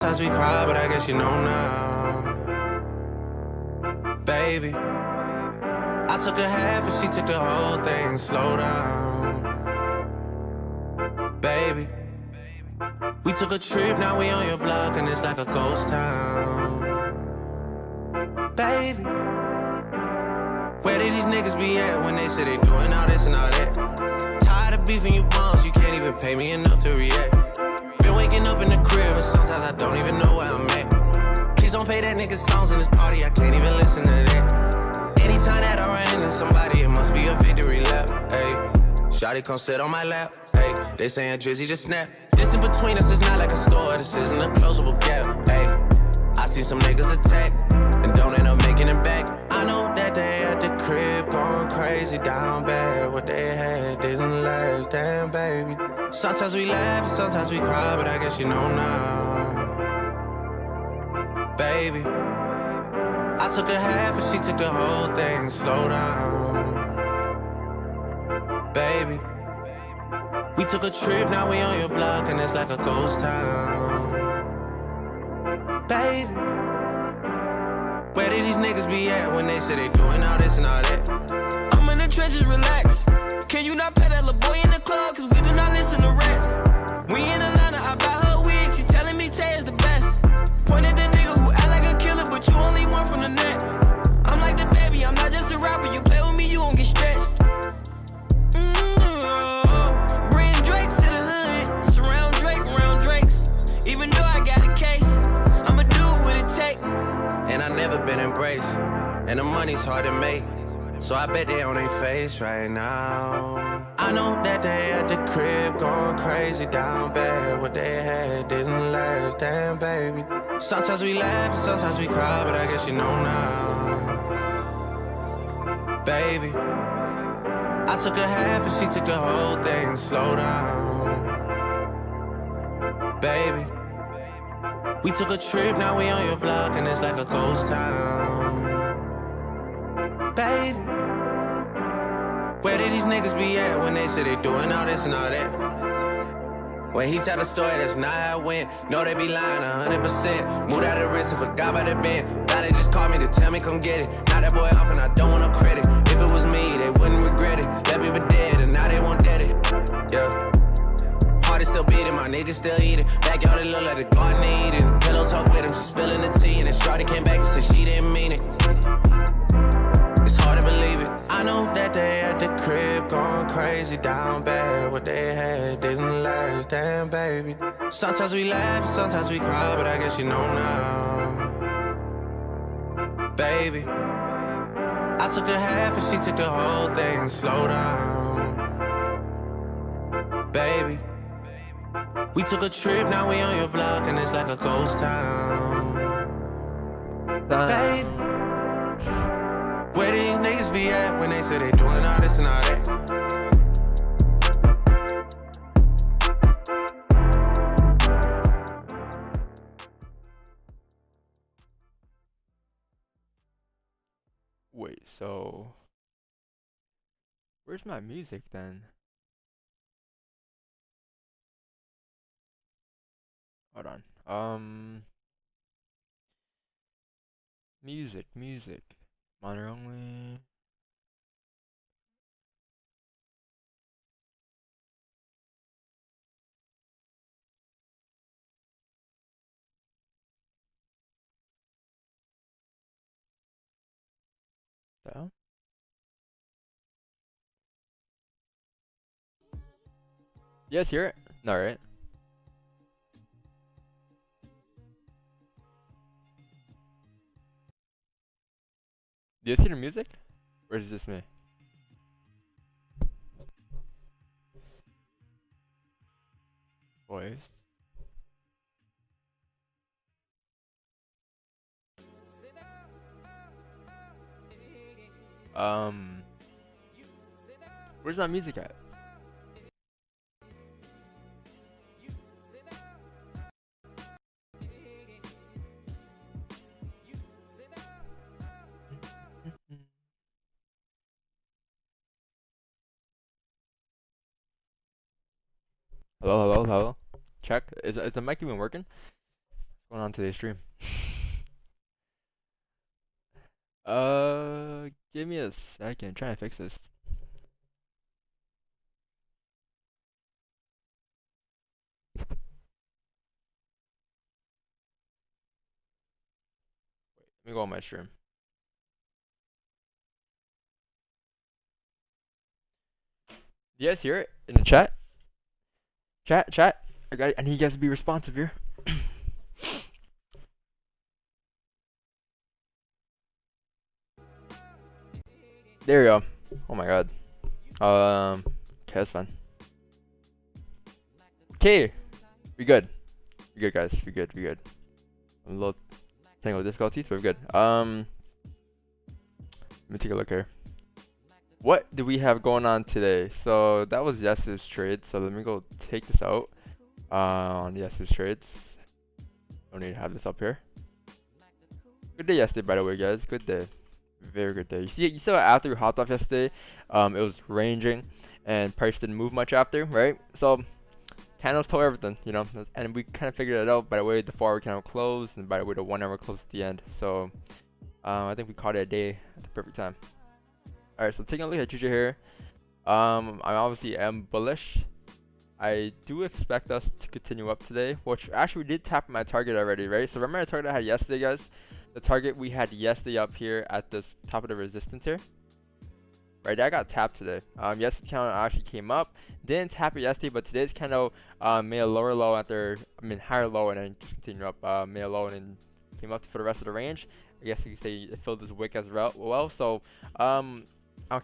Sometimes we cry, but I guess you know now. Baby, I took a half and she took the whole thing. Slow down. Baby, we took a trip, now we on your block and it's like a ghost town. Baby, where did these niggas be at when they say they doing all this and all that? Tired of beefing you bums, you can't even pay me enough to react. Been waking up in the crib and sometimes I don't even know where I'm at. Please don't play that nigga songs in this party, I can't even listen to that. Anytime that I run into somebody, it must be a victory lap. Hey, shawty come sit on my lap. Hey, they saying Drizzy just snap. This in between us is not like a store, this isn't a closable gap. Hey, I see some niggas attack and don't end up making it back. I know that they at the crib going crazy down bad. What they had didn't last, damn baby. Sometimes we laugh and sometimes we cry, but I guess you know now. Baby, I took a half and she took the whole thing. Slow down. Baby, we took a trip, now we on your block and it's like a ghost town. Baby, where did these niggas be at when they say they doing all this and all that? I'm in the trenches, relax. Can you not pet that little boy in the club? Cause we do not listen to rest. We in Atlanta, I buy her wig. She telling me Tay is the best. Pointed the nigga who act like a killer, but you only one from the net. I'm like the baby, I'm not just a rapper. You play with me, you won't get stretched. Bring Drake to the hood. Surround Drake around Drakes. Even though I got a case, I'ma do what it take. And I never been embraced, and the money's hard to make, so I bet they on their face right now. I know that they at the crib going crazy down bad. What they had didn't last, damn baby. Sometimes we laugh and sometimes we cry, but I guess you know now. Baby, I took a half and she took the whole thing. Slow down. Baby, we took a trip, now we on your block and it's like a ghost town. Baby, where did these niggas be at when they say they doing all this and all that? When he tell the story, that's not how it went. No, they be lying 100%. Moved out of the wrist and forgot about the bend. Now they just called me to tell me come get it. Now that boy off and I don't want no credit. If it was me, they wouldn't regret it. Left me for dead and now they won't dead it. Yeah. Heart is still beating, my niggas still eating. Backyard, it look like the garden they eating. Pillow talk with him, she spilling the tea. And then shorty came back and said she didn't mean it. It's hard to believe it. I know that they at the crib going crazy down bad. What they had didn't last, damn baby. Sometimes we laugh and sometimes we cry, but I guess you know now. Baby, I took a half and she took the whole thing. Slow down. Baby, we took a trip, now we on your block and it's like a ghost town. Baby, where these niggas be at when they say they doing all this and all that? Wait, so where's my music then? Hold on. Music. Monitor only. So yes, hear it? No, right? Do you see the music? Or is this me? Voice. Where's my music at? Hello. Check. Is the mic even working? going on today's stream? Give me a second. Trying to fix this. Let me go on my stream. Do you guys hear it in the chat? Chat. I need you guys to be responsive here. There we go. Oh my god. Okay, that's fine. Okay, we good. We good, guys. We good. A little technical difficulties, but we're good. Let me take a look here. What do we have going on today? So that was yesterday's trade. So let me go take this out on yesterday's trades. Don't need to have this up here. Good day yesterday, by the way, guys. Good day. Very good day. You saw after we hopped off yesterday, it was ranging and price didn't move much after, right? So candles told everything, you know, and we kind of figured it out by the way the 4 hour candle closed and by the way the 1 hour closed at the end. So I think we caught it a day at the perfect time. Alright, so taking a look at GJ here, I obviously am bullish. I do expect us to continue up today, which actually we did tap my target already, right? So remember the target I had yesterday, guys? The target we had yesterday up here at this top of the resistance here, right? That got tapped today. Yesterday's candle actually came up, didn't tap it yesterday, but today's candle made a lower low after, higher low and then continued up, made a low and then came up for the rest of the range. I guess you could say it filled this wick as well. So I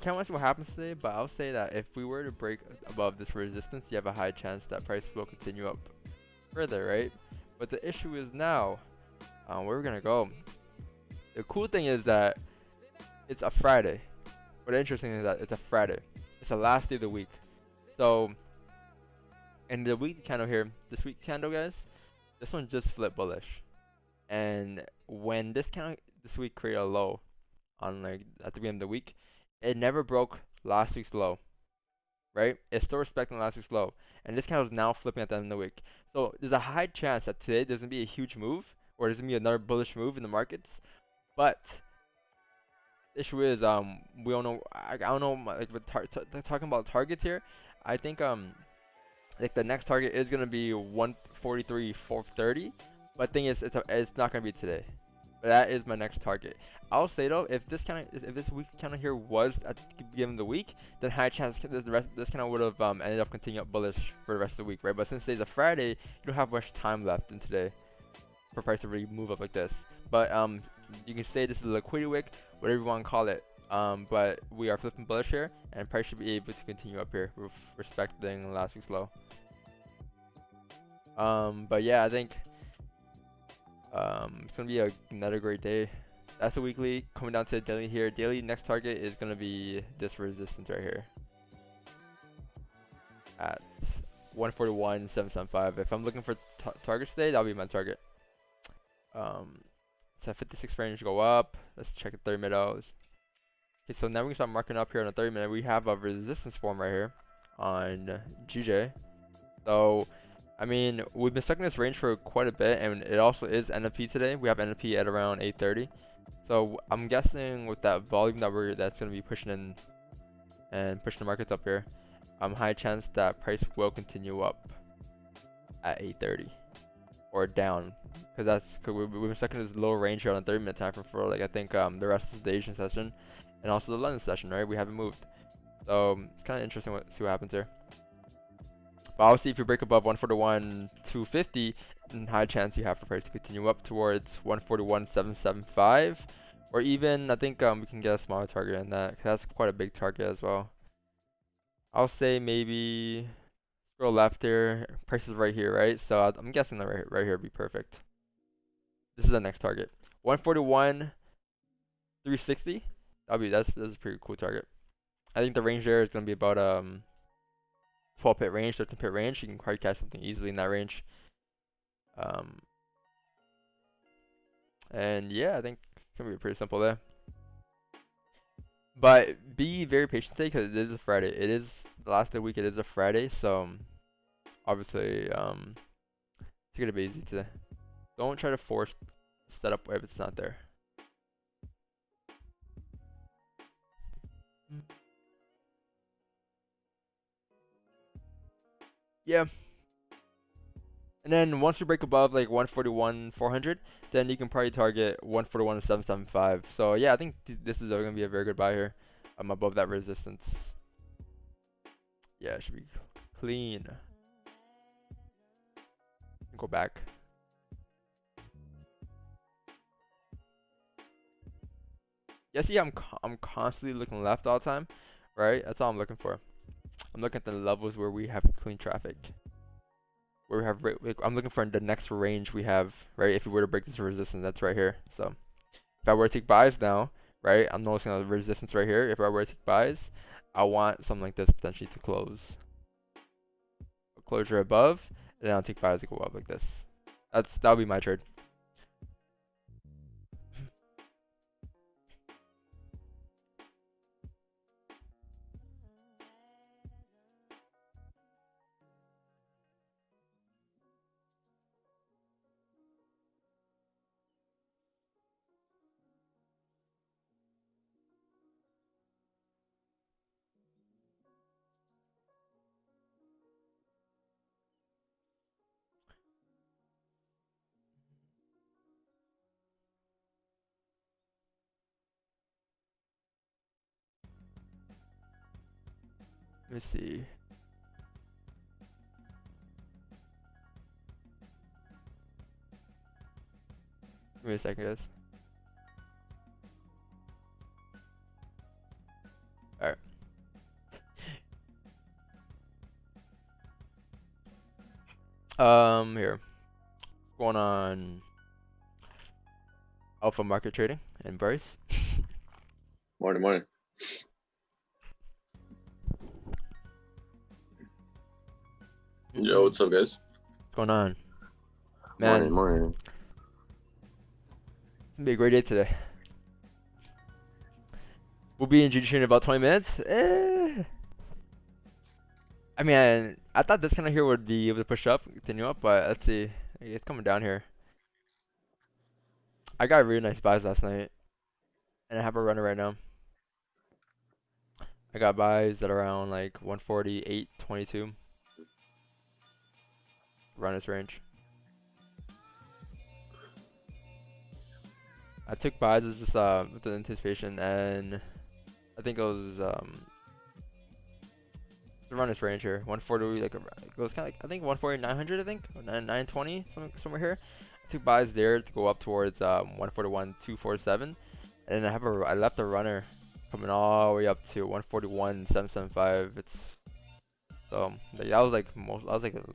can't watch what happens today, but I'll say that if we were to break above this resistance, you have a high chance that price will continue up further, right? But the issue is now, where we're gonna go. The cool thing is that it's a Friday. But the interesting thing is that it's a Friday. It's the last day of the week. So, and the week candle here, this week candle, guys, this one just flipped bullish. And when this candle this week created a low on like at the beginning of the week, it never broke last week's low, right? It's still respecting last week's low, and this candle is now flipping at the end of the week. So there's a high chance that today there's gonna be a huge move, or there's gonna be another bullish move in the markets. But the issue is, we don't know. I don't know. Like talking about targets here, I think like the next target is gonna be 143.430. But thing is, it's not gonna be today. But that is my next target. I'll say though, if this week candle here was at the beginning of the week, then high chance this candle would have ended up continuing up bullish for the rest of the week, right? But since today's a Friday, you don't have much time left in today for price to really move up like this. But you can say this is a liquidity wick, whatever you want to call it. But we are flipping bullish here, and price should be able to continue up here with respecting last week's low. But yeah, I think it's gonna be another great day. That's the weekly. Coming down to the daily here. Daily next target is gonna be this resistance right here at 141.775. If I'm looking for targets today, that'll be my target. It's at 56 range. Go up. Let's check the 30 minute out. Okay, so now we can start marking up here on the 30 minute. We have a resistance form right here on GJ. So I mean, we've been stuck in this range for quite a bit, and it also is NFP today. We have NFP at around 8:30. So I'm guessing with that volume that's going to be pushing in and pushing the markets up here, high chance that price will continue up at 8:30 or down, because we've been stuck in this low range here on the 30 minute time for like I think the rest of the Asian session and also the London session, right? We haven't moved, so it's kind of interesting see what happens here. But obviously, if you break above 141.250, then high chance you have for price to continue up towards 141.775, or even I think we can get a smaller target in that, because that's quite a big target as well. I'll say maybe scroll left here, price is right here, right? So I'm guessing that right here would be perfect. This is the next target, 141.360. That's a pretty cool target. I think the range there is gonna be about 12 pit range, 13 pit range. You can probably catch something easily in that range. And yeah, I think it's gonna be pretty simple there. But be very patient today, because it is a Friday. It is the last day of the week. It is a Friday, so obviously take it a bit easy today. Don't try to force setup if it's not there. Yeah. And then once we break above like 141,400, then you can probably target 141,775. So yeah, I think this is gonna be a very good buy here. I'm above that resistance. Yeah, it should be clean. Go back. Yeah, see, I'm constantly looking left all the time, right? That's all I'm looking for. I'm looking at the levels where we have clean traffic. Where we have, like, I'm looking for the next range we have, right? If we were to break this resistance, that's right here. So if I were to take buys now, right? I'm noticing a resistance right here. If I were to take buys, I want something like this potentially to close. A closure above, and then I'll take buys to go up like this. That'll be my trade. Let me see. Give me a second, guys. Alright. Here. What's going on? Alpha market trading and Bryce. Morning. Yo, what's up, guys? What's going on? Man, Morning. it's gonna be a great day today. We'll be in GG in about 20 minutes. I mean, I thought this kind of here would be able to push up, continue up, but let's see. It's coming down here. I got really nice buys last night, and I have a runner right now. I got buys at around like 148.22. Runner's range. I took buys as just with the anticipation, and I think it was the runner's range here. 140, like it goes kind of like I think 140.900, I think, or 920, somewhere here. I took buys there to go up towards 141.247, and then I left a runner coming all the way up to 141.775. It's so like, that was like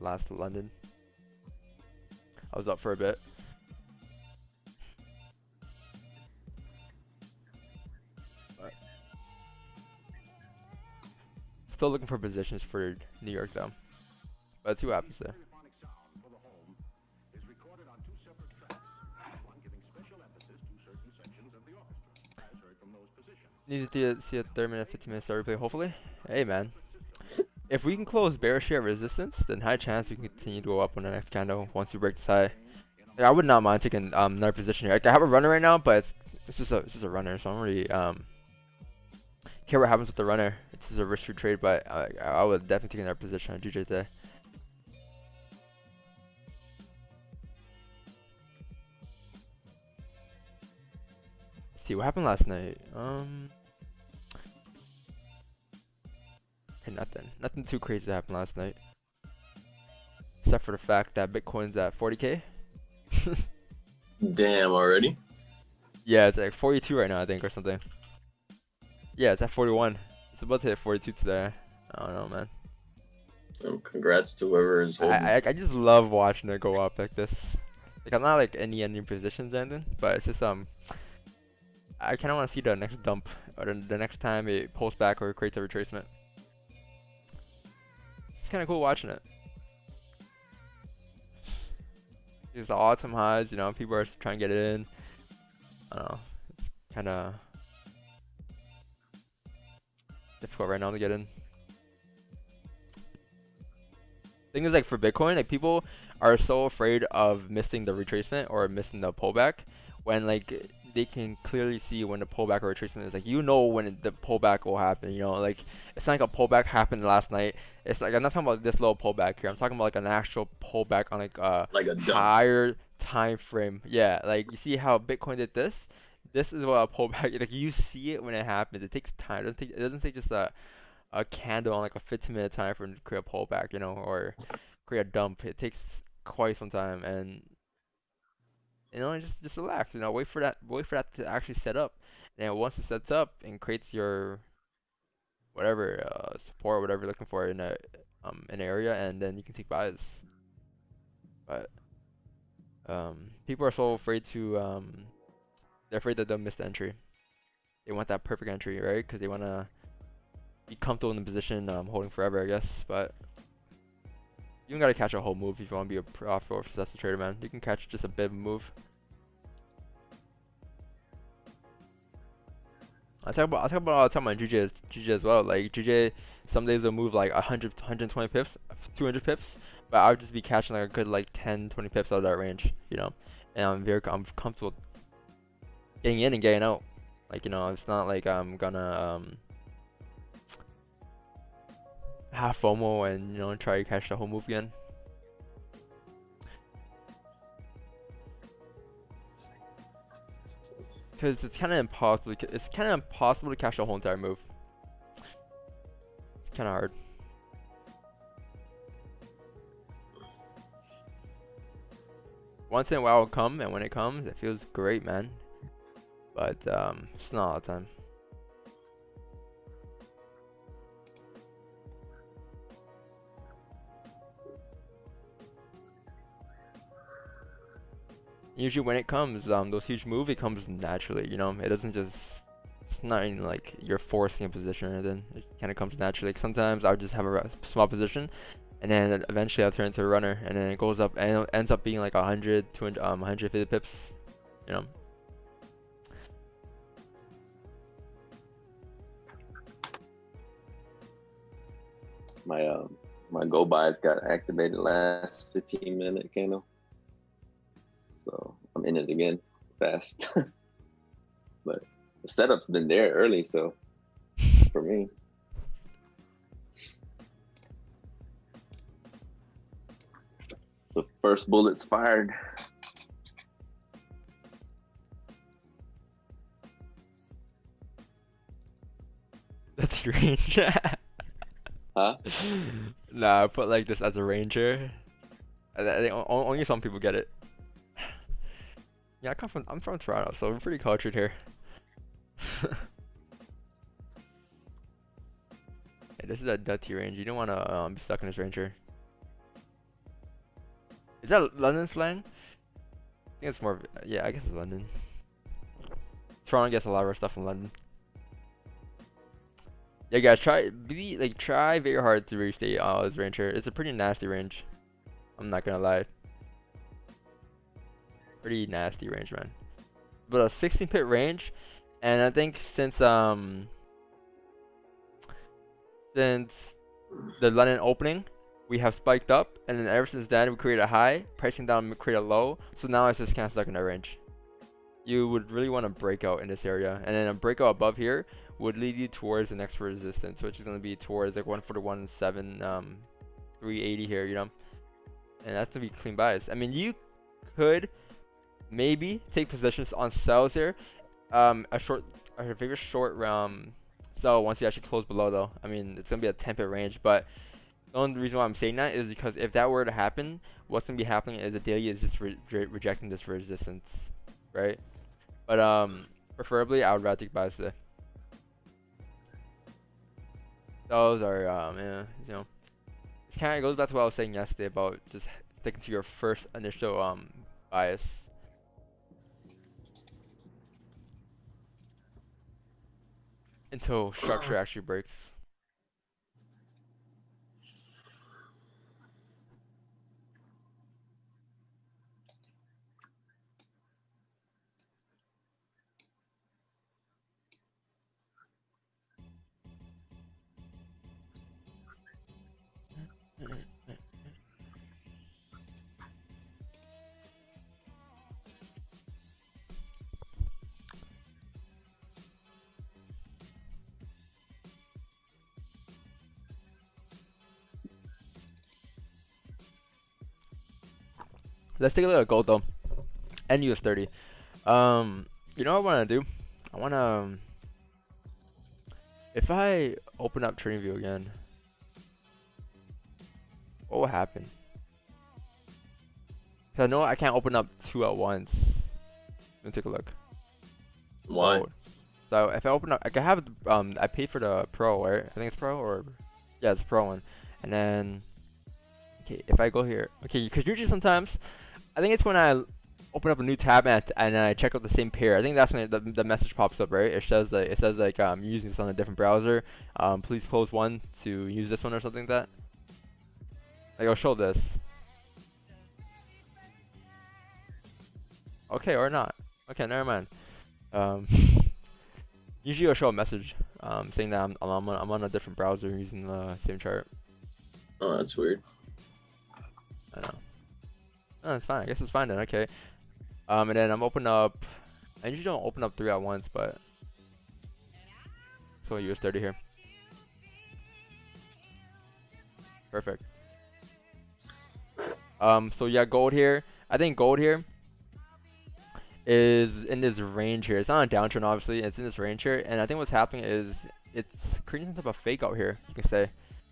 last London. I was up for a bit. But still looking for positions for New York though. But let's see what happens there. Need to see a 30-minute, 15-minute start replay, hopefully. Hey man, if we can close bearish here at resistance, then high chance we can continue to go up on the next candle once we break this high. Yeah, I would not mind taking another position here. Like, I have a runner right now, but it's just a runner, so I don't really care what happens with the runner. It's just a risk-free trade, but I would definitely take another position on GJ today. Let's see what happened last night. Okay, nothing too crazy happened last night, except for the fact that Bitcoin's at 40K. Damn, already? Yeah, it's like 42 right now, I think, or something. Yeah, it's at 41. It's about to hit 42 today. I don't know, man. Congrats to whoever is holding. I just love watching it go up like this. Like, I'm not like any positions or anything, but it's just I kind of want to see the next dump or the next time it pulls back or creates a retracement. It's kind of cool watching it. It's the all-time highs, you know, people are trying to get it in. I don't know, it's kind of difficult right now to get in. Thing is, like for Bitcoin, like people are so afraid of missing the retracement or missing the pullback when like they can clearly see when the pullback or retracement is like, you know, when the pullback will happen. You know, like it's not like a pullback happened last night. It's like, I'm not talking about this little pullback here. I'm talking about like an actual pullback on like a dump. higher time frame. Yeah, like you see how Bitcoin did this. This is what a pullback. Like you see it when it happens. It takes time. It doesn't take just a candle on like a 15-minute time frame to create a pullback, you know, or create a dump. It takes quite some time, and you know, just relax. You know, wait for that to actually set up, and once it sets up and creates your whatever support, whatever you're looking for in an area, and then you can take buys. But people are so afraid to they're afraid that they'll miss the entry. They want that perfect entry, right? Because they want to be comfortable in the position, holding forever, I guess. But you don't gotta catch a whole move if you want to be a profitable or successful trader, man. You can catch just a bit of a move. I talk about all the time on GJ as well. Like GJ, some days will move like 100, 120 pips, 200 pips, but I would just be catching like a good like 10, 20 pips out of that range, you know. And I'm comfortable getting in and getting out. Like, you know, it's not like I'm gonna have FOMO and, you know, try to catch the whole move again. Because it's kind of impossible. It's kind of impossible to catch the whole entire move. It's kind of hard. Once in a while it'll come, and when it comes, it feels great, man. But it's not all the time. Usually when it comes, those huge moves, it comes naturally, you know. It doesn't just, it's not even like you're forcing a position or anything. It kind of comes naturally. Like sometimes I'll just have a small position, and then eventually I'll turn into a runner, and then it goes up, and it ends up being like 100, 200, 150 pips, you know. My go buys got activated last 15-minute candle. So I'm in it again fast. But the setup's been there early, so for me. So first bullet's fired. That's your range. Huh? Nah, I put like this as a ranger. I think only some people get it. Yeah, I'm from Toronto, so we're pretty cultured here. Hey, this is a dirty range. You don't want to be stuck in this ranger. Is that London slang? I think it's more. Yeah, I guess it's London. Toronto gets a lot of our stuff from London. Yeah, guys, try very hard to restate this ranger. It's a pretty nasty range. I'm not gonna lie. Pretty nasty range, man. But a 16 pip range, and I think since the London opening, we have spiked up, and then ever since then we created a high, pricing down, we create a low. So now it's just kind of stuck in that range. You would really want to break out in this area, and then a breakout above here would lead you towards the next resistance, which is going to be towards like 141.7, 380 here, you know. And that's gonna be clean buys. I mean, you could maybe take positions on sells here. A very short sell once you actually close below, though. I mean, it's gonna be a 10 pip range, but the only reason why I'm saying that is because if that were to happen, what's gonna be happening is the daily is just rejecting this resistance, right? But preferably I would rather take buys today. Those are yeah, you know, it's kind of goes back to what I was saying yesterday about just sticking to your first initial bias. Until structure actually breaks. Let's take a look at gold though, and US30. You know what I want to do? I want to, if I open up TradingView again, what will happen? Cause I know I can't open up 2 at once. Let me take a look. Why? Oh, so if I open up, I can have I paid for the Pro, right? I think it's Pro, or yeah, it's a Pro one. And then okay, if I go here, okay, because usually sometimes I think it's when I open up a new tab and I check out the same pair. I think that's when the message pops up, right? It says like using this on a different browser. Please close one to use this one or something like that. Like I'll show this. Okay, or not. Okay, never mind. Usually I'll show a message saying that I'm on a different browser using the same chart. Oh, that's weird. I know. Oh, it's fine. I guess it's fine then. Okay. And then I'm open up. I usually don't open up 3 at once, but so US30 here. Perfect. So yeah, gold here. I think gold here is in this range here. It's not a downtrend, obviously. It's in this range here, and I think what's happening is it's creating some type of fake out here. You can say.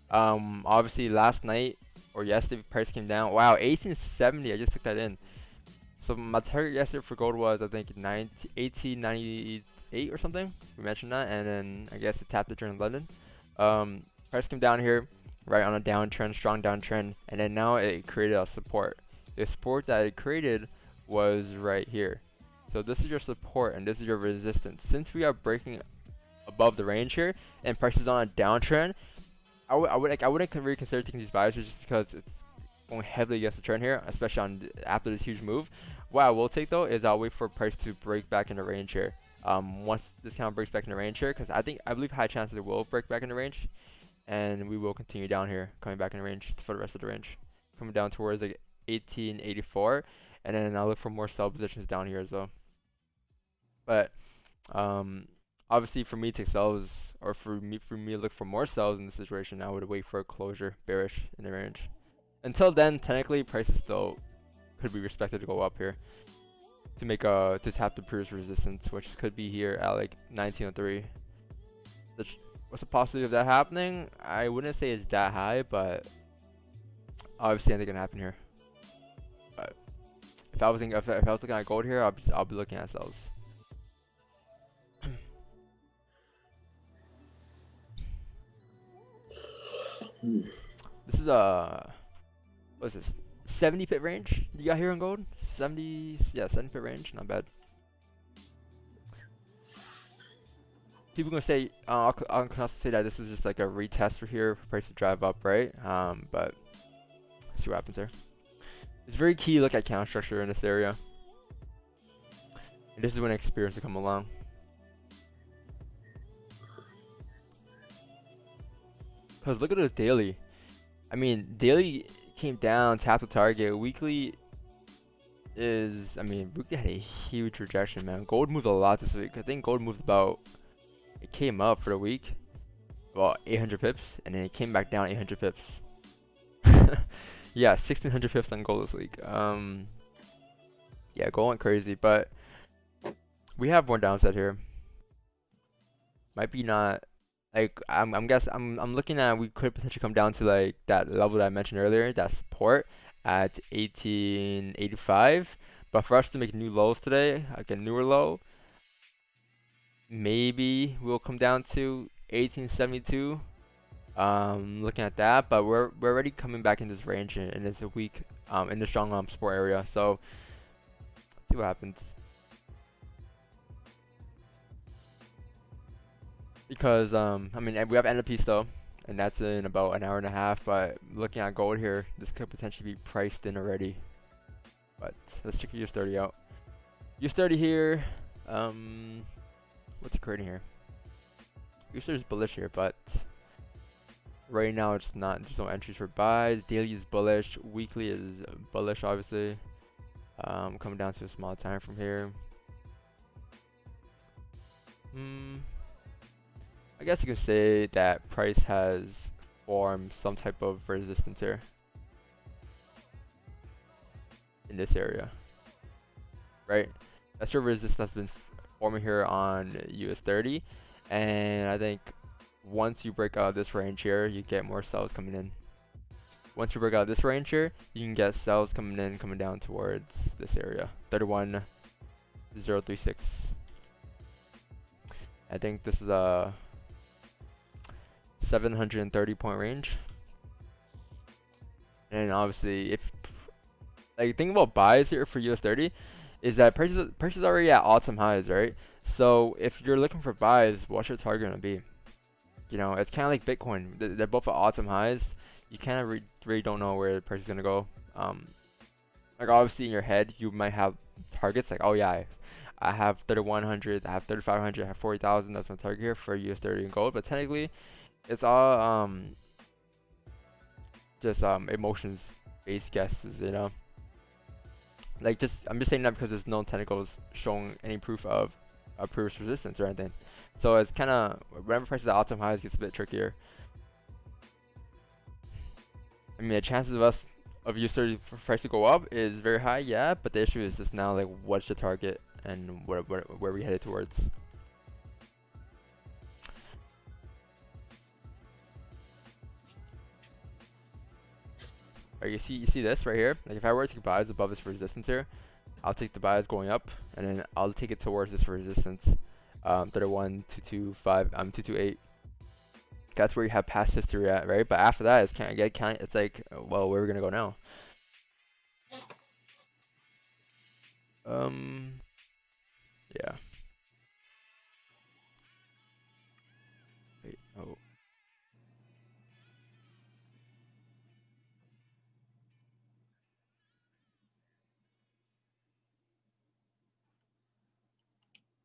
Obviously last night or yesterday, price came down. Wow, 1870. I just took that in. So my target yesterday for gold was I think 1898 or something. We mentioned that, and then I guess it tapped it during London. Price came down here, right on a downtrend, strong downtrend, and then now it created a support. The support that it created was right here. So this is your support and this is your resistance. Since we are breaking above the range here and price is on a downtrend, I wouldn't really consider taking these buys just because it's going heavily against the trend here, especially on after this huge move. What I will take though is I'll wait for price to break back into range here. Once this kind of breaks back into range here, because I believe high chances it will break back into range, and we will continue down here, coming back into range for the rest of the range, coming down towards like 1884, and then I'll look for more sell positions down here as well. But obviously for me to sell or for me to look for more sells in this situation, I would wait for a closure bearish in the range. Until then, technically prices still could be expected to go up here to make to tap the previous resistance, which could be here at like 1903. What's the possibility of that happening? I wouldn't say it's that high, but obviously anything can happen here. But if I was looking at gold here, I'll be looking at sells. This is what is this? 70 pip range you got here on gold? 70 pip range, not bad. People gonna say I'll also say that this is just like a retest for here for price to drive up, right? But let's see what happens here. It's very key to look at candle structure in this area. And this is when experience will come along. Because look at the daily. I mean, daily came down, tapped the target. Weekly is, I mean, weekly had a huge rejection, man. Gold moved a lot this week. I think gold moved about, it came up for the week, about 800 pips, and then it came back down 800 pips. Yeah, 1600 pips on gold this week. Yeah, gold went crazy, but we have more downside here. Might be not. Like I'm looking at we could potentially come down to like that level that I mentioned earlier, that support at 1885. But for us to make new lows today, like a newer low, maybe we'll come down to 1872. Looking at that, but we're already coming back in this range and it's a weak in the strong support area. So let's see what happens. Because I mean we have NFP still, and that's in about an hour and a half. But looking at gold here, this could potentially be priced in already. But let's check US30 out. US30 here, what's it creating here? US30 is bullish here, but right now it's not. There's no entries for buys. Daily is bullish. Weekly is bullish, obviously. Coming down to a small time from here. I guess you could say that price has formed some type of resistance here. in this area, right? That's your resistance that's been forming here on US 30, and I think once you break out this range here, you get more sells coming in. Once you break out this range here, you can get sells coming in, coming down towards this area, 31,036. I think this is a 730 point range. And obviously, if like think about buys here for US 30, is that prices already at all-time highs, right? So if you're looking for buys, what's your target gonna be? You know, it's kind of like Bitcoin. They're both at all-time highs. You kind of really don't know where the price is gonna go. Like obviously in your head, you might have targets like, oh yeah, I have 3,100, I have 3,500, I have 40,000. That's my target here for US 30 and gold. But technically, it's all just emotions-based guesses, you know. Like I'm just saying that because there's no technicals showing any proof of a previous resistance or anything. So it's kind of whenever prices at all-time highs gets a bit trickier. I mean, the chances of US 30 for price to go up is very high, yeah. But the issue is just now like what's the target and where we headed towards. Right, you see this right here. Like if I were to take buys above this resistance here, I'll take the buys going up, and then I'll take it towards this resistance, 31,225, 228. That's where you have past history at, right? But after that, it's it's like, well, where are we gonna go now? Yeah. Wait, oh.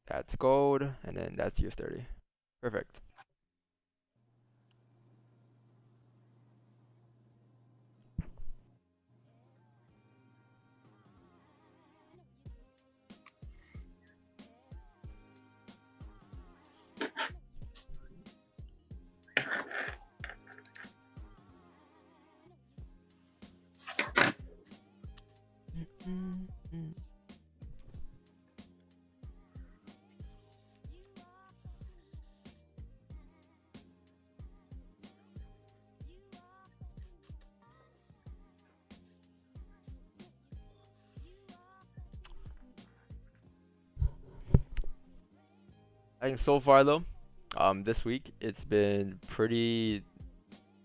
That's gold, and then that's US 30. Perfect. I think so far though, this week it's been pretty,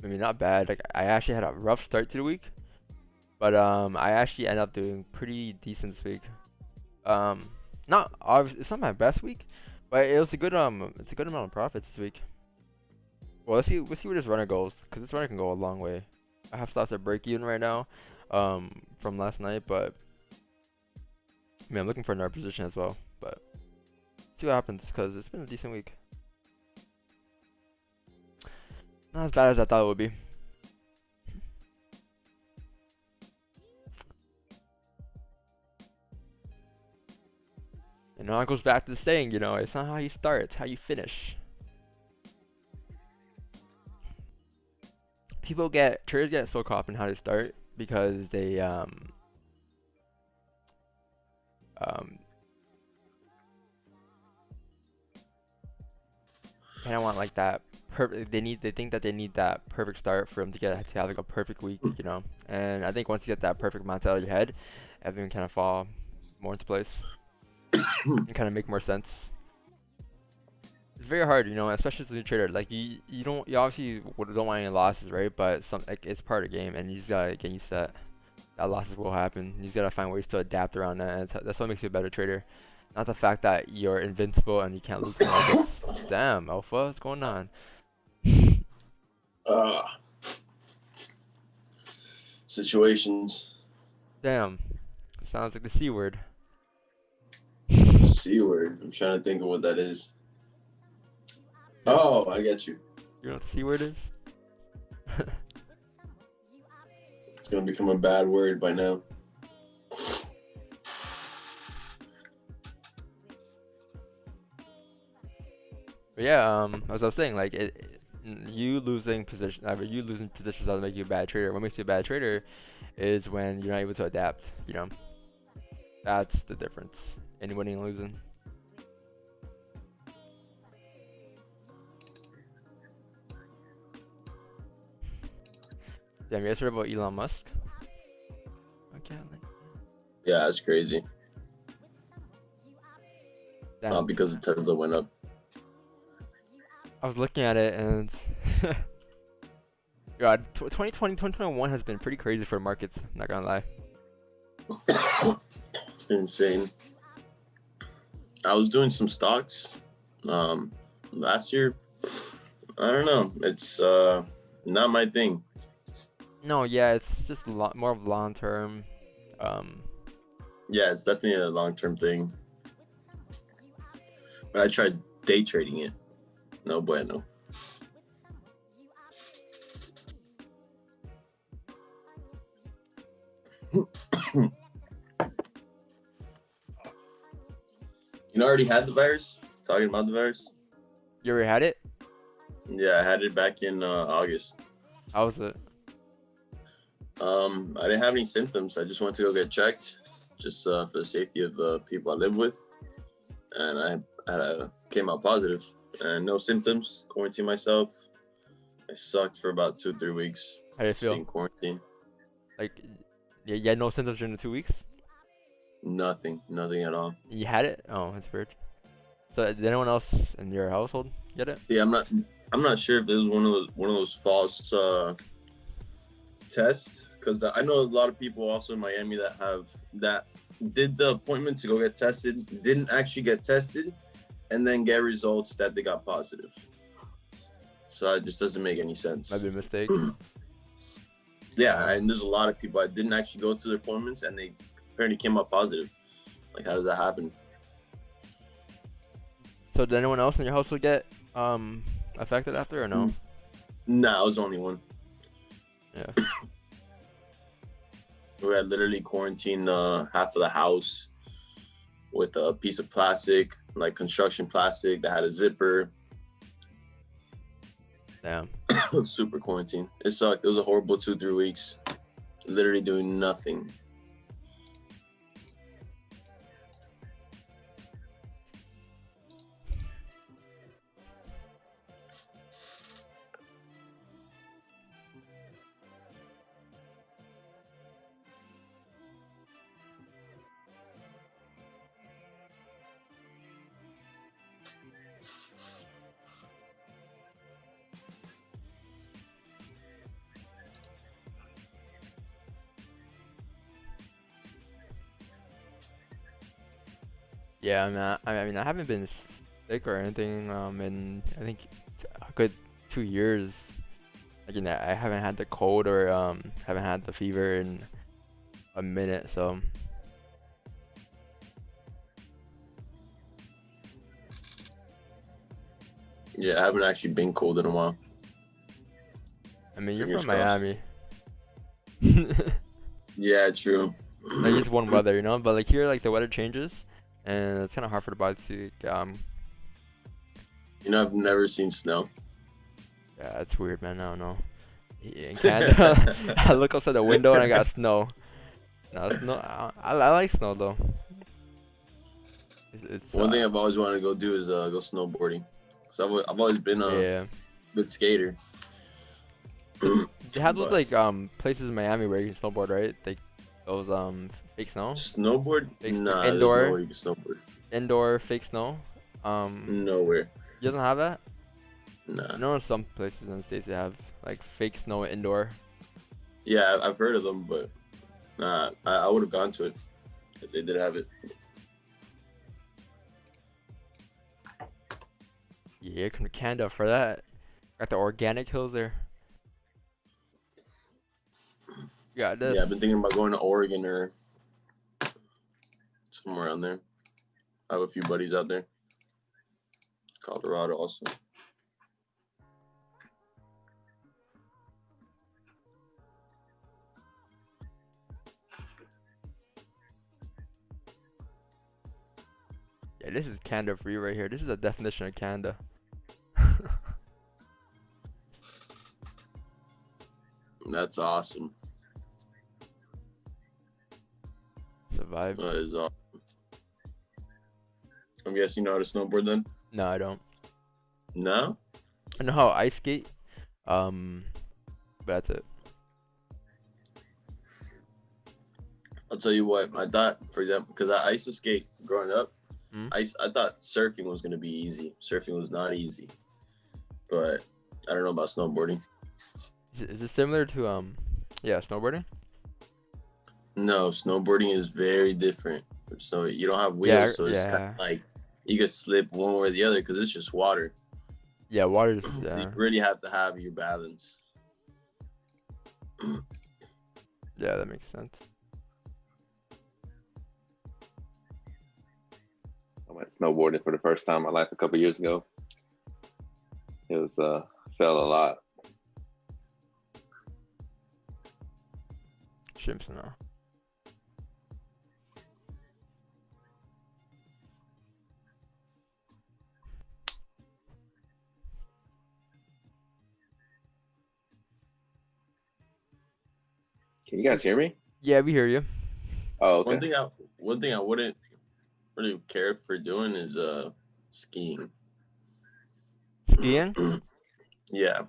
I mean not bad. Like I actually had a rough start to the week, but I actually ended up doing pretty decent this week. Not obviously, it's not my best week, but it was a good it's a good amount of profits this week. Well, let's see where this runner goes, because this runner can go a long way. I have stops at break even right now, from last night, but I mean I'm looking for another position as well, but. See what happens, because it's been a decent week. Not as bad as I thought it would be. And now it goes back to the saying, you know, it's not how you start, it's how you finish. Traders get so caught up in how they start because they kind of want like that perfect. They think that they need that perfect start for them to have like a perfect week, you know. And I think once you get that perfect mindset out of your head, everything kind of fall more into place and kind of make more sense. It's very hard, you know, especially as a new trader. Like you obviously don't want any losses, right? But it's part of the game, and you just gotta get used to that losses will happen. You just gotta find ways to adapt around that, and that's what makes you a better trader. Not the fact that you're invincible and you can't lose. Damn, Alpha, what's going on? Situations. Damn, sounds like the C word. C word. I'm trying to think of what that is. Oh, I get you. You know what the C word is? It's gonna become a bad word by now. But yeah, as I was saying, like you losing positions doesn't make you a bad trader. What makes you a bad trader is when you're not able to adapt, you know. That's the difference in winning and losing. Damn, you guys heard about Elon Musk? Okay, Yeah, that's crazy. damn, Because the Tesla went up. I was looking at it and God, 2020, 2021 has been pretty crazy for markets, not gonna lie. Insane. I was doing some stocks last year. I don't know. It's not my thing. No, yeah, it's just a lot more of long term. Yeah, it's definitely a long-term thing. But I tried day trading it. No bueno. You know, I already had the virus. Talking about the virus. You already had it? Yeah, I had it back in August. How was it? I didn't have any symptoms. I just went to go get checked, just for the safety of the people I live with, and I came out positive and no symptoms. Quarantined myself. I sucked for about 2-3 weeks. How do you just feel? being quarantined. Like, you had no symptoms during the 2 weeks? Nothing at all. You had it? Oh, that's weird. So did anyone else in your household get it? Yeah, I'm not sure if it was one of those false tests, because I know a lot of people also in Miami that did the appointment to go get tested, didn't actually get tested, and then get results that they got positive. So it just doesn't make any sense. Might be a mistake. Yeah, and there's a lot of people that didn't actually go to their appointments and they apparently came up positive. Like, how does that happen? So did anyone else in your household get affected after or no? Nah, I was the only one. Yeah. We had literally quarantined half of the house with a piece of plastic, like construction plastic that had a zipper. Damn. Super quarantine. It sucked. It was a horrible 2-3 weeks. Literally doing nothing. Yeah, I mean, I haven't been sick or anything in I think a good 2 years. Like, you know, I haven't had the cold or haven't had the fever in a minute. So Yeah, I haven't actually been cold in a while. I mean, you're Fingers from crossed. Miami. Yeah, true. Like, it's warm weather, you know. But like here, like the weather changes, and it's kind of hard for the body to You know, I've never seen snow. Yeah, it's weird, man. I don't know. In Canada, I look outside the window and I got snow. No, snow. I like snow though. It's One thing I've always wanted to go do is go snowboarding. So I've always been a yeah. good skater. They have those But- like places in Miami where you can snowboard, right? Like those fake snow, Snowboard? Like, Nah, indoor? there's nowhere you can snowboard. indoor fake snow. Nowhere. You doesn't have that? Nah. I know in some places in the States they have like fake snow indoor. Yeah, I've heard of them, but nah, I would have gone to it if they did have it. Yeah, come to Canada for that. Got the organic hills there. Got this. Yeah, I've been thinking about going to Oregon or somewhere around there. I have a few buddies out there. Colorado also. Yeah, this is Canada for you right here. This is the definition of Canada. That's awesome. It's a vibe. That is awesome. I'm guessing you know how to snowboard then? No, I don't. No? I know how to ice skate. But that's it. I'll tell you what, I thought, for example, because I used to skate growing up, I thought surfing was going to be easy. Surfing was not easy. But I don't know about snowboarding. Is it similar to yeah, snowboarding? No, snowboarding is very different. So you don't have wheels, so it's kind of like you can slip one way or the other because it's just water. Yeah, water is. So you really have to have your balance. Yeah, that makes sense. I went snowboarding for the first time in my life a couple years ago. It was fell a lot. Chimps now. Can you guys hear me? Yeah, we hear you. Oh, okay. One thing I wouldn't really care for doing is skiing. Skiing? Yeah.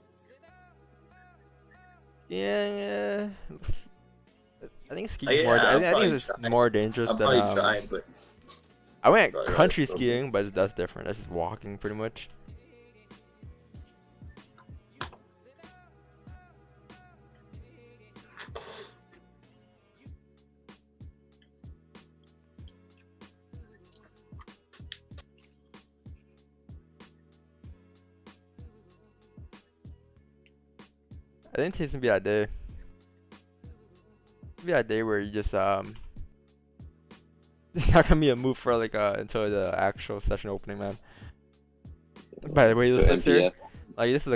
Yeah. I think skiing is Yeah, more. I I'll think it's probably more dangerous I'll than. probably try, but I went probably country rather skiing, but that's different. That's just walking, pretty much. I think today's gonna be that day. Be that day where you just it's not gonna be a move for like until the actual session opening, man. By the way, So this looks here, NPF. like this is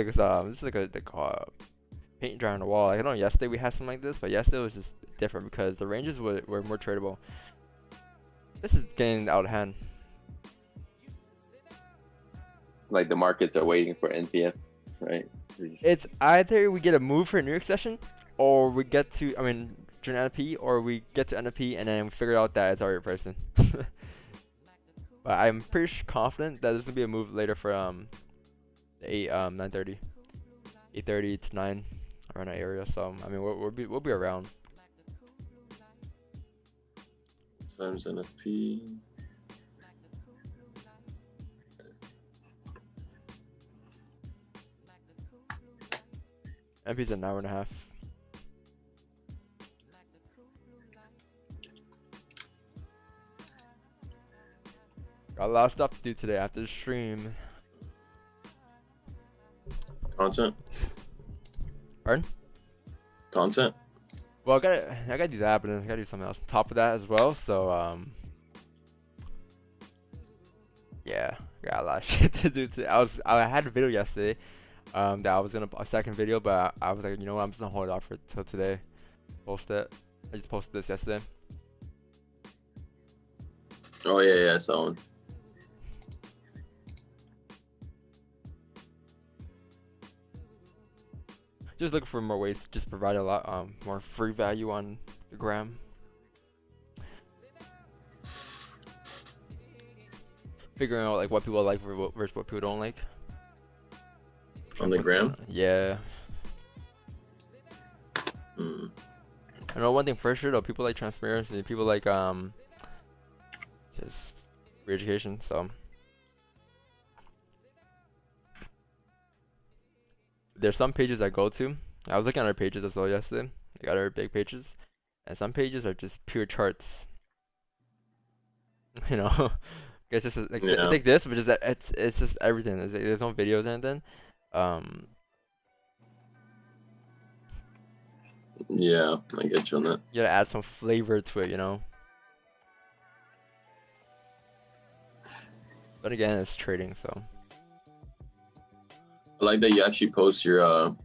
like a paint dry on the wall. Like, I know yesterday we had something like this, but yesterday was just different because the ranges were more tradable. This is getting out of hand. Like the markets are waiting for NPF, right? It's either we get a move for a New York session, or we get to, during NFP, or we get to NFP and then we figure out that it's already pricing. But I'm pretty confident that there's gonna be a move later for 9:30, 8:30 to 9 around that area. So I mean we'll be around. times NFP. NFP's an hour and a half. Got a lot of stuff to do today after the stream. Content. Pardon? Content. Well, I gotta do that, but then I gotta do something else on top of that as well. So yeah, got a lot of shit to do today. I had a video yesterday, that I was gonna a second video, but I was like, you know what, I'm just gonna hold it off for till today. Post it. I just posted this yesterday. Oh yeah, I saw one. Just looking for more ways to just provide a lot more free value on the gram. Figuring out like what people like versus what people don't like. On the gram? Yeah. Hmm. I know one thing for sure though, people like transparency, people like just free education, so there's some pages I go to. I was looking at our pages as well yesterday. I got our big pages, and some pages are just pure charts. You know, it's just like Yeah. it's like this, but just it's just everything. It's like, there's no videos or anything. Yeah, I get you on that. You gotta add some flavor to it, you know. But again, it's trading, so. I like that you actually post your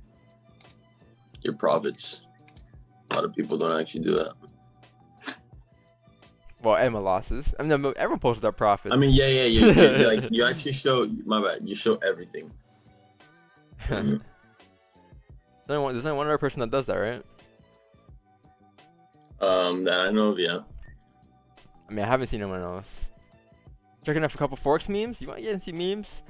profits. A lot of people don't actually do that. Well, and my losses. I mean, everyone posts their profits. I mean, yeah, like you actually show. My bad. You show everything. There's only one other person that does that, right? That I know of, yeah. I mean, I haven't seen anyone else. Checking out for a couple Forex memes. You want to get and see memes?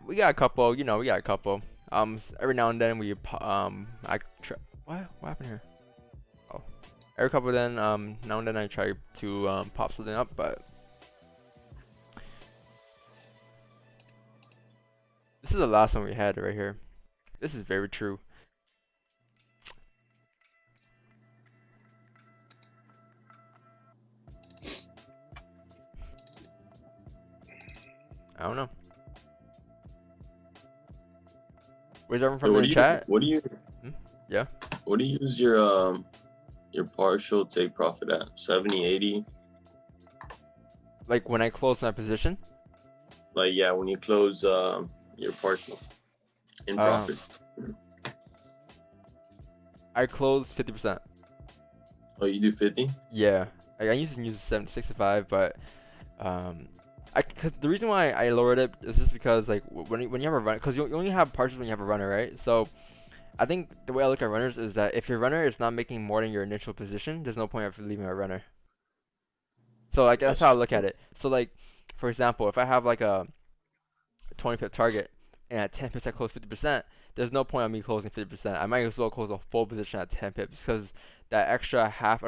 We got a couple. You know, we got a couple. Every now and then we what happened here? Oh, every couple then now and then I try to pop something up, but this is the last one we had right here. This is very true. I don't know. Where's everyone from the chat? What do you? Yeah. What do you use your partial take profit at? 70, 80? Like when I close my position? Like yeah, when you close your partial in profit. I close 50%. Oh, you do 50? Yeah. Like, I used to use 65, but cause the reason why I lowered it is just because like when you have a run, cause you only have partials when you have a runner, right? So I think the way I look at runners is that if your runner is not making more than your initial position, there's no point of leaving a runner. So like that's how I look at it. So like for example, if I have like a 20 pip target and at 10 pips I close 50%, there's no point on me closing 50%. I might as well close a full position at 10 pips because that extra half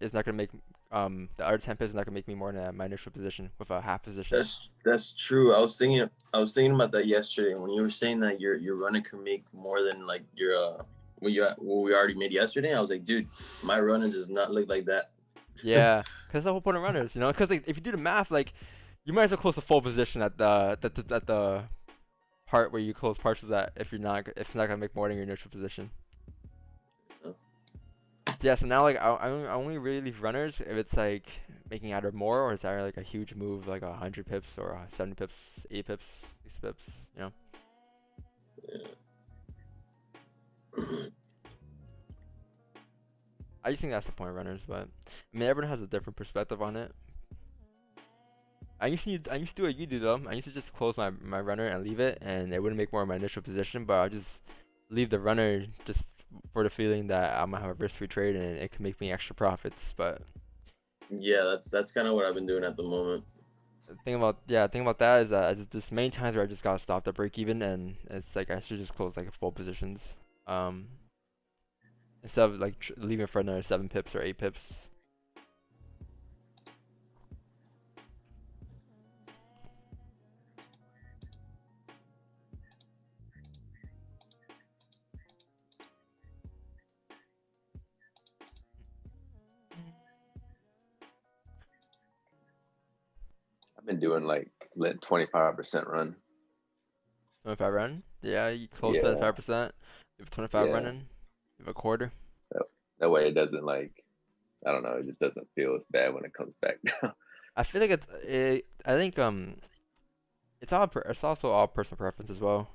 is not gonna make the other 10 pips is not gonna make me more than my initial position with a half position. That's true. I was thinking about that yesterday when you were saying that your runner can make more than like your what we already made yesterday. I was like, dude, my runner does not look like that. Yeah, because that's the whole point of runners, you know. Because like, if you do the math, like you might as well close the full position at the part where you close partials at if it's not gonna make more than your initial position. Yeah, so now like I only really leave runners if it's like making either more or it's either like a huge move like 100 pips or 70 pips, 8 pips, 6 pips, you know. Yeah. I just think that's the point of runners, but I mean everyone has a different perspective on it. I used to do what you do though. I used to just close my runner and leave it, and it wouldn't make more of my initial position, but I just leave the runner just for the feeling that I'm gonna have a risk-free trade and it can make me extra profits. But yeah, that's kind of what I've been doing at the moment. The thing about that is that there's many times where I just gotta stop the break even, and it's like I should just close like full positions, instead of like leaving it for another 7 pips or 8 pips. Been doing like let 25% run. 25 run? Yeah, you close 75%. You have 25 running. You have a quarter. That way it doesn't like, I don't know, it just doesn't feel as bad when it comes back down. I feel like I think it's also all personal preference as well.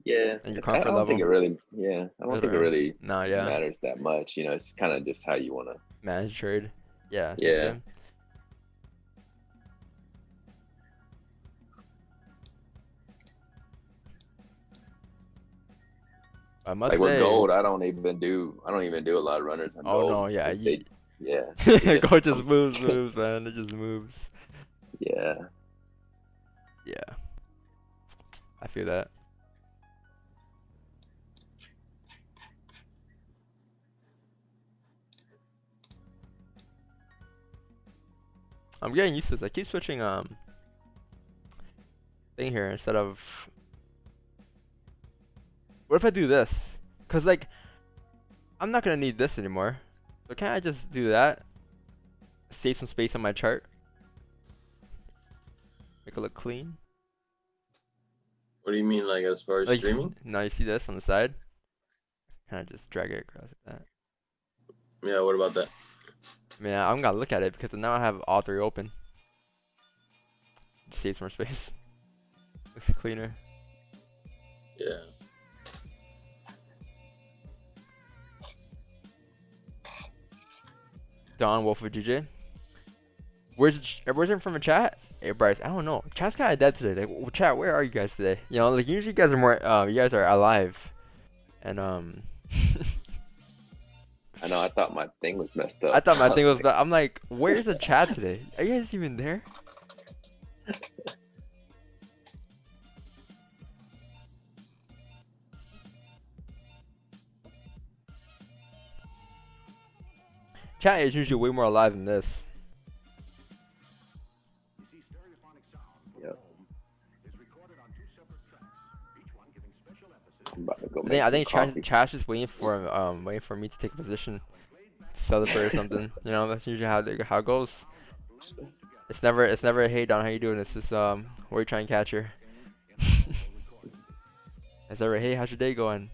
Yeah. And your comfort I don't level. think it really. Yeah, I don't think it really yeah. matters that much. You know, it's kind of just how you want to manage trade. Yeah. Yeah. I must like say, with gold, I don't even do a lot of runners on gold. No, yeah, gold just moves, man. It just moves. Yeah. Yeah. I feel that. I'm getting used to this. I keep switching thing here instead of. What if I do this? Cause like, I'm not gonna need this anymore. So can't I just do that? Save some space on my chart. Make it look clean. What do you mean, like as far as streaming? Now you see this on the side. Kind of just drag it across like that. Yeah. What about that? Man, I'm gonna look at it because now I have all 3 open. Just save some more space. Looks cleaner. Yeah. Don Wolf of GJ. Where's it from a chat? Hey Bryce, I don't know. Chat's kind of dead today. Like, chat, where are you guys today? You know, like usually you guys are more. You guys are alive, and I know. I thought my thing was messed up. I thought my thing was. like, I'm like, where's the chat today? Are you guys even there? Chat is usually way more alive than this. yep. I'm about to go I make think, I some think coffee. Trash is waiting for me to take a position to celebrate or something. You know, that's usually how it goes. It's never a hey Don, how you doing? It's just where you trying to catch her. It's never hey, how's your day going?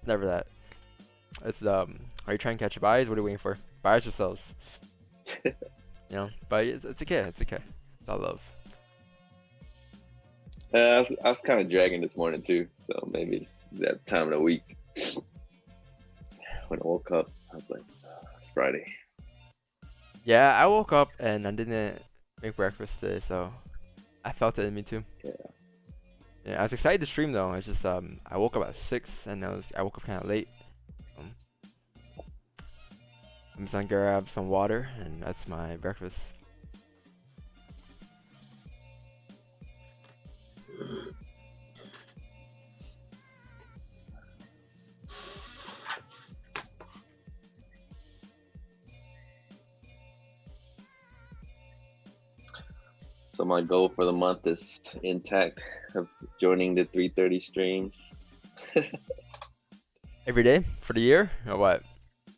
Never that. It's are you trying to catch your buys? What are you waiting for? Buyers or sells? You know, but it's okay. It's okay. It's all love. I was kind of dragging this morning too, so maybe it's that time of the week. When I woke up, I was like, oh, it's Friday. Yeah, I woke up and I didn't make breakfast today, so I felt it in me too. Yeah. Yeah, I was excited to stream though. It's just I woke up at 6 and I woke up kind of late. I'm just gonna grab some water and that's my breakfast. So my goal for the month is intact of joining the 3:30 streams. Every day for the year or what?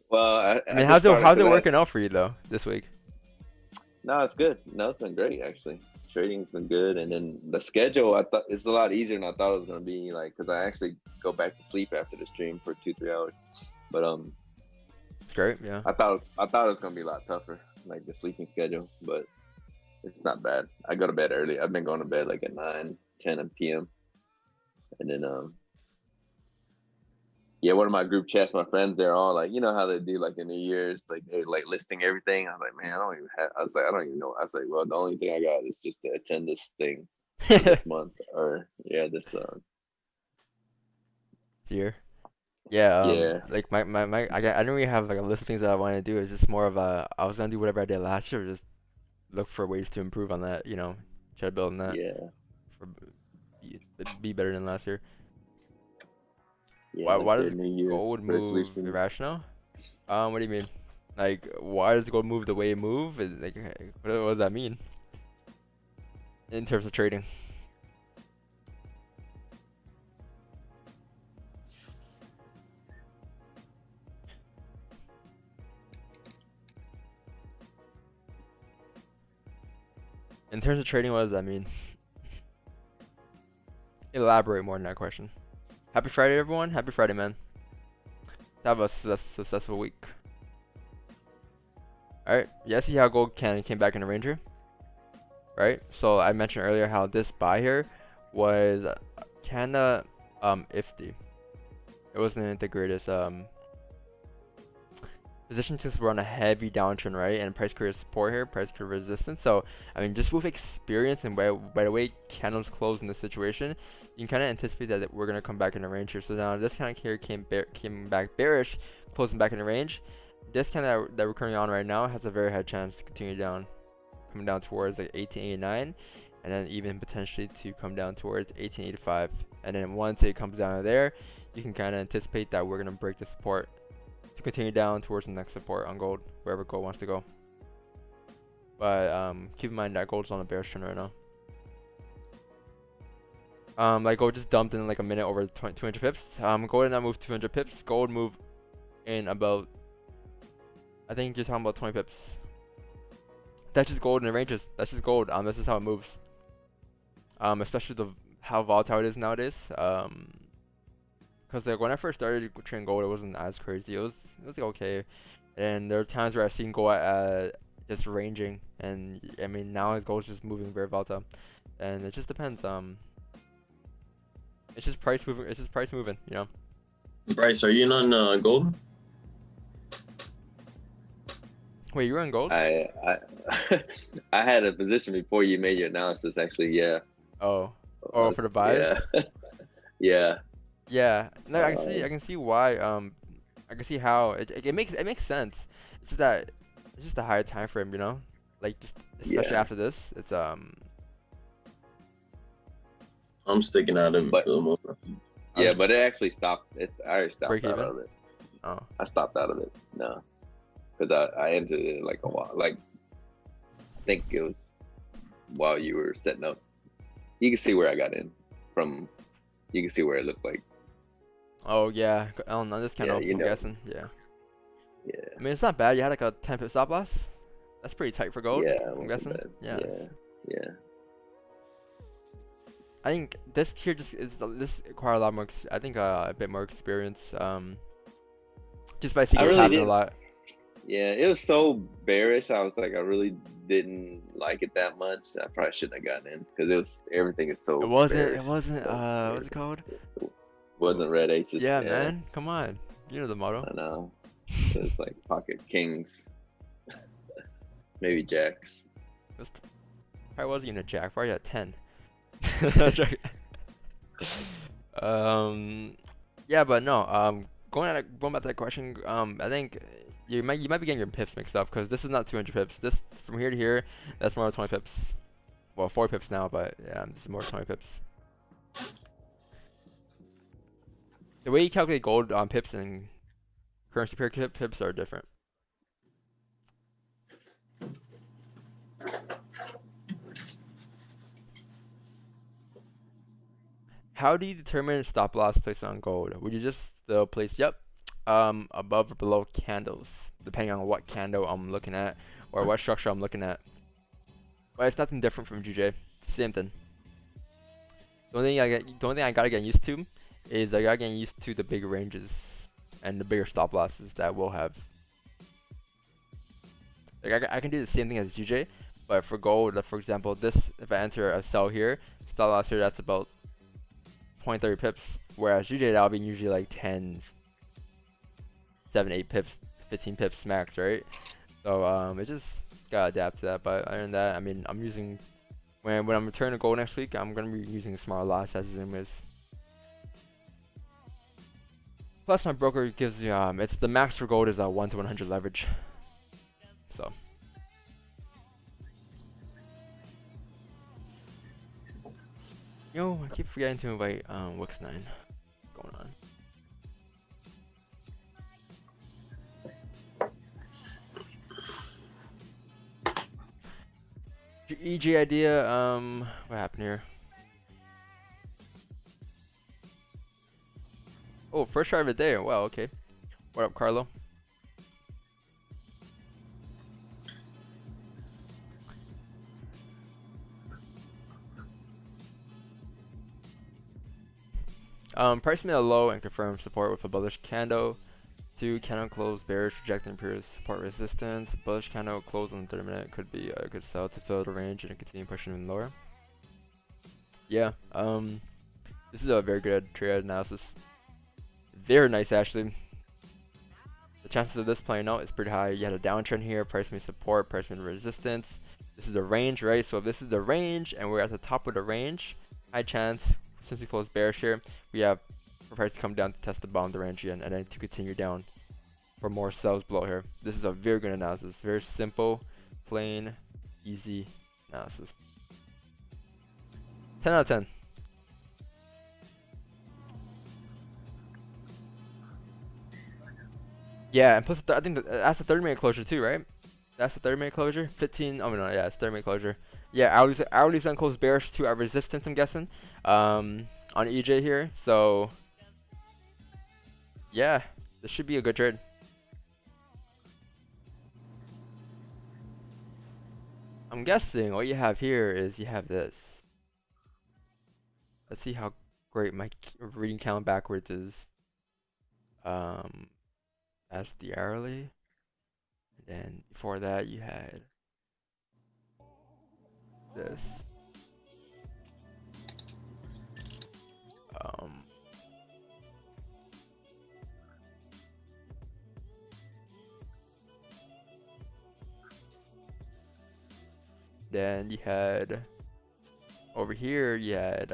Well, I mean, just how's started it 'cause working out for you though this week? No, it's good. No, it's been great actually. Trading's been good, and then the schedule I thought it's a lot easier than I thought it was gonna be. Like, cause I actually go back to sleep after the stream for 2-3 hours. But It's great, yeah. I thought it was gonna be a lot tougher, like the sleeping schedule. But it's not bad. I go to bed early. I've been going to bed like at 9-10 p.m. And then yeah, one of my group chats, my friends, they're all like, you know how they do like in the years, like they're like listing everything. I was like, man, I don't even know. I was like, well, the only thing I got is just to attend this thing this month, or yeah, this Year. Yeah, yeah. like I don't really have like a list of things that I want to do. It's just more of I was gonna do whatever I did last year, just look for ways to improve on that, you know, try to build on that. Yeah. For be better than last year. Yeah, Why like does New Year's gold move resolutions. irrational? What do you mean? Like, why does gold move the way it move? Like, what does that mean? In terms of trading. In terms of trading, what does that mean? Elaborate more on that question. Happy Friday, everyone. Happy Friday, man. Have a successful week. Alright, yeah, see how gold came back in the Ranger? Right? So I mentioned earlier how this buy here was kinda iffy. It wasn't the greatest position since we're on a heavy downtrend, right? And price created support here, price created resistance. So I mean, just with experience and by the way candles close in this situation, you can kind of anticipate that we're gonna come back in the range here. So now this kind of here came back bearish, closing back in the range. This kind of that we're currently on right now has a very high chance to continue down, coming down towards like 1889, and then even potentially to come down towards 1885. And then once it comes down to there, you can kind of anticipate that we're gonna break the support to continue down towards the next support on gold, wherever gold wants to go. But keep in mind that gold's on a bearish trend right now. Like gold just dumped in like a minute over 200 pips. Gold did not move 200 pips. Gold moved in about, I think you're talking about 20 pips. That's just gold in the ranges. That's just gold. This is how it moves. Especially how volatile it is nowadays. Cause like when I first started trading gold, it wasn't as crazy. It was like okay, and there are times where I've seen gold just ranging, and I mean now gold's just moving very volatile, and it just depends. It's just price moving. It's just price moving, you know. Bryce, are you in on gold? Wait, you're on gold? I I had a position before you made your analysis. Actually, yeah. Oh, for the buys? Yeah. Yeah. Yeah, no, I can see why I can see how it makes sense. It's just that it's just a higher time frame, you know, like just especially Yeah. after this. It's I'm sticking out of it But- for the moment. Yeah, but it actually stopped. I already stopped Break out even? of it. Oh, I stopped out of it. No, because I entered it like a while. Like I think it was while you were setting up. You can see where I got in from. You can see where it looked like. oh yeah. I don't know. This kind Yeah, of you I'm know. guessing. Yeah. Yeah. I mean, it's not bad. You had like a 10 pip stop loss. That's pretty tight for gold. Yeah. it I'm wasn't guessing. bad. Yeah. Yeah. I think this here just is this require a lot more. I think a bit more experience. Just by seeing I it really happen a didn't- lot. Yeah. It was so bearish. I was like, I really didn't like it that much. I probably shouldn't have gotten in because everything is so. It wasn't. bearish. It wasn't. So What's it called? Wasn't red aces. Yeah, man. Come on. You know the motto. I know. It's like pocket kings, maybe jacks. Probably wasn't even a jack. Probably at 10. Yeah, but no. Going back to that question. I think you might be getting your pips mixed up because this is not 200 pips. This from here to here, that's more 20 pips. Well, 4 pips now, but yeah, this is more 20 pips. The way you calculate gold on pips and currency pair pips are different. How do you determine stop loss placement on gold? Would you just place above or below candles, depending on what candle I'm looking at or what structure I'm looking at? Well, it's nothing different from GJ. Same thing. The only thing I gotta get used to is I gotta get used to the bigger ranges and the bigger stop losses that we'll have. Like I can do the same thing as GJ, but for gold, like for example, this if I enter a sell here, stop loss here, that's about 20-30 pips, whereas GJ that'll be usually like 10, 7, 8 pips, 15 pips max, right? So it just gotta adapt to that. But other than that, I mean, I'm using when I'm returning to gold next week, I'm gonna be using small lot sizes anyways. Plus my broker gives me it's the max for gold is a 1 to 100 leverage. So yo, I keep forgetting to invite Wix9. What's going on? EG idea, what happened here? Oh, first try of the day. Wow, okay. What up, Carlo? Price made a low and confirmed support with a bullish candle. 2 candle close bearish, rejecting previous support resistance. Bullish candle close on the 30-minute could be a good sell to fill the range and continue pushing even lower. Yeah, this is a very good trade analysis. Very nice actually. The chances of this playing out is pretty high. You had a downtrend here, price made support, price made resistance. This is the range, right? So if this is the range and we're at the top of the range, high chance, since we closed bearish here, we have for price to come down to test the bottom of the range again and then to continue down for more sells below here. This is a very good analysis. Very simple, plain, easy analysis. 10 out of 10. Yeah, and plus I think that's the 30-minute closure too, right? That's the 30-minute closure. 15. Oh no, yeah, it's 30-minute closure. Yeah, hourly's unclosed bearish to our resistance. I'm guessing. On EJ here, so yeah, this should be a good trade. I'm guessing what you have here is you have this. Let's see how great my reading count backwards is. That's the hourly. And then before that you had this. Then you had over here you had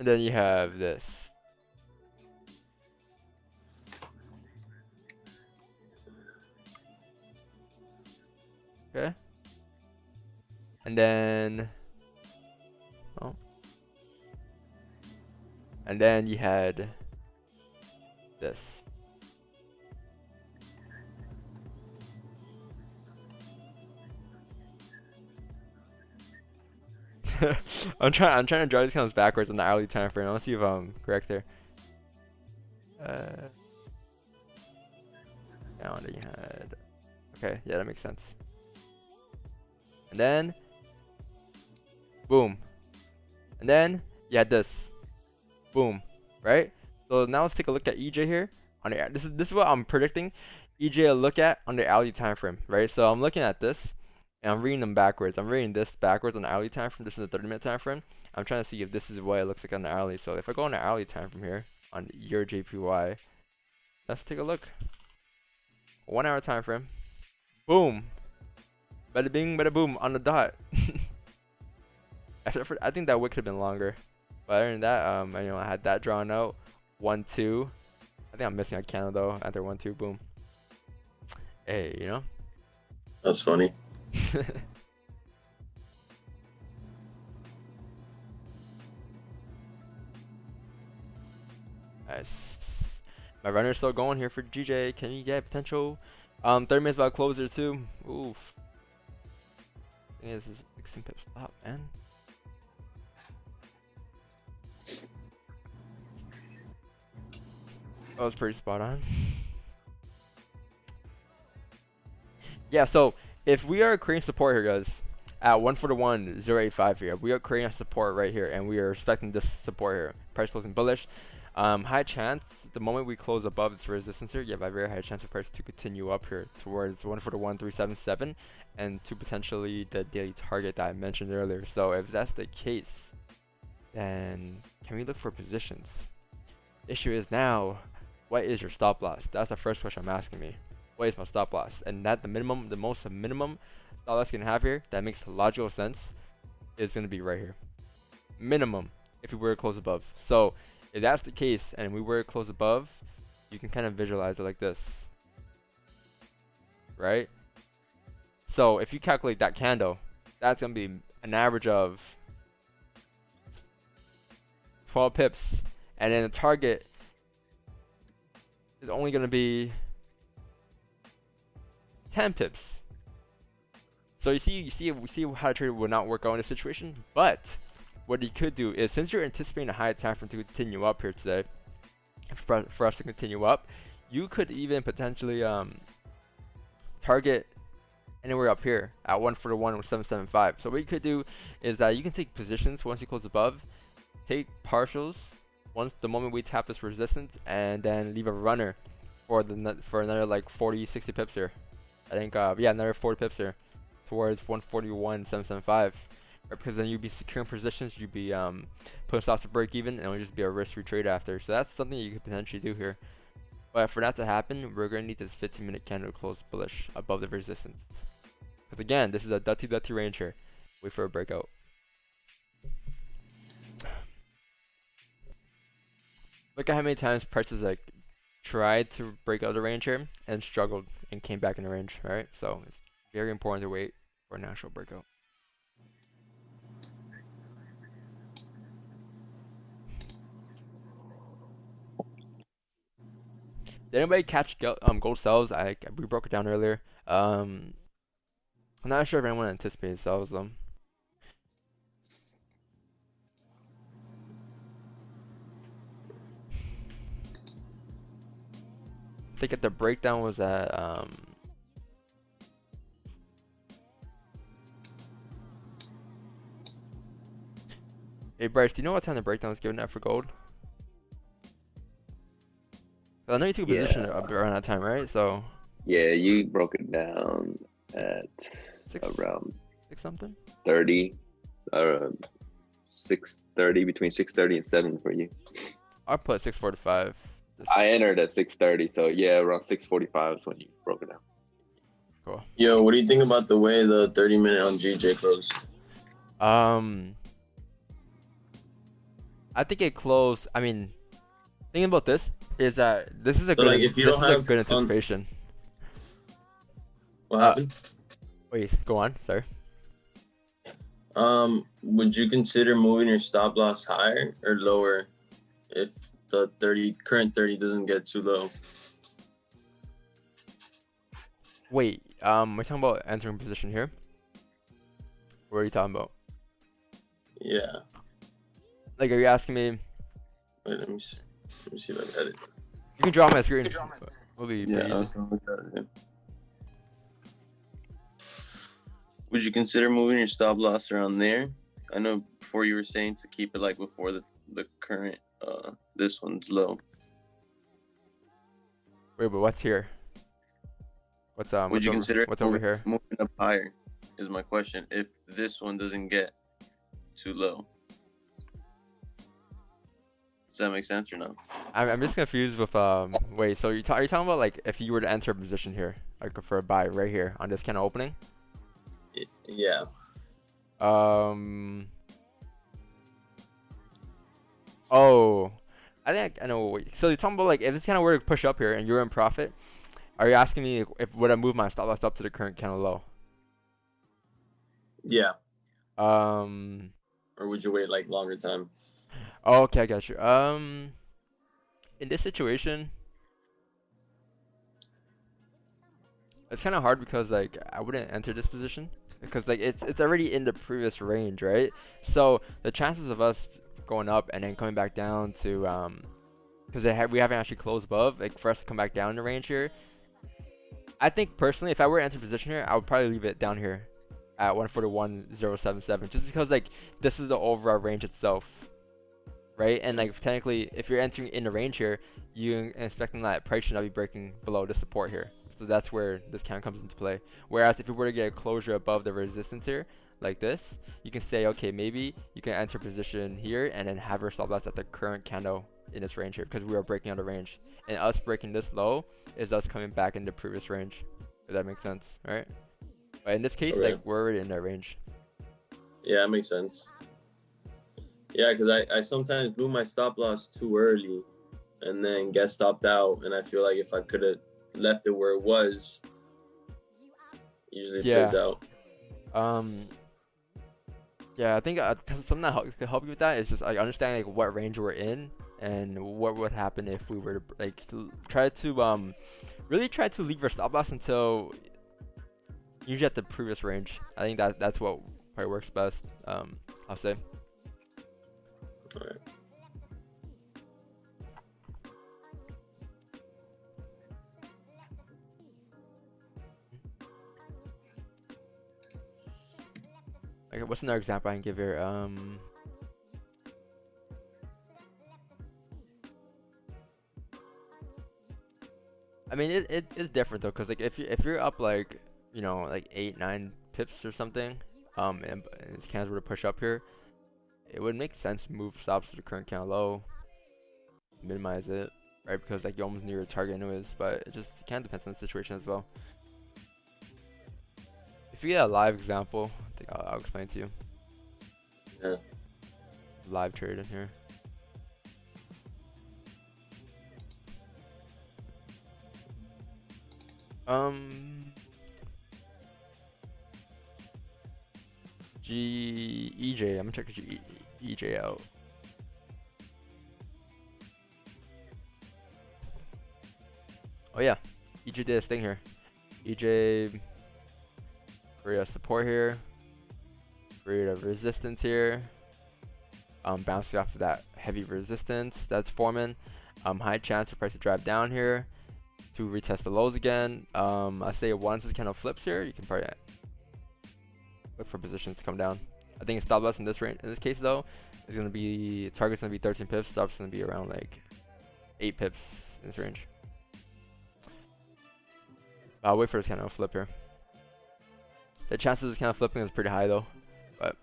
And then you have this. Okay. And then, oh. And then you had this. I'm trying to draw these counts backwards on the hourly time frame. I want to see if I'm correct there. Now and then you had. Okay, yeah, that makes sense. And then, boom. And then you had this, boom, right? So now let's take a look at EJ here. On the this is what I'm predicting EJ will look at on the hourly time frame, right? So I'm looking at this. And I'm reading them backwards. I'm reading this backwards on the hourly time frame. This is a 30-minute time frame. I'm trying to see if this is what it looks like on the hourly. So if I go on the hourly time frame here on your JPY, let's take a look. 1 hour time frame. Boom. Bada bing, bada boom on the dot. I think that wick could have been longer. But other than that, I had that drawn out. 1, 2. I think I'm missing a candle though. After 1, 2, boom. Hey, you know. That's funny. Nice. My runner's still going here for GJ. Can you get potential? 30 minutes about closer too. Oof. Thing is 16 pips stop, man. That was pretty spot on. Yeah, so if we are creating support here, guys, at 141.085 here, we are creating a support right here, and we are expecting this support here. Price closing bullish. High chance, the moment we close above its resistance here, you have a very high chance for price to continue up here towards 141.377 and to potentially the daily target that I mentioned earlier. So if that's the case, then can we look for positions? Issue is now, what is your stop loss? That's the first question I'm asking me. What is my stop loss? And that the most minimum stop loss you can have here that makes logical sense is going to be right here. Minimum if we were to close above. So if that's the case and we were to close above, you can kind of visualize it like this, right? So if you calculate that candle, that's going to be an average of 12 pips, and then the target is only going to be 10 pips. So we see how the trade would not work out in this situation. But what you could do is, since you're anticipating a high time frame to continue up here today, for us to continue up, you could even potentially target anywhere up here at 141.775. So what you could do is that you can take positions once you close above, take partials once the moment we tap this resistance, and then leave a runner for another like 40-60 pips here. I think yeah, another 40 pips here towards 141.775. Because then you'd be securing positions, you'd be putting stops to break even, and it would just be a risk-free trade after. So that's something you could potentially do here. But for that to happen, we're going to need this 15-minute candle to close bullish above the resistance. Because again, this is a dirty range here. Wait for a breakout. Look at how many times prices like tried to break out of the range here and struggled and came back in the range, right? So it's very important to wait for an actual breakout. Did anybody catch gold sells? We broke it down earlier. I'm not sure if anyone anticipated sells them. I think the breakdown was at Hey Bryce, do you know what time the breakdown was given at for gold? I know you took a position around that time, right? So yeah, you broke it down at around 6 something 30, 6:30, between 6:30 and 7 for you. I put 6:45. I entered at 6:30, so yeah, around 6:45 is when you broke it down. Cool. Yo, what do you think about the way the 30-minute on GJ closed? I think it closed. I mean, thinking about this is that this is a So good like if you this don't is a have good on, anticipation. what happened? Wait, go on. Sorry. Would you consider moving your stop loss higher or lower if the current 30 doesn't get too low? Wait, we're talking about entering position here. What are you talking about? Yeah. Like, are you asking me? Wait, let me see if I got it. You can draw on my screen. It'll be Yeah, pretty I was gonna look at it. Yeah. Would you consider moving your stop loss around there? I know before you were saying to keep it like before the current this one's low. Wait, but what's here? What's Would you consider what's over here? moving up higher? Is my question. If this one doesn't get too low, does that make sense or no? I'm just confused with wait, so are you talking about like if you were to enter a position here, like for a buy right here on this kind of opening? Yeah. Oh, I think I know. Wait, so you're talking about like if it's kind of were to push up here and you're in profit, are you asking me if would I move my stop loss up to the current kind of low? Yeah. Or would you wait like longer time? Oh, okay, I got you. In this situation, it's kind of hard because like I wouldn't enter this position because like it's already in the previous range, right? So the chances of us going up and then coming back down to because we haven't actually closed above, like for us to come back down in the range here. I think personally, if I were to enter position here, I would probably leave it down here at 141.077, just because like this is the overall range itself, right? And like technically, if you're entering in the range here, you're expecting that price should not be breaking below the support here. So that's where this kind of comes into play. Whereas if you were to get a closure above the resistance here, like this, you can say, okay, maybe you can enter position here and then have your stop loss at the current candle in this range here, because we are breaking out of range. And us breaking this low is us coming back in the previous range, if that makes sense, right? But in this case, Okay. like we're already in that range. Yeah, that makes sense. Yeah, because I sometimes move my stop loss too early and then get stopped out. And I feel like if I could have left it where it was, usually it plays out. Yeah, I think something that could help you with that is just like understanding like what range we're in and what would happen if we were to like try to really try to leave our stop loss until usually at the previous range. I think that's what probably works best. I'll say. All right. Okay, what's another example I can give here? I mean it's different though, cause like if you're up like like 8-9 pips or something, and cans were to push up here, it would make sense to move stops to the current count low, minimize it, right? Because like you're almost near your target anyways, but it just kind of depends on the situation as well. If you get a live example, I think I'll explain to you. Yeah. Live trade in here. EJ, I'm gonna check EJ out. Oh yeah, EJ did his thing here. EJ create a support here, create a resistance here, bouncing off of that heavy resistance that's forming. High chance for price to drive down here to retest the lows again. I say once it kind of flips here, you can probably look for positions to come down. I think stop loss in this range, in this case though, is gonna be target's gonna be 13 pips, stop's gonna be around like 8 pips in this range. I'll wait for this kind of flip here. The chances of this kind of flipping is pretty high though, but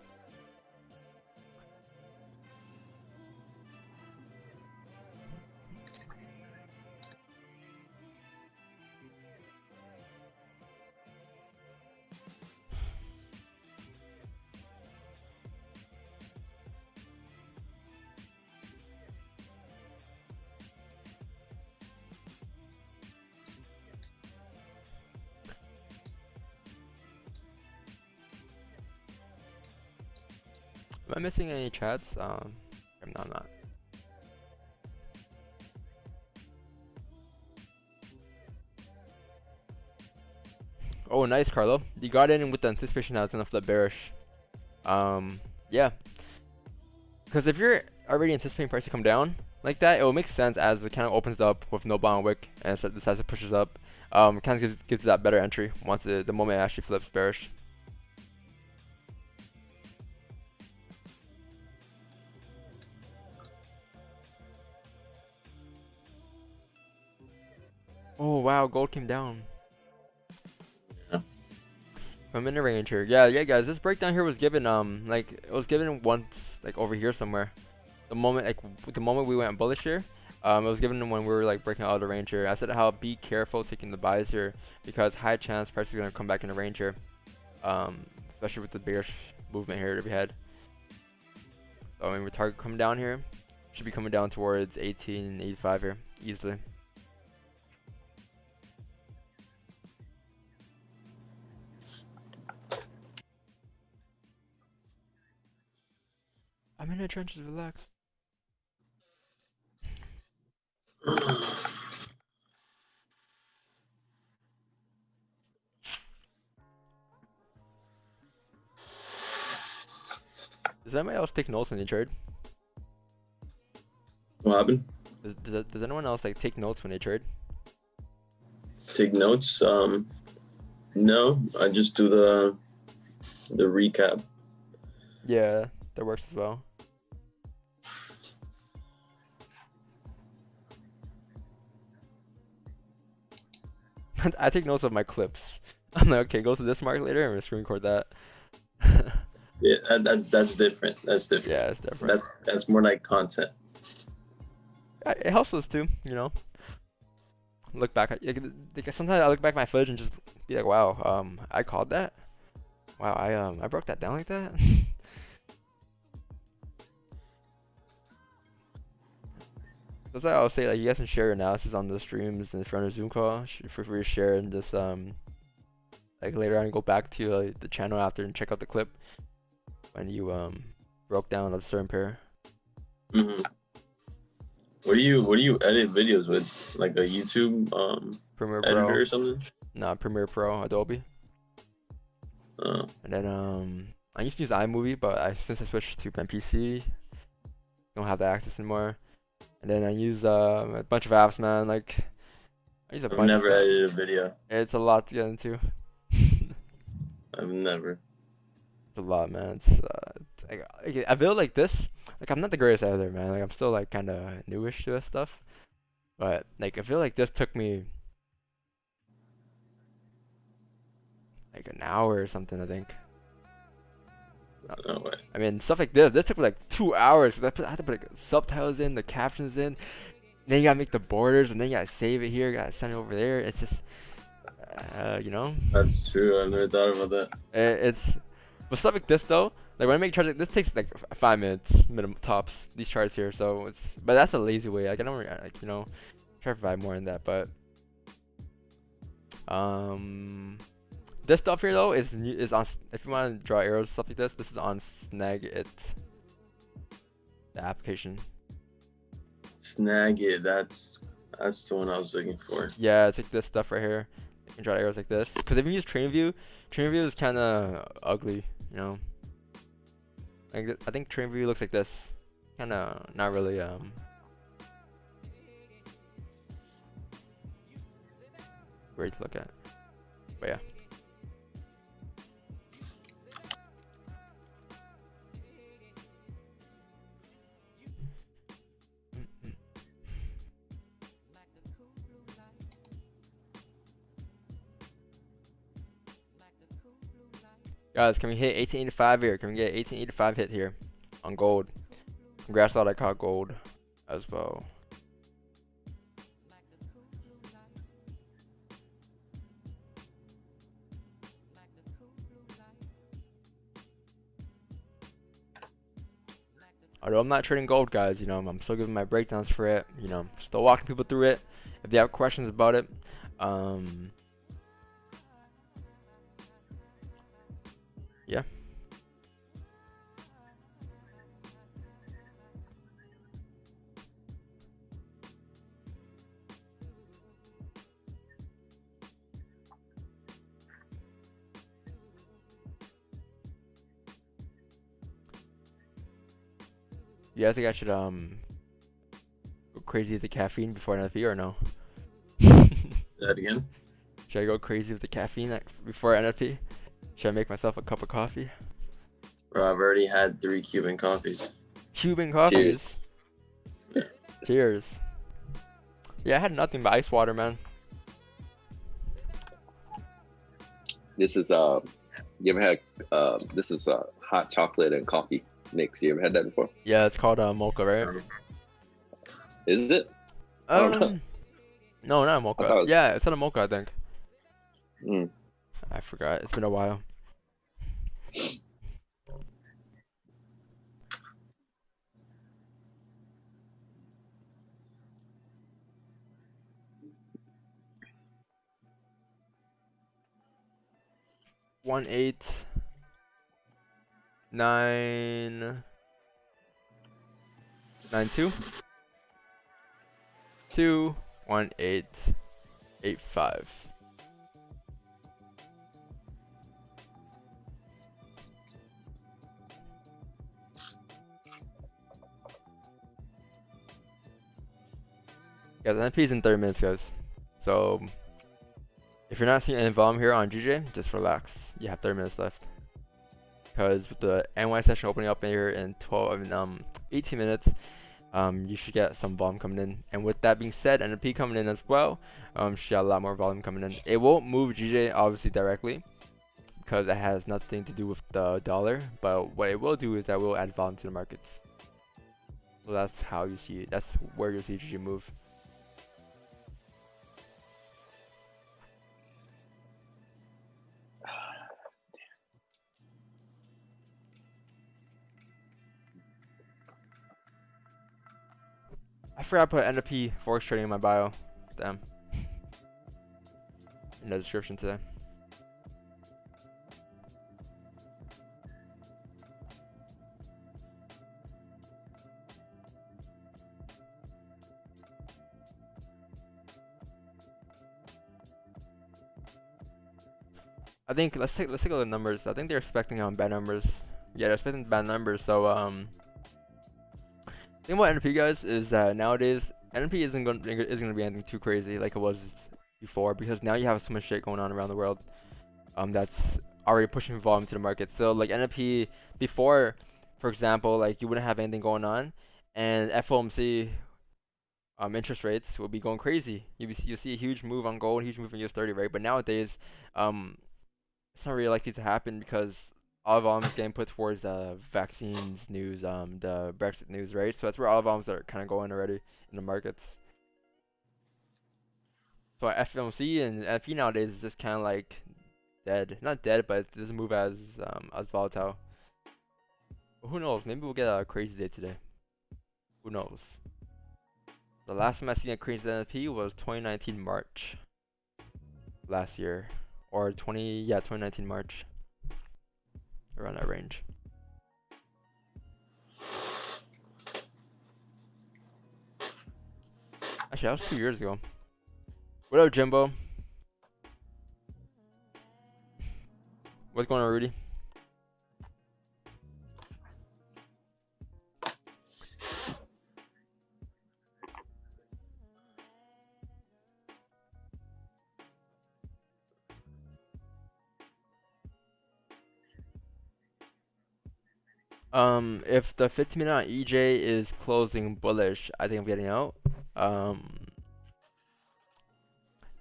I missing any chats? No, I'm not. Oh, nice, Carlo. You got in with the anticipation that it's enough to bearish. Yeah. Because if you're already anticipating price to come down like that, it will make sense as the candle opens up with no bond wick and decides to pushes up. Kind of gives that better entry once the moment it actually flips bearish. Oh wow, gold came down. I'm in the range here. Yeah, guys. This breakdown here was given like it was given once like over here somewhere. The moment we went bullish here, it was given when we were like breaking out of the range here. I said how be careful taking the buys here because high chance price is gonna come back in the range here. Especially with the bearish movement here that we had. So I mean, we target coming down here, should be coming down towards 1885 here easily. I'm in the trenches, relax. Does anybody else take notes when they trade? What happened? Does anyone else like take notes when they trade? Take notes? No, I just do the recap. Yeah, that works as well. I take notes of my clips. I'm like, okay, go to this mark later and we're screen record that. Yeah, that's different. That's different. Yeah, it's different. That's more like content. It helps us too, you know. Look back at sometimes I look back at my footage and just be like, wow, I called that. Wow, I broke that down like that. That's why I'll say, like, you guys can share your analysis on the streams and if you're on a Zoom call, feel free to share and just like later on go back to the channel after and check out the clip when you broke down a certain pair. Mhm. What do you edit videos with? Like a YouTube Premiere editor Pro or something? Nah, Premiere Pro, Adobe. And then I used to use iMovie, but since I switched to my PC, don't have that access anymore. And then I use a bunch of apps, man. Like I use a bunch. I've never edited a video. It's a lot to get into. I've never. It's a lot, man. It's like, I feel like this. Like I'm not the greatest editor, man. Like I'm still like kind of newish to this stuff. But like I feel like this took me like an hour or something, I think. No way. I mean, stuff like this took me like 2 hours. I had to put like, subtitles in, the captions in. Then you gotta make the borders, and then you gotta save it here, you gotta send it over there. It's just, you know. That's true. I never thought about that. But stuff like this though, like when I make charts, like, this takes like 5 minutes minimum tops. These charts here, so but that's a lazy way. Like I don't really, like, you know, try to provide more in that, but this stuff here though is on. If you want to draw arrows stuff like this is on Snagit, the application. Snagit, that's the one I was looking for. Yeah, it's like this stuff right here. You can draw arrows like this. Because if you use TradingView is kind of ugly, you know. Like I think TradingView looks like this, kind of not really great to look at. But yeah. Guys, can we hit 1885 here? Can we get 1885 hit here on gold? Congrats to all that caught gold as well. Although I'm not trading gold, guys, you know, I'm still giving my breakdowns for it. You know, still walking people through it. If they have questions about it, yeah. You guys think I should go crazy with the caffeine before NFP or no? That again? Should I go crazy with the caffeine before NFP? Should I make myself a cup of coffee? Bro, I've already had 3 Cuban coffees. Cuban coffees. Cheers. Cheers. Yeah, I had nothing but ice water, man. This is you ever had this is hot chocolate and coffee mix. You ever had that before? Yeah, it's called mocha, right? Is it? I don't know. No, not a I mocha. thought it was- Yeah, it's not a mocha, I think. Mm. I forgot. It's been a while. One eight nine 92 21885. Yeah, the NFP is in 30 minutes, guys. So if you're not seeing any volume here on GJ, just relax. You have 30 minutes left. Because with the NY session opening up here in 18 minutes, you should get some volume coming in. And with that being said, NFP coming in as well, should get a lot more volume coming in. It won't move GJ obviously directly, because it has nothing to do with the dollar. But what it will do is that it will add volume to the markets. So that's how you see it. That's where you'll see GJ move. I forgot to put NFP Forex trading in my bio. Damn. In the description today. I think let's take a look at the numbers. I think they're expecting bad numbers. Yeah, they're expecting bad numbers. So thing about NFP, guys, is that nowadays NFP isn't gonna be anything too crazy like it was before, because now you have so much shit going on around the world that's already pushing volume to the market. So like NFP before, for example, like you wouldn't have anything going on, and FOMC interest rates will be going crazy. You'll see a huge move on gold, a huge move on US 30, right? But nowadays, it's not really likely to happen because all volumes getting put towards vaccines news, the Brexit news, right? So that's where all volumes are kind of going already in the markets. So FOMC and NFP nowadays is just kind of like dead. Not dead, but it doesn't move as volatile. But who knows? Maybe we'll get a crazy day today. Who knows? The last time I seen a crazy NFP was 2019 March. Last year. Or 2019 March. Around that range. Actually, that was 2 years ago. What up, Jimbo? What's going on, Rudy? If the 15-minute on EJ is closing bullish, I think I'm getting out.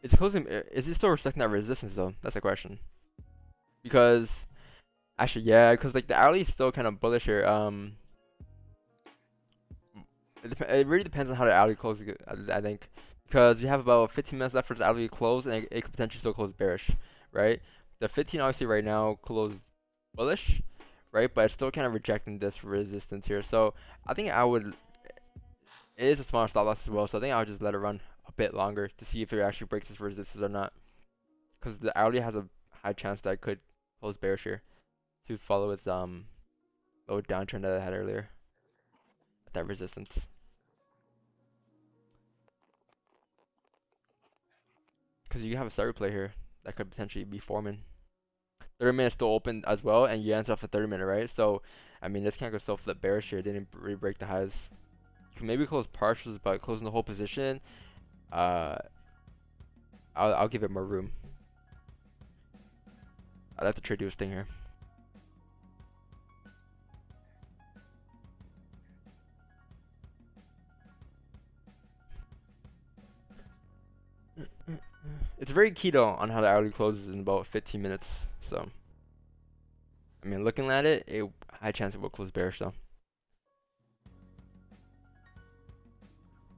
It's closing. Is it still respecting that resistance though? That's the question. Because actually, yeah, because like the hourly is still kind of bullish here. It really depends on how the hourly closes. I think because you have about 15 minutes left for the hourly to close, and it could potentially still close bearish, right? The 15 obviously right now closed bullish, right? But it's still kind of rejecting this resistance here. So I think I would. It is a smaller stop loss as well, so I think I would just let it run a bit longer to see if it actually breaks this resistance or not. Because the hourly has a high chance that it could close bearish here to follow its low downtrend that I had earlier at that resistance. Because you have a start replay here that could potentially be forming. 30 minutes still open as well, and you answer off a 30 minute, right? So I mean, this can't go still flip bearish here. It didn't really break the highs. You can maybe close partials, but closing the whole position, I'll give it more room. I'd have to trade do his thing here. It's very key though on how the hourly closes in about 15 minutes. So, I mean, looking at it, high chance it will close bearish though.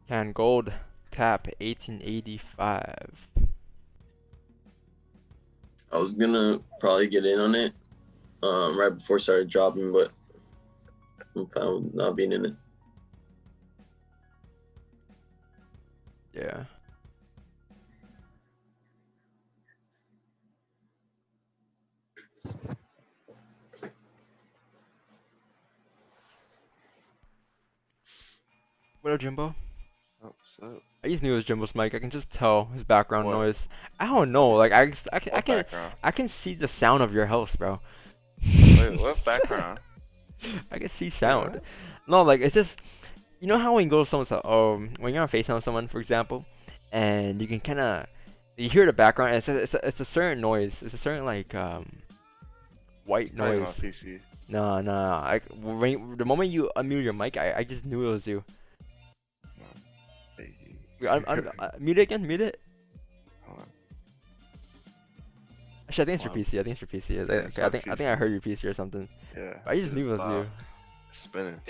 Can gold tap 1885? I was gonna probably get in on it right before it started dropping, but I'm fine with not being in it. Yeah. What up, Jimbo? What's up? I just knew it was Jimbo's mic. I can just tell his background What? noise. I don't know. Like I What background? I can see the sound of your house, bro. Wait, what background? I can see sound. No, like it's just, you know how when you go to someone's when you're on FaceTime with someone, for example, and you can kind of you hear the background, and it's a certain noise. It's a certain like white Playing noise. on PC. No. The moment you unmute your mic, I just knew it was you. Hey. Mute it again. Mute it. Hold on. Actually, I think it's your Wow. PC. I think it's your PC. it's I my think PC. I heard your PC or something. Yeah. I just it's knew it was loud. you. It's spinning.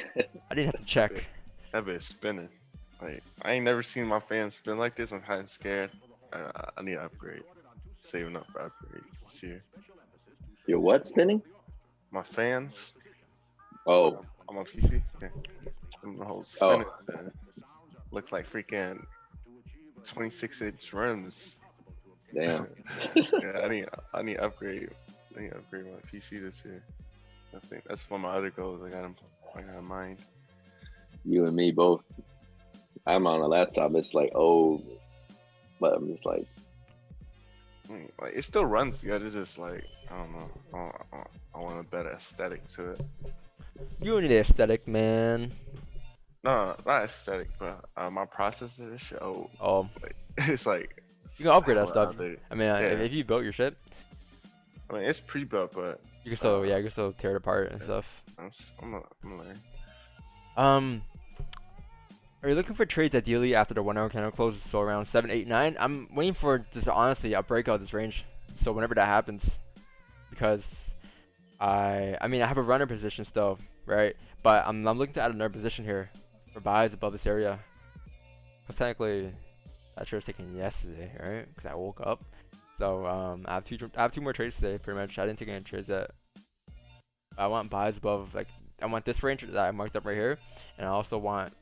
I didn't have to check. That bitch spinning. Like I ain't never seen my fan spin like this. I'm kind of scared. I need to upgrade. Saving up for upgrades this year. Your what spinning? My fans. Oh, I'm on PC. Yeah. Them the whole spinning. Look like freaking 26-inch rims. damn. Yeah, I need to upgrade. I need to upgrade my PC this year. I think that's one of my other goals. I got in mind. You and me both. I'm on a laptop. It's like old, but I'm just like, Like it still runs good. It's just like I don't know. I want a better aesthetic to it. You need aesthetic, man. No, not aesthetic, but my processor is shit old. Oh, Like, it's like you can upgrade that hella stuff. outdated. I mean, Yeah. if you built your shit, I mean, it's pre-built, but you can still you can still tear it apart and stuff. I'm gonna learn. Are you looking for trades ideally after the 1 hour candle closes, so around 7, 8, 9? I'm waiting for just honestly a breakout of this range. So whenever that happens, because I mean I have a runner position still, right? But I'm looking to add another position here for buys above this area. Cause technically, that trade was taken yesterday, right? Because I woke up. So I have two more trades today, pretty much. I didn't take any trades yet. I want buys above, like I want this range that I marked up right here, and I also want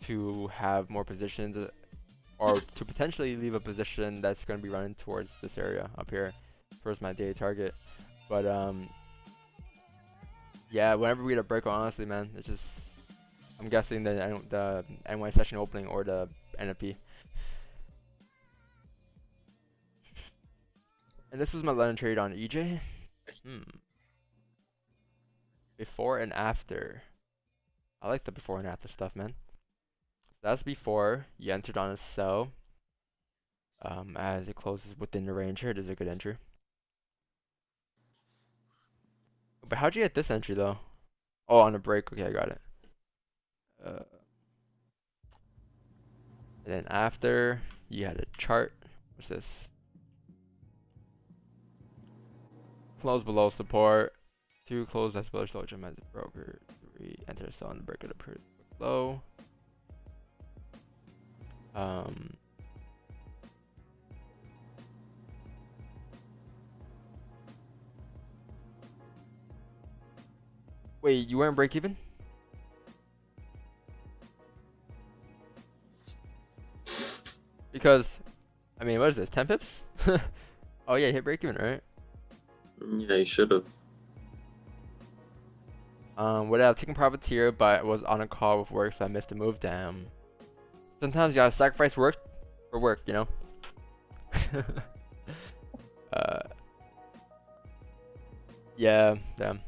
to have more positions, or to potentially leave a position that's going to be running towards this area up here towards my daily target. But yeah, whenever we get a breakout, honestly, man, it's just I'm guessing the NY session opening or the NFP. And this was my London trade on EJ. Before and after. I like the before and after stuff, man. That's before you entered on a sell. As it closes within the range here, it is a good entry. But how'd you get this entry though? Oh, on a break. Okay, I got it. And then after, you had a chart. What's this? Close below support. 2 close as below soldier as a broker. 3 enter sell on the break of the pretty low. Wait, you weren't break even? Because, I mean, what is this? 10 pips? Oh yeah, hit break even, right? Yeah, you should have. Would have taken profits here, but was on a call with work, so I missed the move. Damn. Sometimes you gotta sacrifice work for work, you know? Yeah, damn.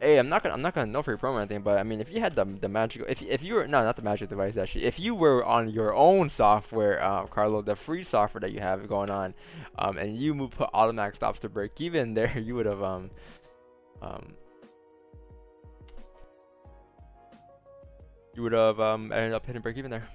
Hey, I'm not gonna know for your promo or anything, but I mean, if you had the magical, if you were no, not the magic device actually, if you were on your own software, Carlo, the free software that you have going on, and you put automatic stops to break even there, you would have ended up hitting break even there.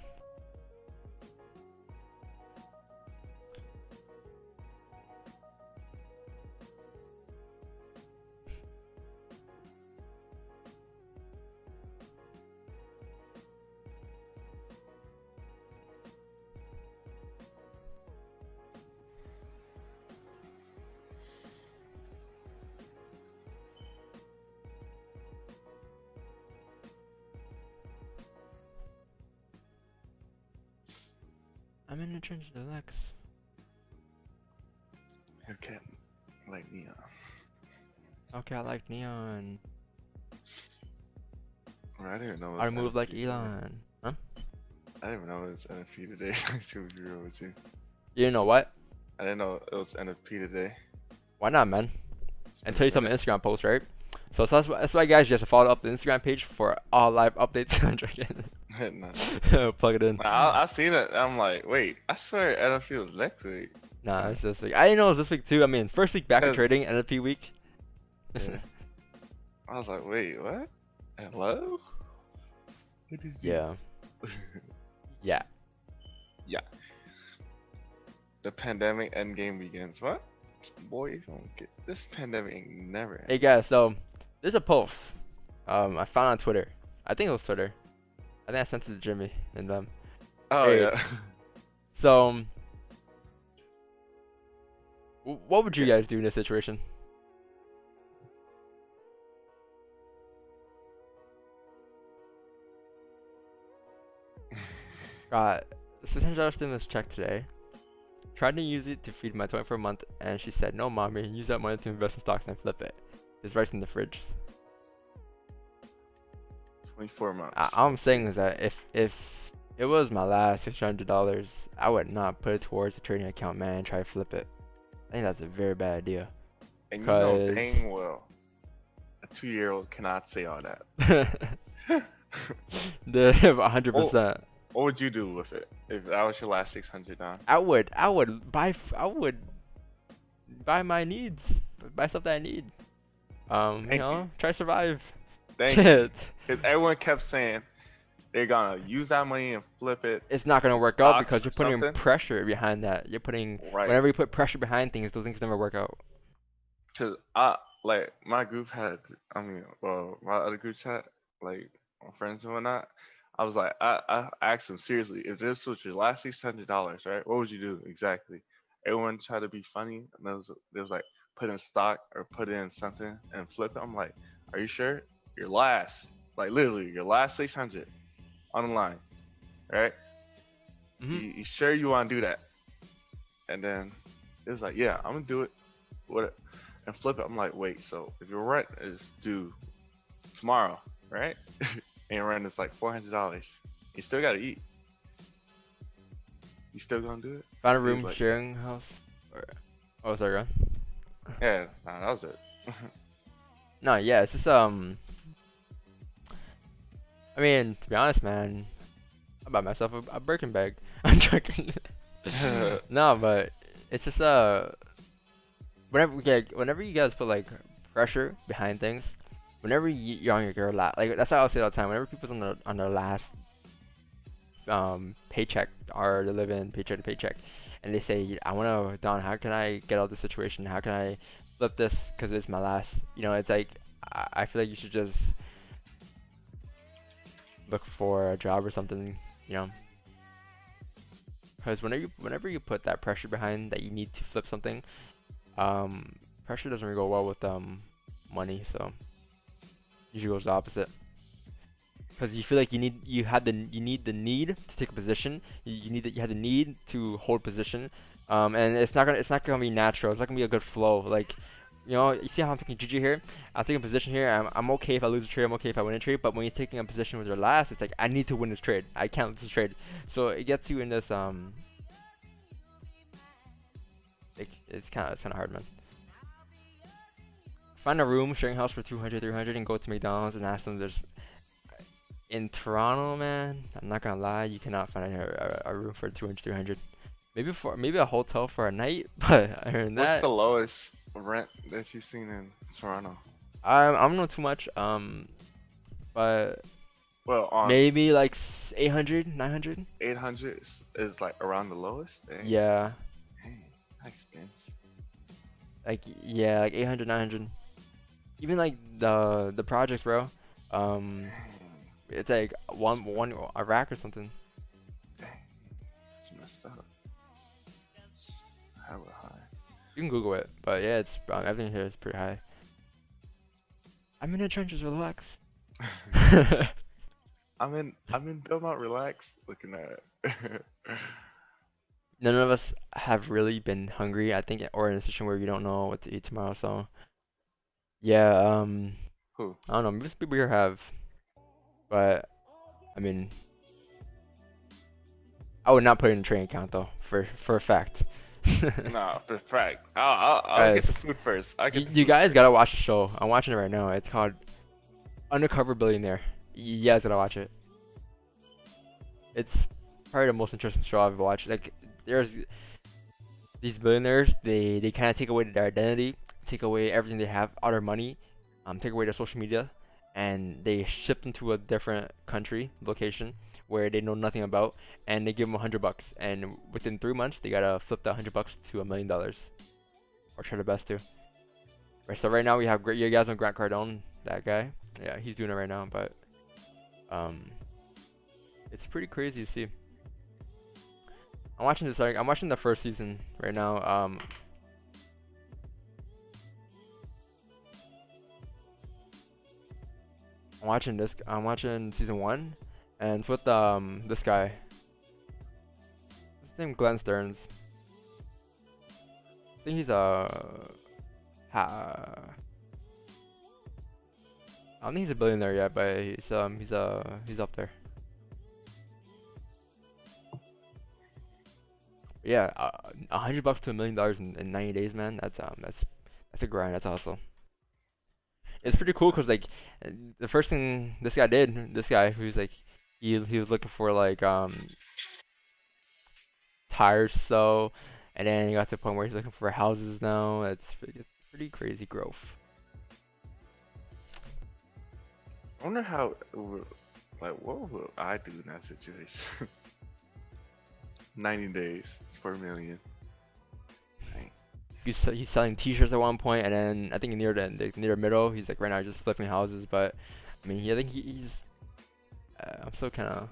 I'm in the trench deluxe. Okay, like neon. Okay, I like neon. Bro, I didn't know. I move like NFP today. Elon. Huh? I didn't even know it was NFP today. To be real with you. You know what? I didn't know it was NFP today. Why not, man? And tell you something, Instagram post, right? So that's why guys, you have to follow up the Instagram page for all live updates. I'm joking. Nah. Plug it in. I seen it. I'm like, wait, I swear NFP was next week. Nah, it's this week. I didn't know it was this week too. I mean, first week back in Cause- trading, NFP week. Yeah. I was like, wait, what? Hello? What is Yeah. Yeah. Yeah. The pandemic endgame begins. What? Boy, you don't get this pandemic ain't never Hey end. guys, so there's a post I found on Twitter. I think it was Twitter. I think I sent it to Jimmy and them. Oh Hey. yeah. So, what would you guys do in this situation? Got $600 stimulus check today. Tried to use it to feed my 24-month, and she said, "No, mommy, use that money to invest in stocks and flip it." It's right in the fridge. 24 months. All I'm saying is that if it was my last $600, I would not put it towards a trading account, man, and try to flip it. I think that's a very bad idea. And you know 'cause- dang well, a 2-year-old cannot say all that. The 100%. What would you do with it if that was your last 600 down? I would buy my needs, buy stuff that I need. Thank You know, try to survive. Thank you. Because everyone kept saying they're gonna use that money and flip it. It's not gonna work out Stocks because or you're putting something? pressure behind that. You're putting Right. whenever you put pressure behind things, those things never work out. Cause like my group had, my other group chat, like my friends and whatnot. I was like, I asked them seriously, if this was your last $600, right? What would you do exactly? Everyone tried to be funny, and there was like put in stock or put in something and flip it. I'm like, are you sure? Your last, like literally your last 600 on the line, right? Mhm. You sure you want to do that? And then it's like, yeah, I'm gonna do it. What? And flip it. I'm like, wait, so if your rent is due tomorrow, right? And your rent is like $400, you still gotta eat. You still gonna do it? Found a He was room like, sharing house. Oh, sorry, go on. yeah, nah, that was it. No, yeah, it's just I mean, to be honest, man, I bought myself a Birkin bag. I'm joking. No, but it's just whenever you guys put like pressure behind things, whenever you're on your like that's what I'll say all the time. Whenever people's on their last paycheck or they're living paycheck to paycheck, and they say, "I want to, Don, how can I get out of this situation? How can I flip this? Because it's my last." You know, it's like I feel like you should just look for a job or something. You know, because whenever you put that pressure behind that you need to flip something, pressure doesn't really go well with money. So usually goes the opposite. Because you feel like you need the need to take a position. You have the need to hold position, and it's not gonna be natural. It's not gonna be a good flow. Like, you know, you see how I'm taking GG here. I'm taking a position here. I'm okay if I lose a trade. I'm okay if I win a trade. But when you're taking a position with your last, it's like I need to win this trade. I can't lose this trade. So it gets you in this it's kind of hard, man. find a room, sharing house for 200, 300, and go to McDonald's and ask them. There's in Toronto, man. I'm not gonna lie, you cannot find a room for 200, 300. Maybe a hotel for a night, but other than What's that, the lowest rent that you've seen in Toronto? I don't know too much. But Well, on maybe like 800, 900. 800 is like around the lowest. Dang. Yeah, Dang, that's expensive. like yeah, like 800, 900. Even like the projects, bro. Dang, It's like one a rack or something. dang, it's messed up. Hella high. You can Google it, but yeah, it's everything here is pretty high. I'm in the trenches, relax. I'm in Belmont, relax, looking at it. None of us have really been hungry, I think, or in a situation where you don't know what to eat tomorrow. So yeah, Who? I don't know. Most people here have, but I mean, I would not put it in a trading account though, for a fact. Nah, for fact. I'll get the Guys, food first. I get the You food guys first. gotta watch the show. I'm watching it right now. It's called Undercover Billionaire. You guys gotta watch it. It's probably the most interesting show I've watched. Like, there's these billionaires. They kind of take away their identity, take away everything they have, all their money, take away their social media, and they ship them to a different country, location where they know nothing about, and they give them $100, and within 3 months they gotta flip that $100 to $1 million, or try their best to. Right, so right now we have you guys know Grant Cardone, that guy. Yeah, he's doing it right now, but it's pretty crazy to see. I'm watching this. Like, I'm watching the first season right now. I'm watching this. I'm watching season 1, and it's with this guy. His name Glenn Stearns. I think he's I don't think he's a billionaire yet, but he's up there. Yeah, $100 to $1 million in 90 days, man. That's a grind. That's a hustle. It's pretty cool because like the first thing this guy who's like he was looking for like tires, so, and then he got to the point where he's looking for houses now. It's pretty crazy growth. I wonder how, like, what would I do in that situation? 90 days for $1 million. Dang. He's selling T-shirts at one point, and then I think near the middle, he's like right now just flipping houses. But I mean, I think he's. I'm still kind of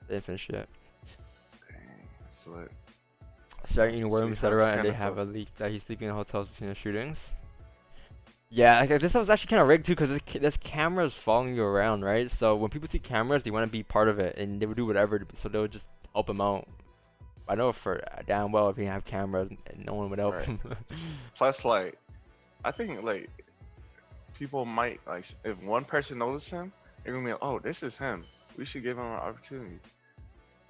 didn't finish yet. Dang, that's lit. Starting eating worms, See, etc. that's And they kinda have a close. leak that he's sleeping in hotels between the shootings. Yeah, like, this was actually kind of rigged too, because this camera is following you around, right? So when people see cameras, they want to be part of it, and they would do whatever, so they would just help him out. I know for damn well if he have cameras, no one would help Right. him. Plus, like, I think, like, people might, like, if one person notices him, they're gonna be like, oh, this is him. We should give him an opportunity.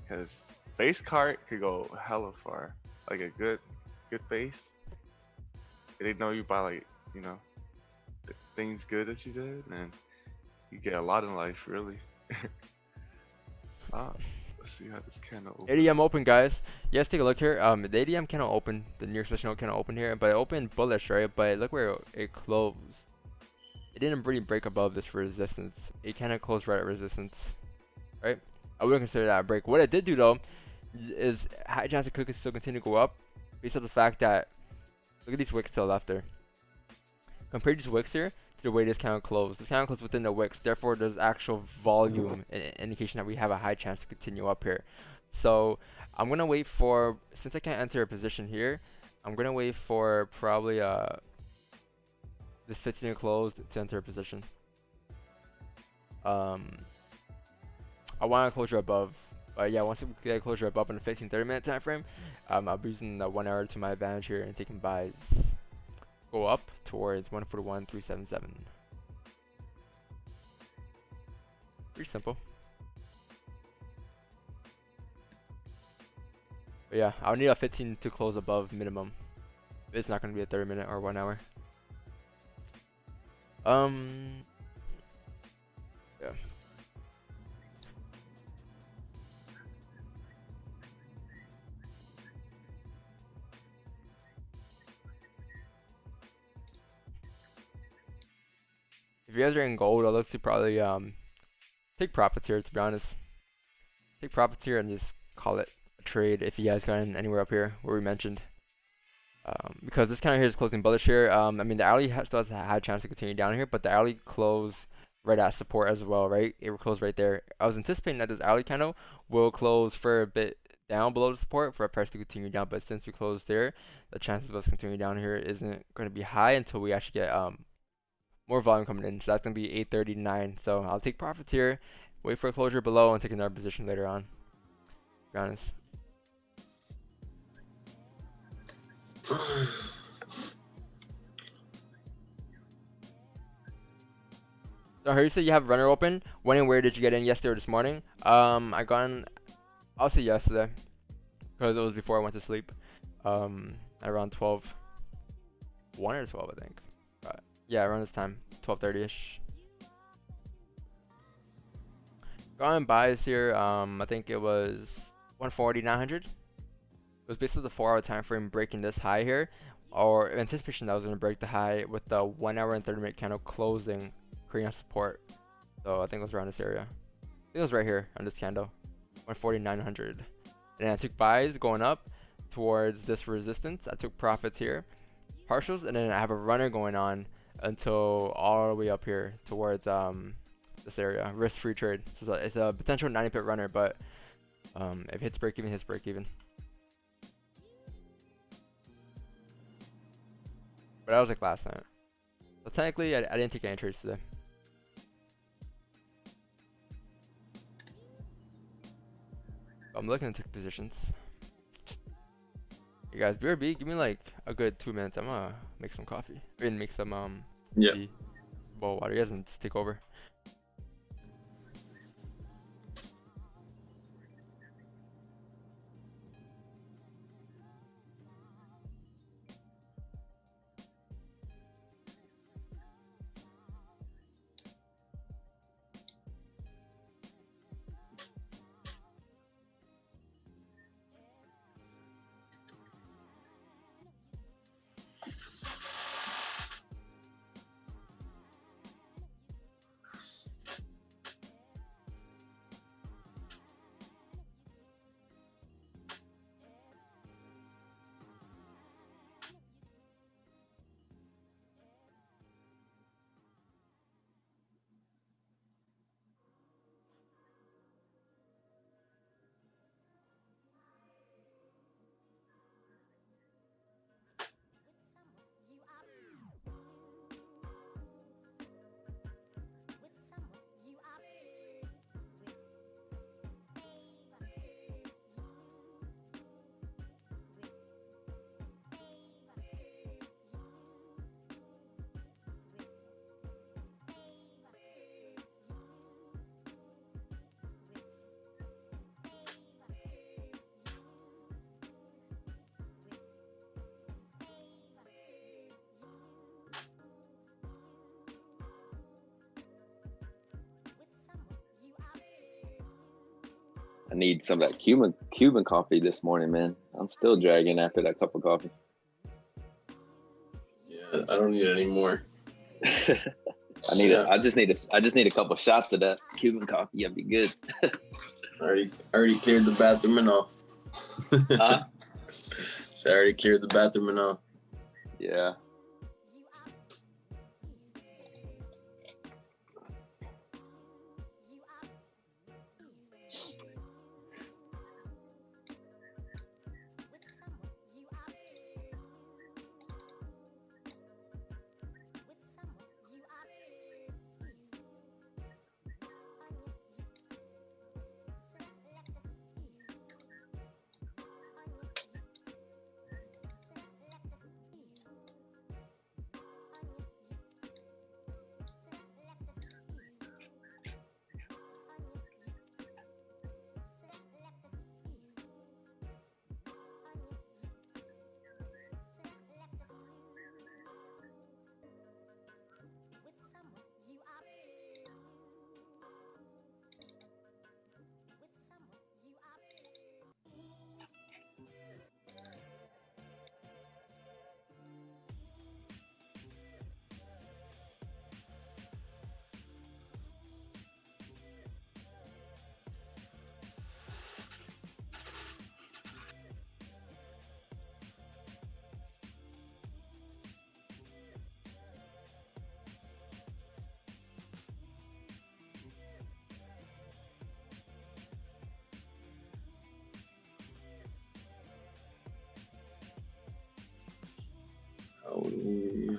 Because base card could go hella far. Like, a good base. They know you by, like, you know, things good that you did, and you get a lot in life, really. Let's see how this can open. ADM open, guys. Yes, take a look here. The ADM cannot open. The New York Special Note cannot open here, but it opened bullish, right? But look where it closed. It didn't really break above this resistance. It kind of closed right at resistance, right? I wouldn't consider that a break. What it did do though is high chance it could still continue to go up, based on the fact that look at these wicks to the left there. Compare these wicks here to the way this candle closed. This candle closed within the wicks, therefore there's actual volume indication that we have a high chance to continue up here. So I'm gonna wait for, since I can't enter a position here, I'm gonna wait for probably this 15 closed to enter a position. I want a closure above. Yeah, once we get a closure above in the 15-30 minute time frame, I'll be using the 1 hour to my advantage here and taking buys. Go up towards 141.377. Pretty simple. But yeah, I'll need a 15 to close above minimum. It's not going to be a 30 minute or 1 hour. Yeah. If you guys are in gold, I'll look to probably take profits here, to be honest. Take profits here and just call it a trade if you guys got in anywhere up here where we mentioned. Because this kind of here is closing bullish here. I mean, the hourly still has a high chance to continue down here, but the hourly closed right at support as well, right? It will close right there. I was anticipating that this hourly candle will close for a bit down below the support for a price to continue down, but since we closed there, the chances of us continuing down here isn't going to be high until we actually get more volume coming in. So that's going to be 839. So I'll take profits here, wait for a closure below, and take another position later on, to be honest. So I heard you say you have runner open. When and where did you get in, yesterday or this morning? I got in, I'll say yesterday, because it was before I went to sleep. Around 12, 1 or 12, I think. Yeah, around this time, 12:30ish. Got in buys here. I think it was 140, 900. It was basically the 4-hour time frame breaking this high here, or anticipation that I was going to break the high with the 1 hour and 30-minute candle closing, creating a support. So I think it was around this area. I think it was right here on this candle, 140, 900. And I took buys going up towards this resistance. I took profits here, partials, and then I have a runner going on until all the way up here towards this area, risk-free trade. So it's a potential 90-pip runner, but if it hits break even, hits break even. But that was like last night. So technically, I didn't take any trades today. But I'm looking to take positions. You guys, BRB, give me like a good 2 minutes. I'm gonna make some coffee. And make some tea, bowl of water. You guys can just take over. I need some of that Cuban coffee this morning, man. I'm still dragging after that cup of coffee. Yeah, I don't need it anymore. I just need a couple shots of that Cuban coffee. I'd be good. already cleared the bathroom and all. Huh? So I already cleared the bathroom and all. Yeah.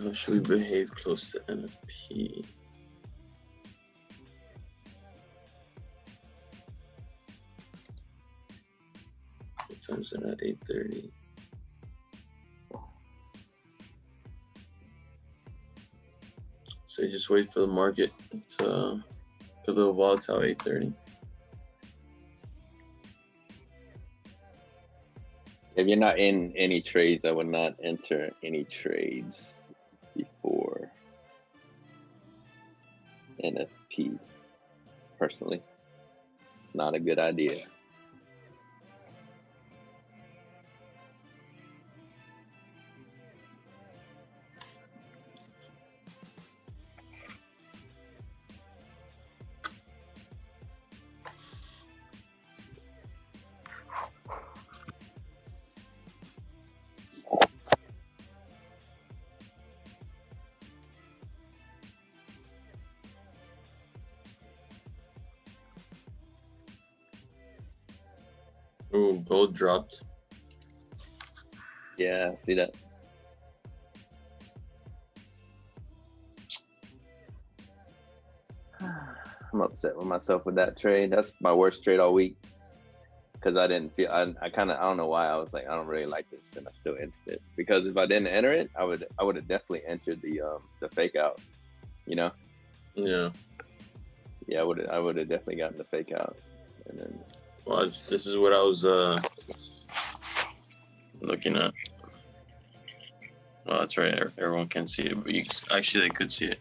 How should we behave close to NFP? What time is it at 8:30? So you just wait for the market to a little volatile 8:30. If you're not in any trades, I would not enter any trades before NFP. Personally, not a good idea. Oh, gold dropped. Yeah, I see that. I'm upset with myself with that trade. That's my worst trade all week because I didn't feel. I kind of, I don't know why. I was like, I don't really like this, and I still entered it because if I didn't enter it, I would have definitely entered the fake out. You know? Yeah. Yeah, I would have definitely gotten the fake out, and then. Well, this is what I was looking at. Well, that's right. Everyone can see it, but actually they could see it.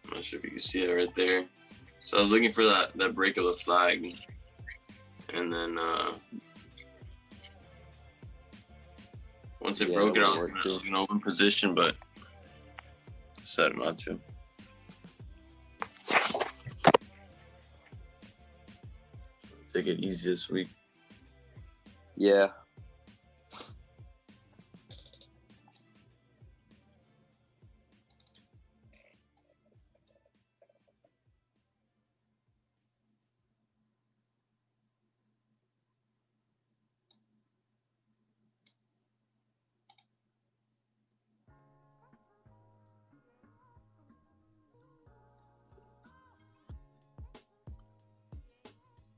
I'm not sure if you can see it right there. So I was looking for that break of the flag, and then once it broke it, I was in open position, but decided not to. Take it easy this week. Yeah.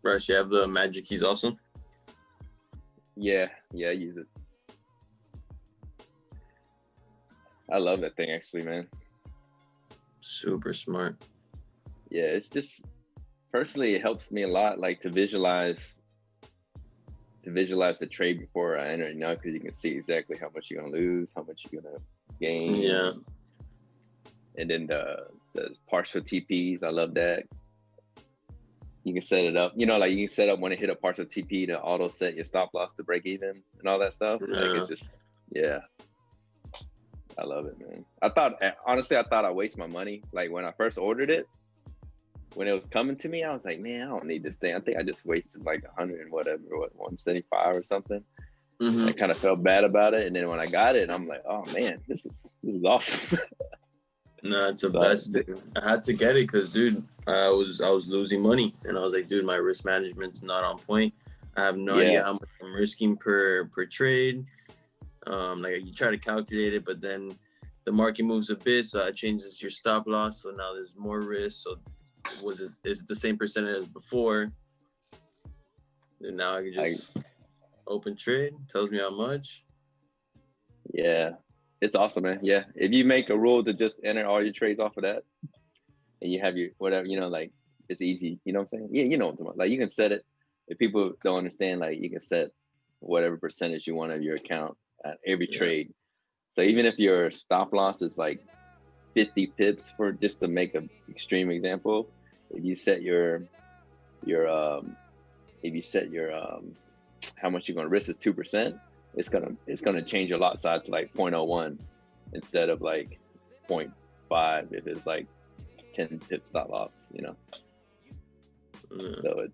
Bryce, you have the magic keys also? Yeah, I use it. I love that thing actually, man. Super smart. Yeah, it's just personally it helps me a lot, like to visualize the trade before I enter it, because you can see exactly how much you're gonna lose, how much you're gonna gain. Yeah. And then the partial TPs, I love that. You can set it up, like you can set up when it hit a partial TP to auto set your stop loss to break even and all that stuff. Yeah. Like it's just, yeah. I love it, man. Honestly, I thought I waste my money. Like when I first ordered it, when it was coming to me, I was like, man, I don't need this thing. I think I just wasted like 100 and whatever, 175 or something. Mm-hmm. I kind of felt bad about it. And then when I got it, I'm like, oh man, this is awesome. No, it's the best thing. I had to get it because, dude, I was losing money, and I was like, dude, my risk management's not on point. I have no idea how much I'm risking per trade. Like you try to calculate it, but then the market moves a bit, so it changes your stop loss. So now there's more risk. So is it the same percentage as before? And now I can just open trade. Tells me how much. Yeah. It's awesome, man. Yeah. If you make a rule to just enter all your trades off of that and you have your whatever, like it's easy. You know what I'm saying? Yeah, you know what I'm talking about. Like you can set it. If people don't understand, like you can set whatever percentage you want of your account at every trade. So even if your stop loss is like 50 pips, for just to make an extreme example, if you set your how much you're gonna risk is 2%, it's gonna change your lot size to like 0.01 instead of like 0.5 if it's like 10 pip stop loss, So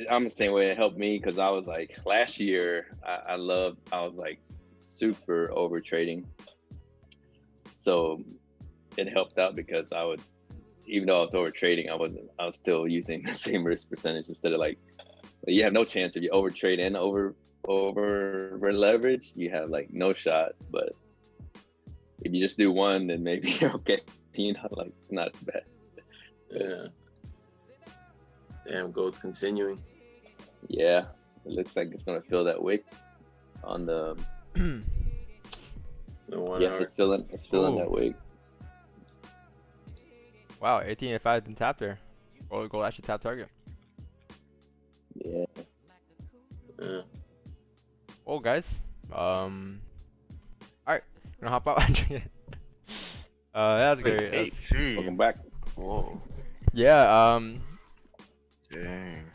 I'm the same way. It helped me because I was like last year I was like super over trading, so it helped out because even though I was over trading, I was still using the same risk percentage instead of like you have no chance if you over trade and over over leverage, you have like no shot. But if you just do one, then maybe you're okay. You know, like it's not bad. Yeah. Damn, gold's continuing. Yeah, it looks like it's gonna fill that wick on the. The 1 Yes, hour. it's filling Ooh. that wick. Wow, 1885 has been tapped there. Gold actually tapped target. Yeah. Yeah. Oh, guys. Alright, gonna hop out and drink it. That's great. That's- Welcome back. Whoa. Yeah, Dang.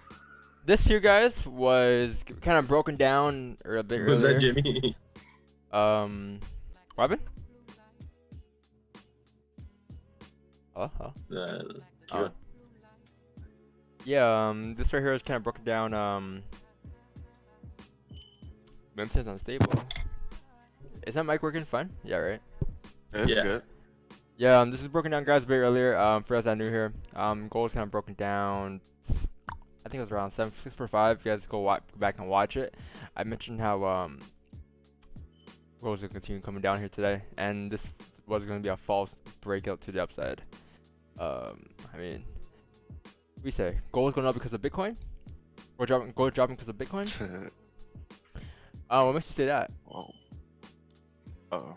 this here, guys, was kind of broken down a bit Was that earlier. Jimmy? What happened? Hello? Hello? Cuba. Yeah, this right here is kind of broken down, Memphis unstable. Is that mic working fine? Yeah, right? That's Yeah. good. Yeah, this is broken down, guys, a bit earlier. For us that are new here, gold's kind of broken down. I think it was around 645. If you guys go back and watch it, I mentioned how gold's gonna continue coming down here today, and this was gonna be a false breakout to the upside. I mean, we say gold's going up because of Bitcoin, or gold dropping because of Bitcoin. What makes you say that? Whoa. Uh-oh.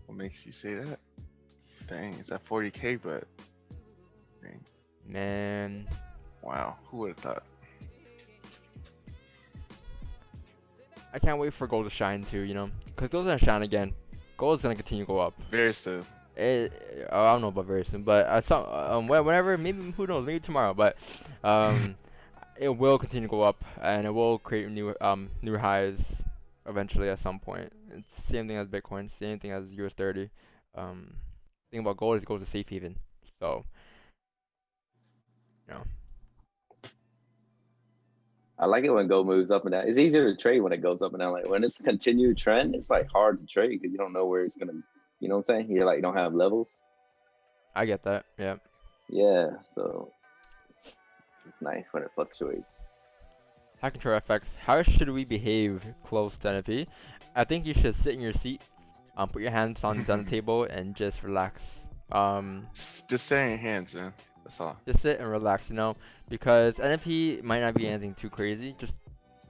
What makes you say that? Dang, it's at 40K, but dang. Man, Wow, who would have thought? I can't wait for gold to shine too, you know, because gold's gonna shine again. Gold's gonna continue to go up. Very soon. I don't know about very soon, but I saw whenever, maybe, who knows, maybe tomorrow, but it will continue to go up, and it will create new highs eventually at some point. It's the same thing as Bitcoin, same thing as US30. Thing about gold is gold's a safe haven, so you know. I like it when gold moves up and down. It's easier to trade when it goes up and down. Like when it's a continued trend, it's like hard to trade because you don't know where it's gonna. You know what I'm saying? You like don't have levels. I get that, yeah. Yeah, so it's nice when it fluctuates. High control FX. How should we behave close to NFP? I think you should sit in your seat, put your hands on the table, and just relax. Just stay in your hands, man. That's all. Just sit and relax, you know, because NFP might not be anything too crazy, just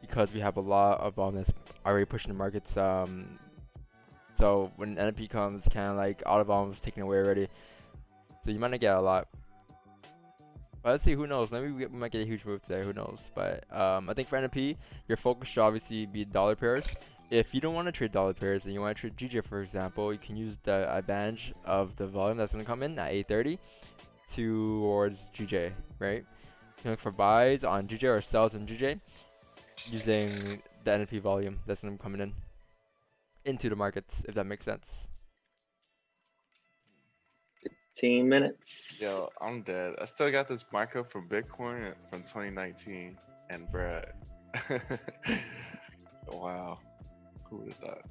because we have a lot of that's already pushing the markets. So when NFP comes, kind of like all the volume is taken away already, so you might not get a lot. But let's see, who knows? Maybe we might get a huge move today. Who knows? But I think for NFP, your focus should obviously be dollar pairs. If you don't want to trade dollar pairs and you want to trade GJ, for example, you can use the advantage of the volume that's going to come in at 8:30 towards GJ, right? You can look for buys on GJ or sells on GJ using the NFP volume that's going to be coming in into the markets, if that makes sense. 15 minutes. Yo, I'm dead. I still got this markup from Bitcoin from 2019, and bruh. Wow. Who would have thought?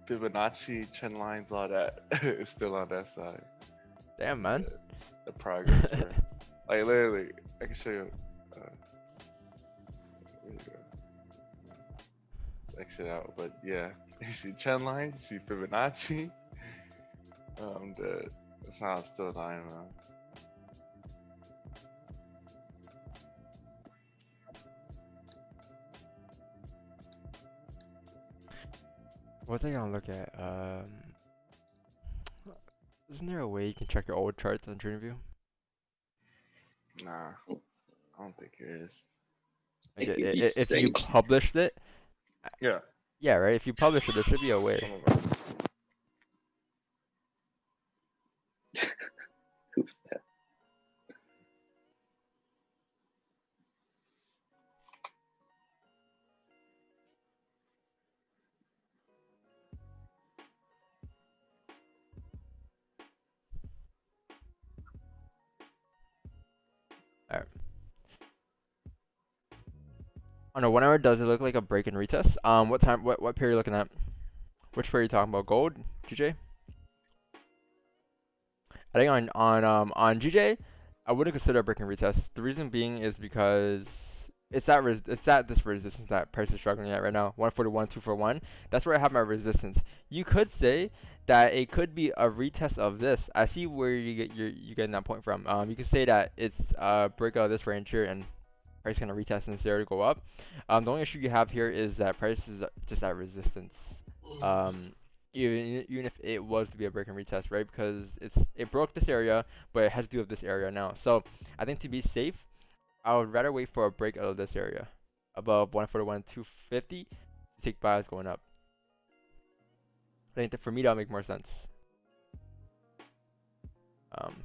Fibonacci, trend lines, all that is still on that side. Damn, man. The progress, bro. Like literally, I can show you. Where you go? Let's exit out, but yeah, you see trend lines, you see Fibonacci. I'm dead. That's why I'm still dying, man. What thing I'll look at? Isn't there a way you can check your old charts on TradingView? Nah, I don't think it is. Like Think you'd be if you safe. published it, Yeah. yeah, right. If you publish it, there should be a way. Some of us. Who's that? Alright. Oh no, whenever does it look like a break and retest? What time? What pair are you looking at? Which pair are you talking about? Gold, GJ? I think on GJ, I wouldn't consider a break and retest. The reason being is because it's at this resistance that price is struggling at right now. 141, 241. That's where I have my resistance. You could say that it could be a retest of this. I see where you getting that point from. You could say that it's a breakout of this range here and price gonna retest in this area to go up. The only issue you have here is that price is just at resistance. Even if it was to be a break and retest, right? Because it broke this area, but it has to do with this area now. So I think to be safe, I would rather wait for a break out of this area above 141, 250 to take buys going up. I think that for me that'll make more sense.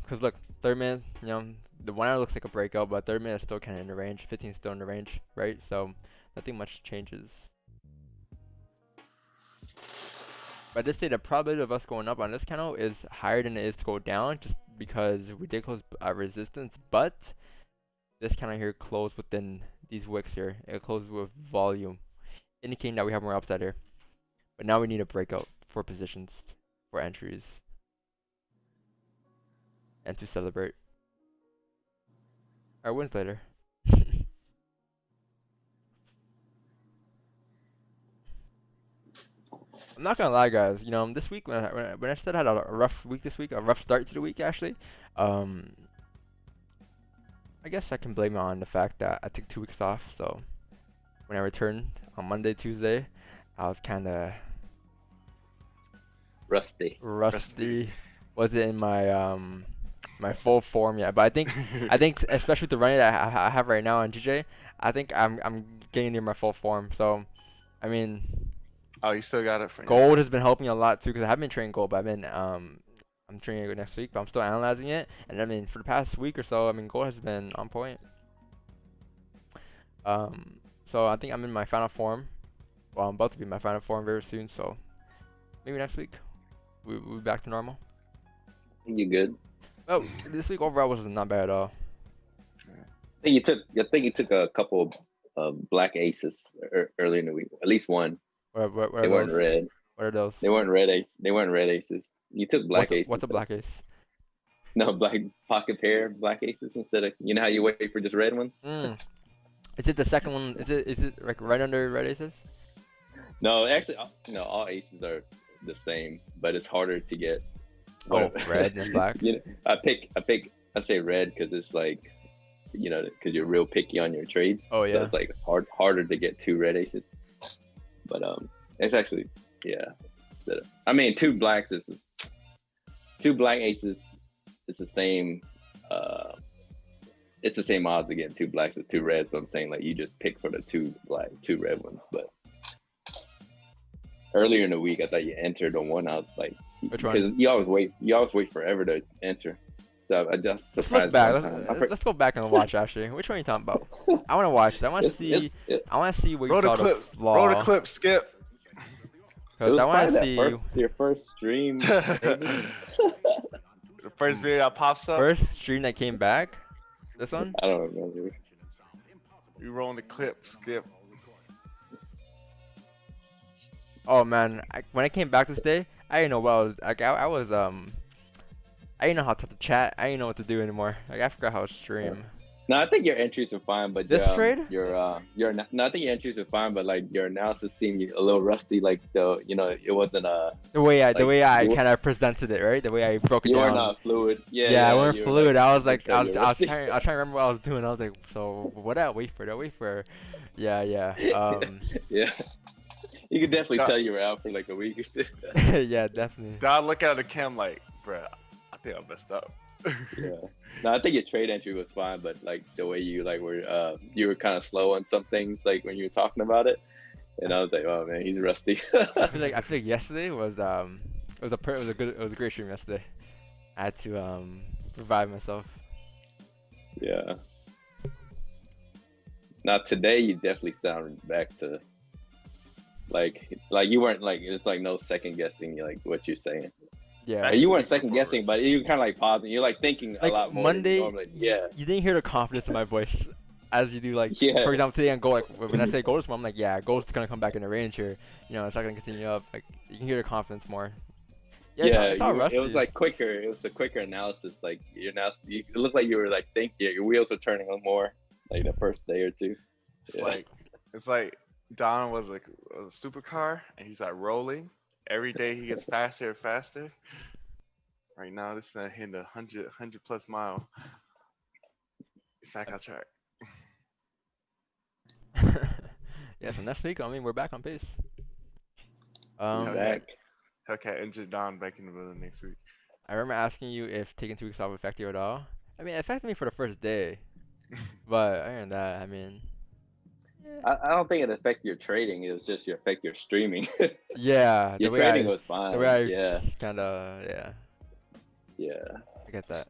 Cause look, 30 minutes, you know, the 1 hour looks like a breakout, but 30 minutes still kind of in the range. 15 is still in the range, right? So nothing much changes. But I did say the probability of us going up on this candle is higher than it is to go down, just because we did close resistance, but this candle here closed within these wicks here. It closes with volume, indicating that we have more upside here. But now we need a breakout for positions, for entries, and to celebrate our wins later. I'm not gonna lie, guys. You know, this week when I said I had a rough week this week, a rough start to the week actually. I guess I can blame it on the fact that I took 2 weeks off. So when I returned on Monday, Tuesday, I was kind of rusty. Wasn't in my my full form yet. But I think especially with the running that I have right now on GJ, I think I'm getting near my full form. So I mean. Oh, you still got it for Gold has been helping a lot too, because I haven't been trading gold, but I've been I'm trading it next week, but I'm still analyzing it. And I mean, for the past week or so, I mean, gold has been on point. So I think I'm in my final form. Well, I'm about to be in my final form very soon. So maybe next week we'll be back to normal. You good? Oh, this week overall was not bad at all. I think you took a couple of black aces early in the week. At least one. What they weren't red. What are those? They weren't red aces. They weren't red aces. You took black aces. What's a black ace? No, black pocket pair black aces instead of, you know how you wait for just red ones? Is it the second one? Is it like right under red aces? No, actually, no. All aces are the same, but it's harder to get. Oh, red and black. You know, I say red because it's like, you know, because you're real picky on your trades. Oh yeah. So it's like harder to get 2 red aces. But it's actually, yeah. I mean, 2 black aces is the same. It's the same odds again. 2 blacks as 2 reds. But I'm saying like you just pick for the 2 red ones. But earlier in the week, I thought you entered on one. I was like, because you always wait forever to enter. So I just surprised. Let's go back and watch actually. Which one are you talking about? I want to watch. I want to see. I want to see where you saw the flaw. Roll the clip, Skip. Because I want to see your first stream. The first video that pops up. First stream that came back. This one? I don't remember. You rolling the clip, Skip. Oh man, when I came back this day, I didn't know what I was. Like, I didn't know how to chat. I didn't know what to do anymore. Like I forgot how to stream. No, I think your entries were fine, but this trade, no, I think your entries were fine, but like your analysis seemed a little rusty. Like it wasn't the way I kind of presented it, right? The way I broke it down. You were not fluid. Yeah, I weren't fluid. I was like, I was trying to remember what I was doing. I was like, so what did I wait for? Yeah. Yeah. You could definitely tell you were out for like a week or 2. Yeah, definitely. Dad look at the cam like, bruh, I think I messed up. Yeah. No, I think your trade entry was fine, but like the way you like were you were kind of slow on some things like when you were talking about it, and I was like, oh man, he's rusty. I feel like yesterday was it was a great stream yesterday. I had to revive myself. Yeah. Now today you definitely sound back to like you weren't like, it's like no second guessing like what you're saying. Yeah, you weren't second guessing, but you were kind of like pausing. You're like thinking a lot more. Monday, yeah. You didn't hear the confidence in my voice as you do. Like, for example, today on gold, like when I say gold is more, I'm like, yeah, gold's gonna come back in the range here. You know, it's not gonna continue up. Like, you can hear the confidence more. Yeah, it's all rusty. It was like quicker. It was the quicker analysis. Like it looked like you were like thinking your wheels were turning on more like the first day or 2. It's Yeah. like it's like Don was a supercar and he's like rolling. Every day he gets faster and faster. Right now, this man hitting 100 plus mile. It's back on track. Yeah, so next week, I mean, we're back on pace. I'm Okay. back. Hellcat injured Don back in the middle next week. I remember asking you if taking 2 weeks off affected you at all. I mean, it affected me for the first day, but other than that, I mean, I don't think it affected your trading. It was just you affect your streaming. yeah, Your trading was fine. the way I Yeah. kind of, yeah, Yeah. I get that.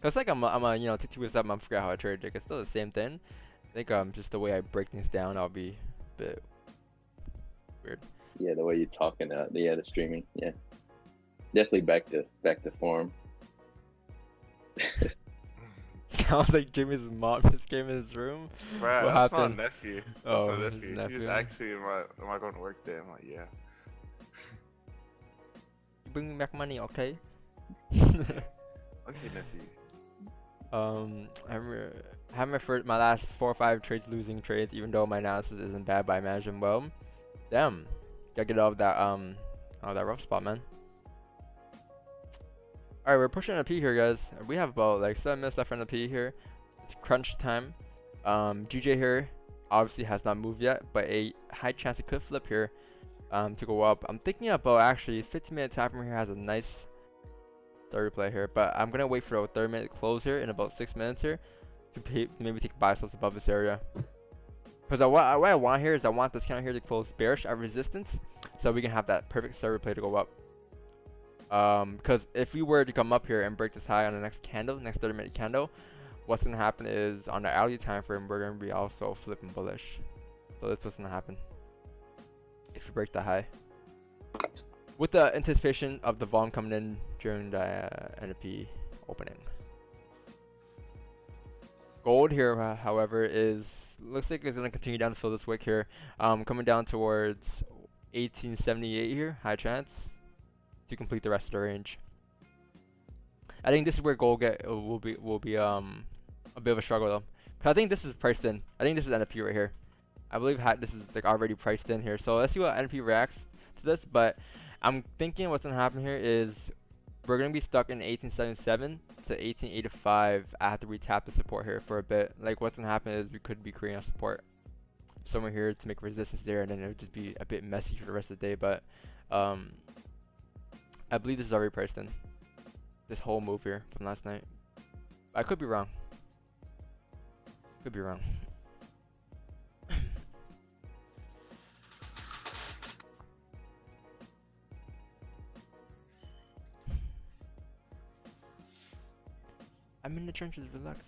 Cause like I'm a you know, take 2 weeks off, I forget how I trade. Like, it's still the same thing. I think just the way I break things down, I'll be a bit weird. Yeah, the way you're talking, yeah, the streaming, yeah, definitely back to form. Sounds like Jimmy's mom just came in his room. Bruh, What that's happened? my nephew. That's Oh, my his nephew. He nephew. was actually, am I going to work there? I'm like, yeah. You bring me back money, okay? Okay, nephew. I remember having my last 4 or 5 trades losing trades, even though my analysis isn't bad, but I managed them well. Damn, gotta get out of that rough spot, man. All right, we're pushing a P here, guys. We have about like 7 minutes left on the P here. It's crunch time. GJ here obviously has not moved yet, but a high chance it could flip here to go up. I'm thinking about actually 15-minute time from here has a nice third play here, but I'm gonna wait for a 30-minute close here in about 6 minutes here to maybe take buy slots above this area. Because what I want here is I want this counter here to close bearish at resistance, so we can have that perfect third play to go up. Because if we were to come up here and break this high on the next candle, next 30-minute candle, what's gonna happen is on the hourly time frame we're gonna be also flipping bullish. So that's what's gonna happen if we break the high. With the anticipation of the volume coming in during the NFP opening. Gold here, however, looks like it's gonna continue down to fill this wick here, coming down towards 1878 here, high chance to complete the rest of the range. I think this is where gold will be a bit of a struggle though. 'Cause I think this is priced in. I think this is NFP right here. I believe this is like already priced in here. So let's see what NFP reacts to this. But I'm thinking what's gonna happen here is we're gonna be stuck in 1877 to 1885 after we tap the support here for a bit. Like what's gonna happen is we could be creating a support somewhere here to make resistance there, and then it would just be a bit messy for the rest of the day. But I believe this is already priced in. This whole move here from last night. I could be wrong. Could be wrong. I'm in the trenches, relax.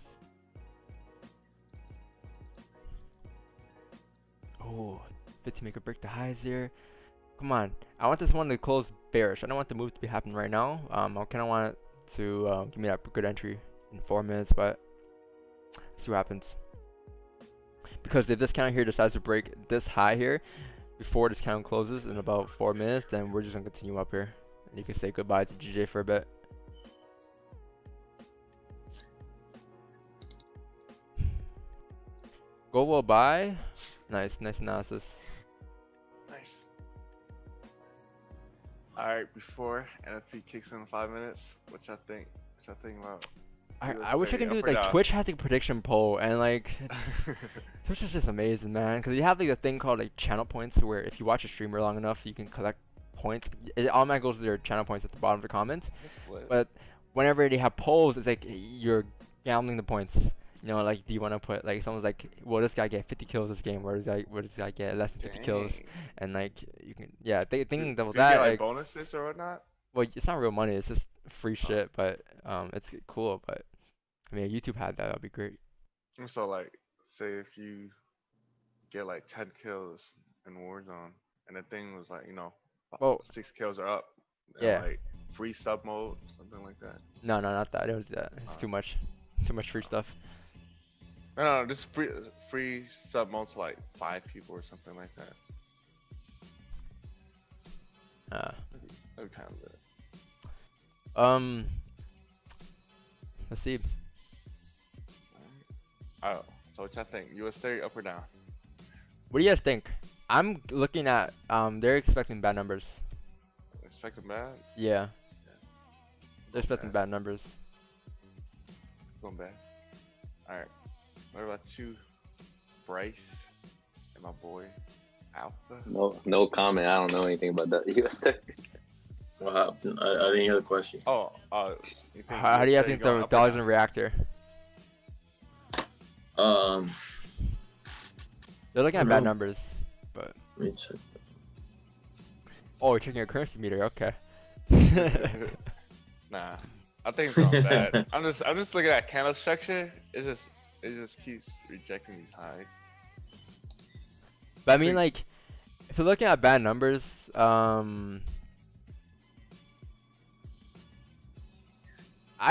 Oh, fit to make a break the highs here. Come on, I want this one to close bearish. I don't want the move to be happening right now. I kind of want it to give me that good entry in 4 minutes, but let's see what happens. Because if this counter here decides to break this high here before this counter closes in about 4 minutes, then we're just gonna continue up here, and you can say goodbye to GJ for a bit. Gold will buy. Nice analysis. Nice. Alright, before NFP kicks in 5 minutes, what y'all think about? I wish I can do it like Twitch has a prediction poll, and like Twitch is just amazing, man. Because you have like a thing called like channel points, where if you watch a streamer long enough, you can collect points. It automatically goes to their channel points at the bottom of the comments. But whenever they have polls, it's like you're gambling the points. You know, like, do you want to put like someone's like, well, this guy get 50 kills this game, or this guy get less than 50 kills, and like you can, yeah, thinking about that, you get, like bonuses or whatnot. Well, it's not real money; it's just free shit. But it's cool. But I mean, if YouTube had that, that'd be great. So like, say if you get like 10 kills in Warzone, and the thing was like, 6 kills are up. Yeah. Like free sub mode, something like that. No, not that. I don't do that. It's too much free stuff. No, just free sub mode to like 5 people or something like that. That'd be kind of lit. Let's see. Oh, so So what y'all think? US 30 up or down? What do you guys think? I'm looking at they're expecting bad numbers. Expecting bad? Yeah. They're expecting bad numbers. Going bad. Alright. What about you, Bryce and my boy Alpha? No comment. I don't know anything about that. US 30. What happened? I didn't hear the question. Oh, you think How do you US guys think 30 going the up or dollar's down? gonna react here? They're looking at bad No. numbers, but Let me check. oh, you're checking your currency meter. Okay. Nah, I think it's going bad. I'm just looking at candle structure. It just keeps rejecting these highs. But I mean, like, if you're looking at bad numbers, I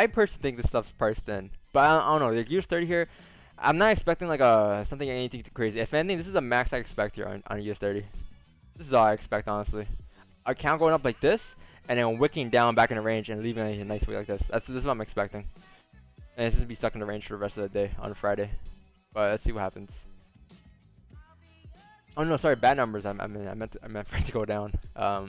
personally think this stuff's priced in. But I don't know. Like, US 30 here, I'm not expecting like anything too crazy. If anything, this is the max I expect here on US 30. This is all I expect, honestly. A count going up like this, and then wicking down back in the range and leaving a nice way like this. This is what I'm expecting. And it's just be stuck in the range for the rest of the day on Friday. But let's see what happens. Oh no, sorry, bad numbers. I meant for it to go down. I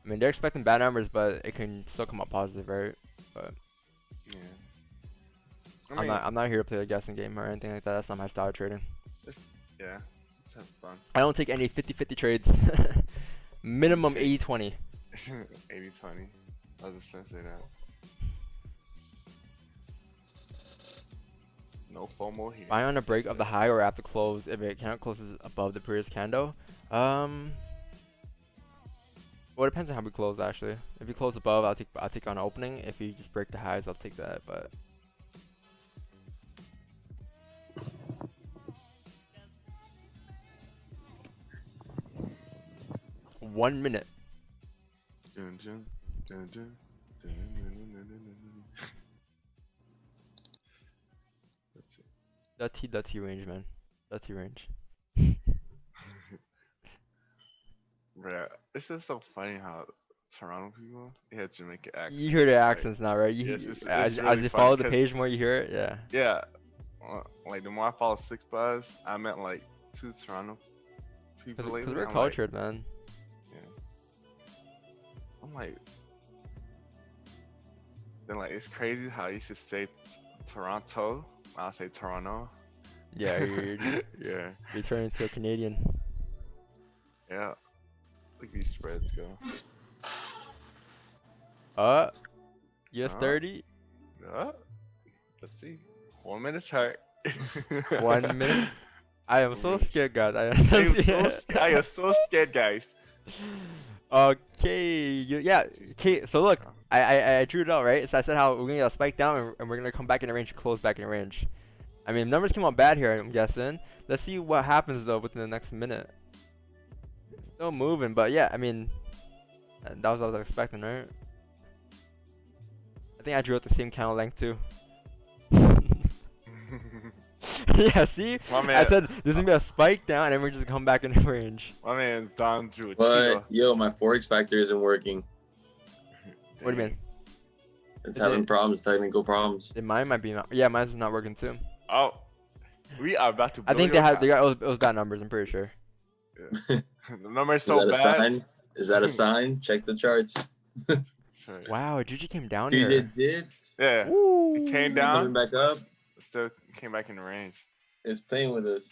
mean, they're expecting bad numbers, but it can still come up positive, right? But Yeah. I'm not here to play a guessing game or anything like that. That's not my style of trading. Yeah. Let's have fun. I don't take any 50-50 trades. Minimum 80-20. 80-20. I was just trying to say that. No FOMO here. Buy on a break of the high or after close if it cannot closes above the previous candle. Well, it depends on how we close actually. If you close above, I'll take on opening. If you just break the highs, I'll take that. But 1 minute. Dun, dun, dun, dun, dun, dun, dun, dun, dun, dun. Let's see. Dirty range, man. Dirty range. Bruh, it's just so funny how Toronto people, they had Jamaican accents. You hear the like- accents now, right? Yes, it's as really you funny follow the 'cause- page more, you hear it. Yeah. Yeah, like the more I follow Six Buzz, I met like 2 Toronto people Because lately. we're I'm cultured, man. Like, I'm like, then like it's crazy how you should say Toronto. I'll say Toronto. Yeah, Yeah, you're turning into a Canadian. yeah. Look at these spreads go. US Uh, 30. Let's see. 1 minute chart. 1 minute. I am so minute. scared, guys. I am so scared, guys. Okay. Yeah. Okay. So look, I drew it out, right? So I said how we're gonna get a spike down and we're gonna come back in the range, close back in the range. I mean, numbers came out bad here, I'm guessing. Let's see what happens though within the next minute. Still moving, but yeah, I mean, that was what I was expecting, right? I think I drew out the same candle length too. Yeah, see? My man, I said there's gonna be a spike down and then we're just gonna come back in the range. my man's Don drew a But Cheeto. yo, my Forex factor isn't working. What do you mean? It's Is having it- problems, technical problems. Then mine might be not. Yeah, mine's not working too. Oh, we are about to. I blow think your they got account. it was bad numbers. I'm pretty sure. The number is Is so that a bad. sign? Is that a sign? Check the charts. Sorry. Wow, Gigi came down Dude, here. it did. Yeah, Woo. it came Coming down. back up. Still came back in the range. It's playing with us.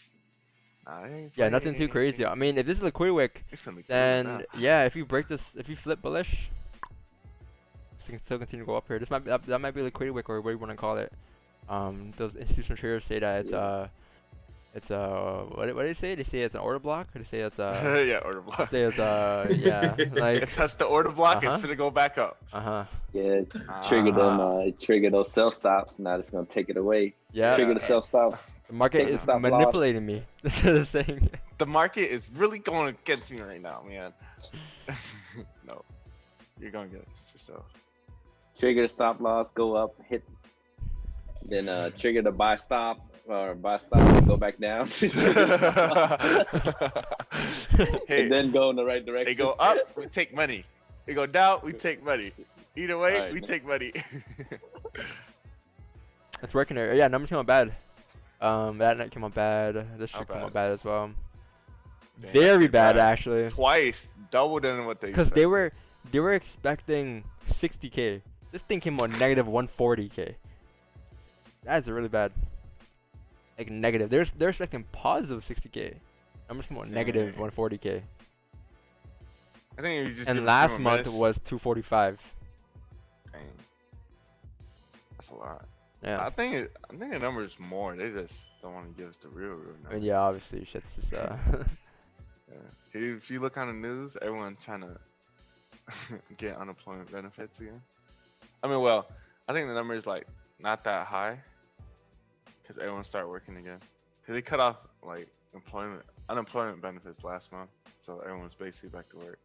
Nah, it ain't Yeah, nothing too playing. crazy. I mean, if this is a quick wick, It's been like then yeah, if you break this, if you flip bullish, this can still continue to go up here. This might be, that might be a liquidity wick or what do you want to call it. Those institutional traders say that it's what do they say? They say it's an order block. Or they say it's yeah, order block. say it's yeah, It like touched the order block. It's Uh-huh. gonna go back up. Yeah, trigger Ah. them. Trigger those self stops. Now it's gonna take it away. yeah. Trigger the self stops. The market Take the is stop loss. manipulating me. This is the thing. The market is really going against me right now, man. No, you're going against yourself. Trigger the stop loss. Go up. Hit. Then trigger the buy stop or buy stop and go back down. Hey, And then go in the right direction. they go up, we take money. They go down, we take money. Either way, Alright, we man. take money. It's working there. Yeah, numbers came out bad. That night came out bad. This How should come bad? out bad as well. Damn, Very that's bad bad. actually. Twice, double than what they. Because expected. they were expecting 60K. This thing came out negative 140K. That's really bad. Like negative. They're expecting positive 60K. Numbers came out negative 140K. I think you just. And give last them a month miss. was 245. Dang. That's a lot. Yeah. I think the number is more. They just don't want to give us the real I number. mean, yeah, obviously shit's just Yeah. If you look on the news, everyone's trying to get unemployment benefits again. I mean, well, I think the number is like not that high because everyone started working again. Because they cut off like unemployment benefits last month, so everyone's basically back to work.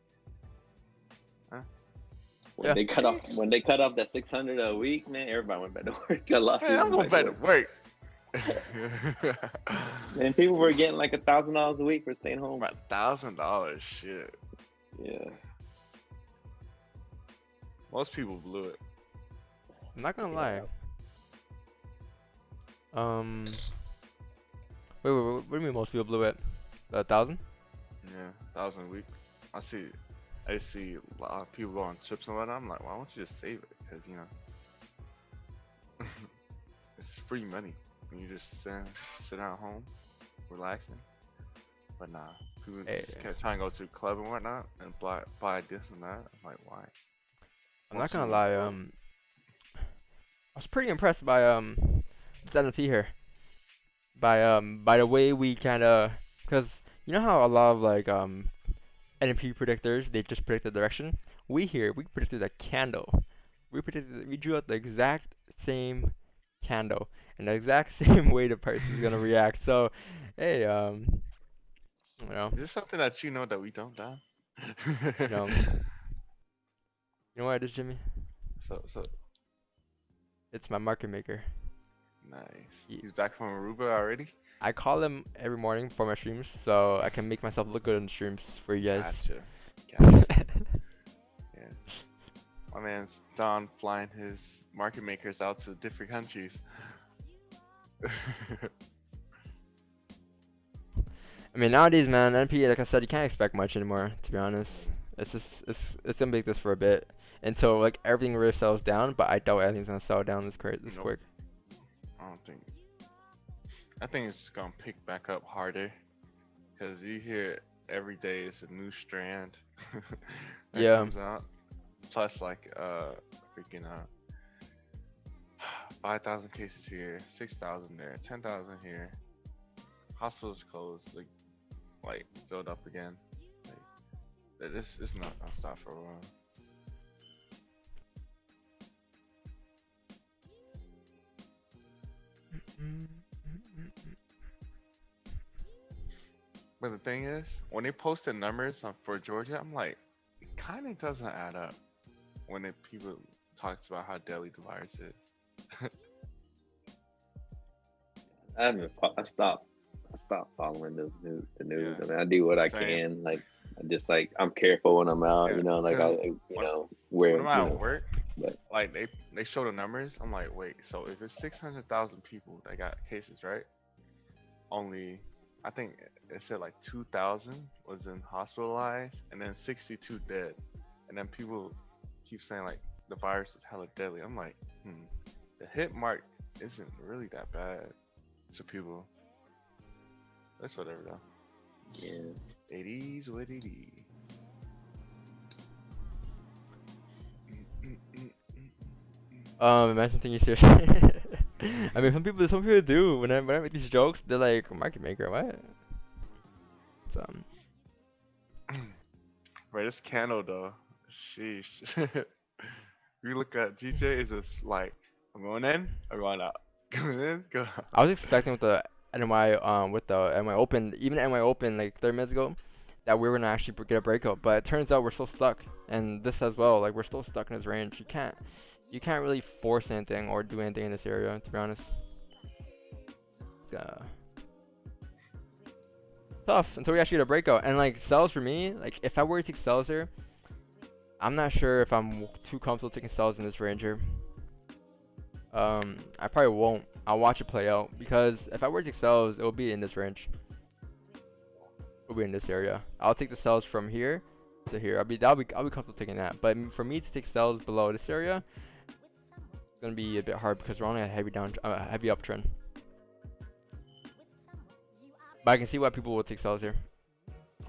When they cut off that 600 a week, man, everybody went back to work. A lot of Man, I'm people going went back to to work. And people were getting like $1,000 a week for staying home. About $1,000, shit. Yeah. Most people blew it. I'm not gonna lie. Wait, what do you mean most people blew it? 1,000? Yeah, 1,000 a week. I see a lot of people go on trips and whatnot. I'm like, why don't you just save it? Because, you know, it's free money. And you just sit at home, relaxing. But nah, people just kept trying to go to the club and whatnot and buy this and that. I'm like, why? I'm not gonna lie. I was pretty impressed by this NFP here. By the way we kinda, cause you know how a lot of like NFP predictors, they just predict the direction. We predicted a candle. We drew out the exact same candle and the exact same way the price is gonna react. So, hey, you know, Is this something that you know that we don't, Don? you know, you know what I did, Jimmy? So It's my market maker. nice. He's back from Aruba already? I call him every morning for my streams, so I can make myself look good in the streams for you guys. Gotcha. Yeah. My man's Don flying his market makers out to different countries. I mean, nowadays, man, NP, like I said, you can't expect much anymore, to be honest. It's just, it's gonna be like this for a bit until like everything really settles down. But I doubt everything's gonna settle down this quick. I think it's gonna pick back up harder, cause you hear every day it's a new strand that Yeah. comes out. Plus like freaking 5,000 cases here, 6,000 there, 10,000 here. Hospitals closed, like filled up again. Like this is not gonna stop for a while. But the thing is, when they posted numbers for Georgia, I'm like, it kind of doesn't add up when people talks about how deadly the virus is. I stopped following the news. Yeah. I mean, I do what I Same. can. Like, I just like I'm careful when I'm out. Yeah, You know, like when where I'm you at know, work, but like they show the numbers. I'm like, wait, so if it's 600,000 people that got cases, right? Only, I think it said like 2,000 was in hospitalized, and then 62 dead. And then people keep saying like the virus is hella deadly. I'm like, the hit mark isn't really that bad to people. That's whatever though. yeah. It is what it is. Imagine thinking seriously. I mean, some people do. When I make these jokes, they're like, market maker, what? So, Right, this candle though, sheesh. You look at GJ, is just like, I'm going in, I'm going out. Going in, go out. I was expecting with the NY Open, even the NY Open like 30 minutes ago, that we were gonna actually get a breakout. But it turns out we're still stuck, and this as well. Like we're still stuck in this range. You can't really force anything or do anything in this area, to be honest. Tough until we actually get a breakout. And like sells for me, like if I were to take sells here, I'm not sure if I'm too comfortable taking sells in this range here. I probably won't. I'll watch it play out because if I were to take sells, it will be in this range. It'll be in this area. I'll take the sells from here to here. I'll be comfortable taking that. But for me to take sells below this area, it's gonna be a bit hard because we're only a heavy uptrend. But I can see why people will take sells here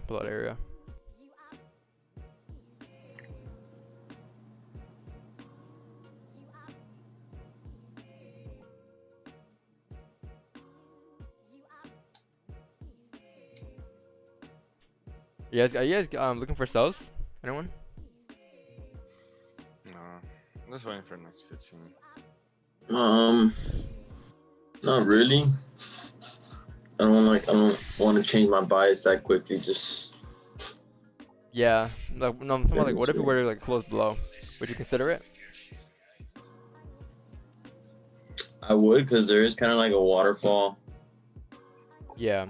below the area. Are you guys looking for sells? Anyone? No, I'm just waiting for the next 15. Not really. I don't want to change my bias that quickly. Just Yeah. No, I'm talking about, like, what if we were to like close below? Would you consider it? I would, because there is kind of like a waterfall Yeah.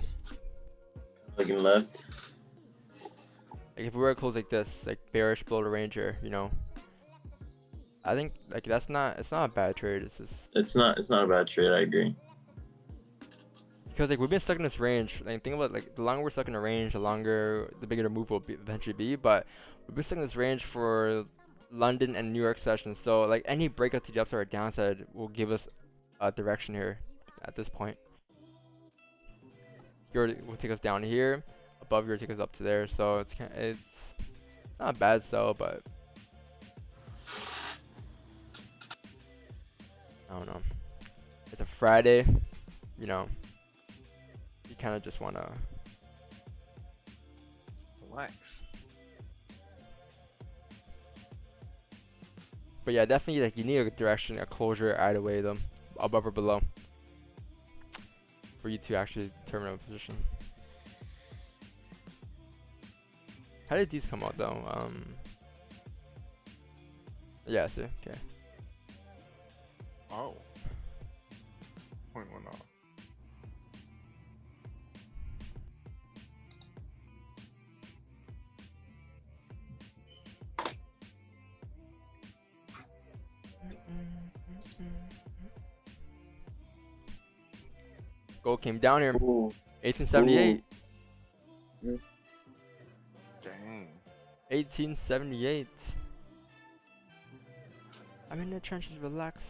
looking left. Like if we were to close like this, like bearish below the range here, you know, I think like it's not a bad trade. It's just It's not a bad trade. I agree. because like we've been stuck in this range. Like think about like the longer we're stuck in the range, the bigger the move will eventually be. But we've been stuck in this range for London and New York sessions. So like any breakout to the upside or downside will give us a direction here at this point. Here will take us down here. Above here take us up to there. So it's not a bad sell, but I don't know. It's a Friday, you know. You kind of just wanna Relax. But yeah, definitely like you need a direction, a closure either way, though, above or below, for you to actually determine a position. How did these come out though? Yeah, I see. Okay. Oh. 0.1 off. Gold came down here. Ooh. 1878. Dang. 1878. I'm in the trenches. Relax.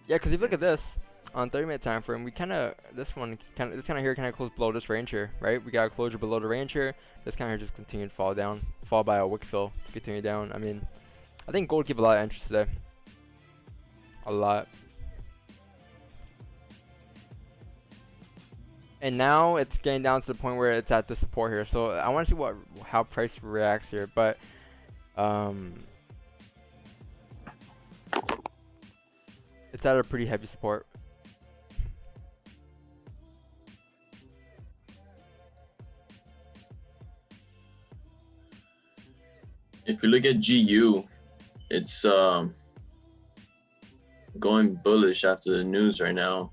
Yeah, because if you look at this on 30-minute time frame, we this kind of here kind of close below this range here, right? We got a closure below the range here. This kind of here just continued to fall by a wick fill to continue down. I mean, I think gold gave a lot of interest today. A lot. And now it's getting down to the point where it's at the support here. So I want to see how price reacts here, but it's at a pretty heavy support. If you look at GU, it's going bullish after the news right now.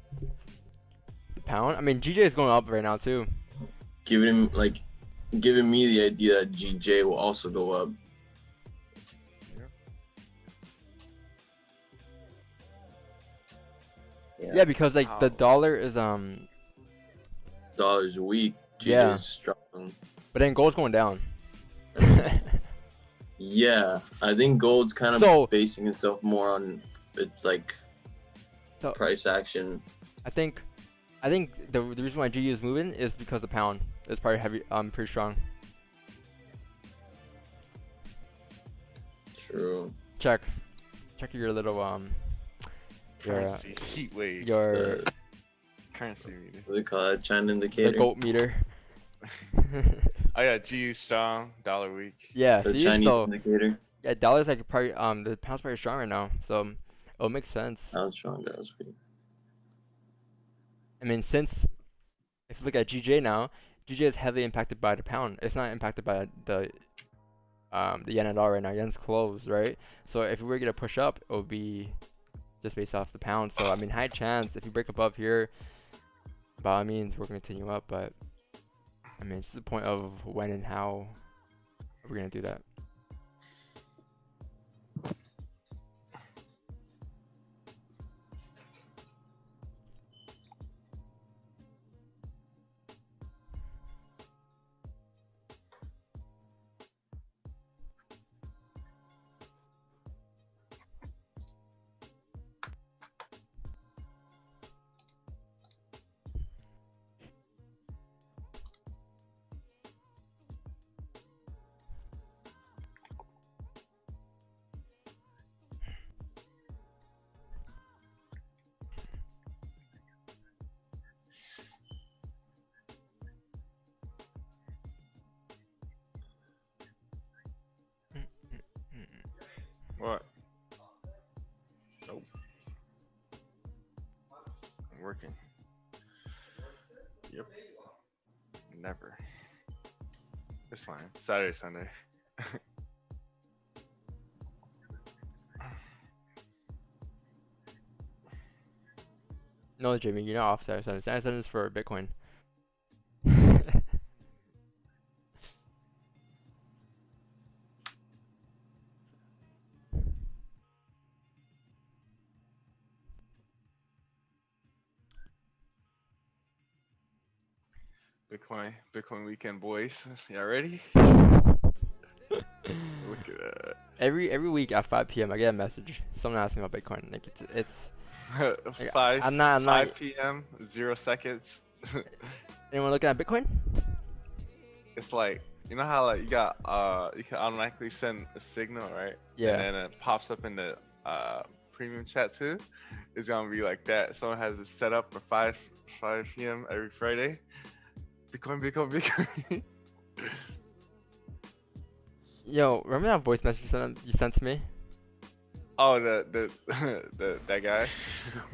The pound? I mean, GJ is going up right now too. Giving me the idea that GJ will also go up. Yeah, because like the dollar is Dollar's weak. Yeah. GJ is strong. but then gold's going down. Yeah, I think gold's kind of So- basing itself more on its like So- price action. I think the reason why GU is moving is because the pound is probably heavy, pretty strong. True. Check your little your Currency heat wave. your Currency meter. What do they call that? China the indicator. gold meter. Oh yeah, GU strong, dollar weak. Yeah, The see, Chinese so indicator. yeah, dollar's like probably the pound's probably strong right now, so it'll make sense. Sounds strong. That was weak. I mean, since if you look at GJ now, GJ is heavily impacted by the pound. It's not impacted by the yen at all right now. Yen's closed, right? So if we were gonna push up, it would be just based off the pound. So I mean, high chance if you break above here, by all means we're gonna continue up. But I mean, it's the point of when and how we're gonna do that. What? Nope. I'm working. Yep. Never. It's fine. Saturday, Sunday. No, Jimmy, you're not off Saturday, Sunday. Saturday, Sunday is for Bitcoin. Bitcoin weekend, boys. Y'all ready? Look at that. Every week at 5 p.m. I get a message. Someone asking about Bitcoin. Like it's like, 5 I'm not. p.m. 0 seconds. Anyone looking at Bitcoin? It's like, you know how like you can automatically send a signal, right? Yeah. And then it pops up in the premium chat too. It's gonna be like that. Someone has it set up for 5 p.m. every Friday. Bitcoin. Yo, remember that voice message you sent to me? Oh, that guy.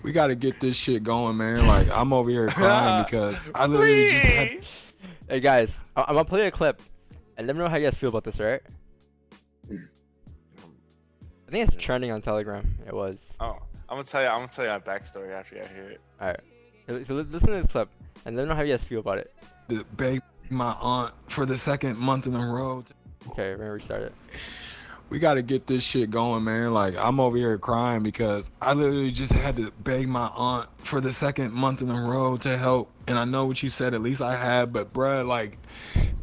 We gotta get this shit going, man. Like, I'm over here crying because I literally just had... Hey guys, I'm gonna play a clip and let me know how you guys feel about this, alright? I think it's trending on Telegram. It was. Oh, I'm gonna tell you a backstory after I hear it. Alright. So listen to this clip and let me know how you guys feel about it. to beg my aunt for the second month in a row. Okay, we're gonna restart it. We gotta get this shit going, man. Like, I'm over here crying because I literally just had to beg my aunt for the second month in a row to help. And I know what you said, at least I have, but bruh, like,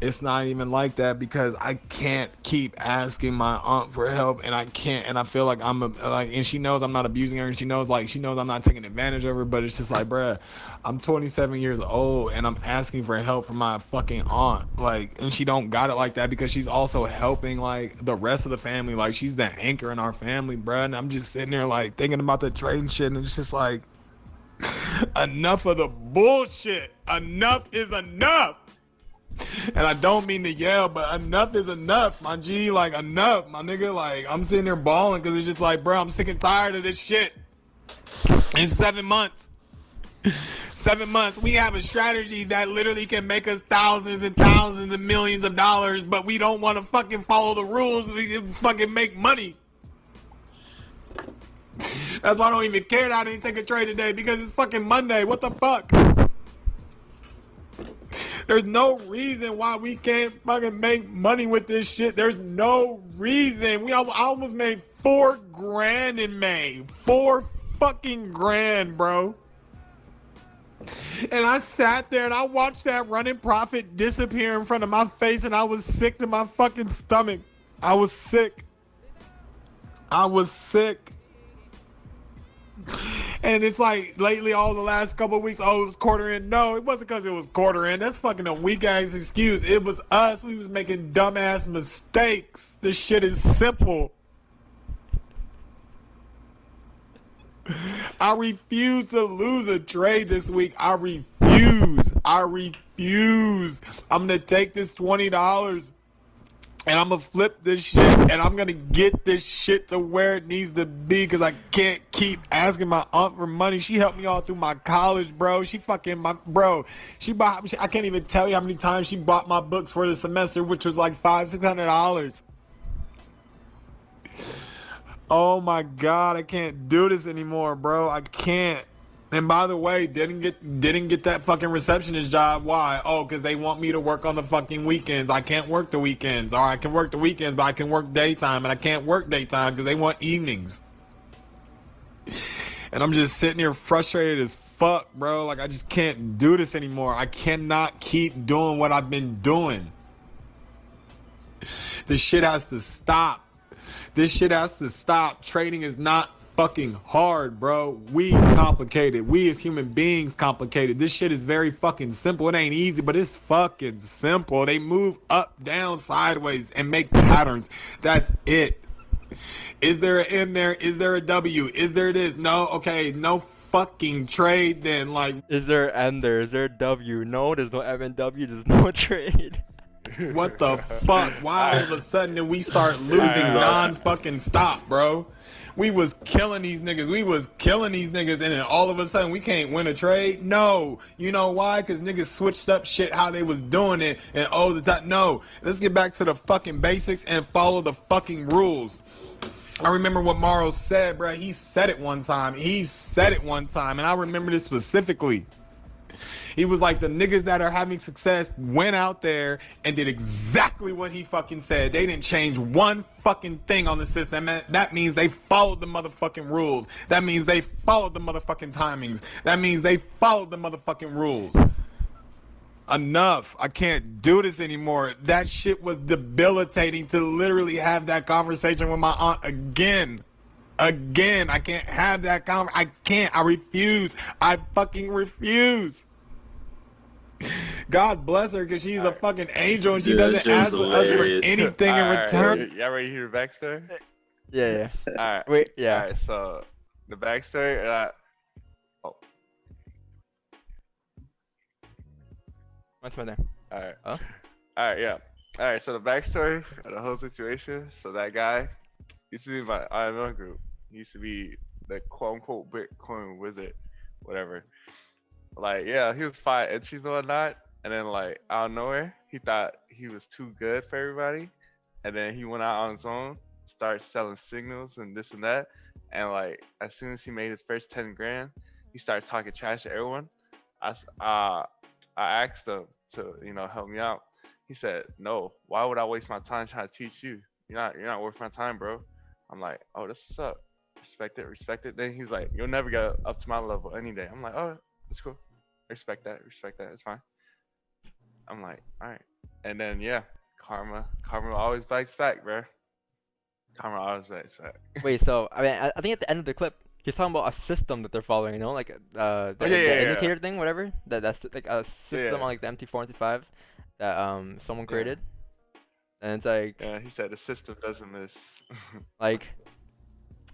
it's not even like that because I can't keep asking my aunt for help, and I can't, and I feel like and she knows I'm not abusing her, and she knows I'm not taking advantage of her, but it's just like, bruh, I'm 27 years old, and I'm asking for help from my fucking aunt, like, and she don't got it like that because she's also helping, like, the rest of the family, like, she's the anchor in our family, bruh, and I'm just sitting there, like, thinking about the trading shit, and it's just like, enough of the bullshit. Enough is enough. And I don't mean to yell, but enough is enough, my G. Like, enough, my nigga. Like, I'm sitting there bawling because it's just like, bro, I'm sick and tired of this shit. In 7 months. 7 months. We have a strategy that literally can make us thousands and thousands and millions of dollars, but we don't want to fucking follow the rules. We can fucking make money. That's why I don't even care that I didn't take a trade today, because it's fucking Monday. What the fuck? There's no reason why we can't fucking make money with this shit. There's no reason. I almost made $4,000 in May. 4 fucking grand, bro. And I sat there and I watched that running profit disappear in front of my face, and I was sick to my fucking stomach. I was sick. I was sick. And it's like lately, all the last couple of weeks, oh, it was quarter end. No, it wasn't because it was quarter end. That's fucking a weak ass excuse. It was us. We was making dumbass mistakes. This shit is simple. I refuse to lose a trade this week. I refuse. I'm gonna take this $20. And I'm gonna flip this shit, and I'm gonna get this shit to where it needs to be, because I can't keep asking my aunt for money. She helped me all through my college, bro. She fucking, I can't even tell you how many times she bought my books for the semester, which was like $500-600. Oh my God, I can't do this anymore, bro. I can't. And by the way, didn't get that fucking receptionist job. Why? Oh, because they want me to work on the fucking weekends. I can't work the weekends. Or I can work the weekends, but I can work daytime. And I can't work daytime because they want evenings. And I'm just sitting here frustrated as fuck, bro. Like, I just can't do this anymore. I cannot keep doing what I've been doing. This shit has to stop. This shit has to stop. Trading is not fucking hard, bro. We complicated. We as human beings complicated. This shit is very fucking simple. It ain't easy, but it's fucking simple. They move up, down, sideways, and make patterns. That's it. Is there an M there? Is there a W? Is there this? No? Okay, no fucking trade then. Like, is there an M there? Is there a W? No, there's no M and W. There's no trade. What the fuck? Why all of a sudden did we start losing non-fucking stop, bro? We was killing these niggas. And then all of a sudden we can't win a trade? No. You know why? Because niggas switched up shit how they was doing it and all the time. No. Let's get back to the fucking basics and follow the fucking rules. I remember what Morrow said, bro. He said it one time. And I remember this specifically. He was like, the niggas that are having success went out there and did exactly what he fucking said. They didn't change one fucking thing on the system. That means they followed the motherfucking rules. That means they followed the motherfucking timings. That means they followed the motherfucking rules. Enough. I can't do this anymore. That shit was debilitating to literally have that conversation with my aunt again. I can't have that conversation. I can't. I refuse. I fucking refuse. God bless her, because she's a fucking angel and she doesn't ask us for anything in return. Y'all ready to hear the backstory? Yeah. All right. Wait. Yeah. All right. So the backstory. What's my name? All right. Huh? All right. Yeah. All right. So the backstory of the whole situation. So that guy used to be in my IML group. He used to be the quote unquote Bitcoin wizard, whatever. Like, yeah, he was fine entries and whatnot. And then, like, out of nowhere, he thought he was too good for everybody. And then he went out on his own, started selling signals and this and that. And, like, as soon as he made his first 10 grand, he started talking trash to everyone. I asked him to, help me out. He said, no, why would I waste my time trying to teach you? You're not worth my time, bro. I'm like, oh, that's what's up. Respect it. Then he was like, you'll never get up to my level any day. I'm like, oh, that's cool. Respect that. It's fine. I'm like, all right. And then, yeah, karma always bites back, bro. Karma always bites back. Wait, so I mean, I think at the end of the clip, he's talking about a system that they're following, like the indicator thing, whatever. That's like a system on like the MT425 that someone created. And it's like, yeah, he said the system doesn't miss. like,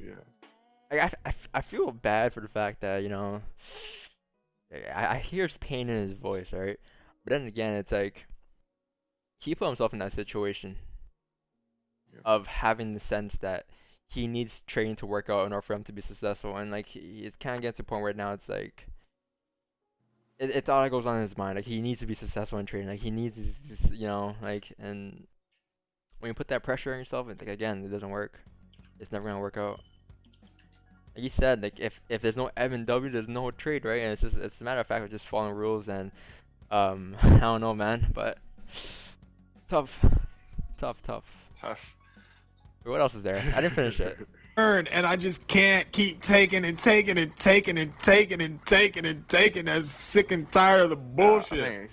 yeah. I feel bad for the fact that I hear his pain in his voice, right? But then again, it's like he put himself in that situation of having the sense that he needs trading to work out in order for him to be successful, and like it's kind of getting to a point where now it's like it's all that goes on in his mind. Like he needs to be successful in trading. Like he needs this, and when you put that pressure on yourself, it's like again, it doesn't work. It's never gonna work out. Like he said, like if there's no M and W, there's no trade, right? And it's a matter of fact of just following rules, and I don't know, man, but tough. What else is there? I didn't finish it. And I just can't keep taking. I'm sick and tired of the bullshit.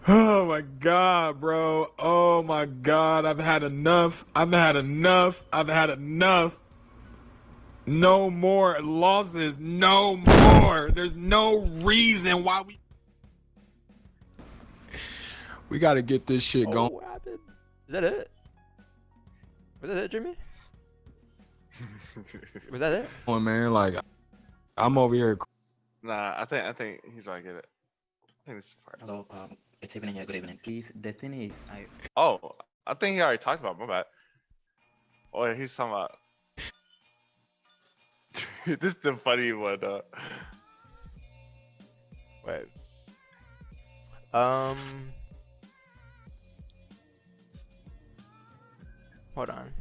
Oh my God, bro. Oh my God. I've had enough. No more losses. No more. There's no reason why we gotta get this shit going. What happened? Is that it? Was that it, Jimmy? Was that it? Oh man, like I'm over here. Nah, I think he's gonna get it. I think this is part. Hello, it's evening. Good evening. Please, the thing is, I think he already talked about my bad. Oh, yeah, he's talking about. This is the funny one. Wait. Hold on.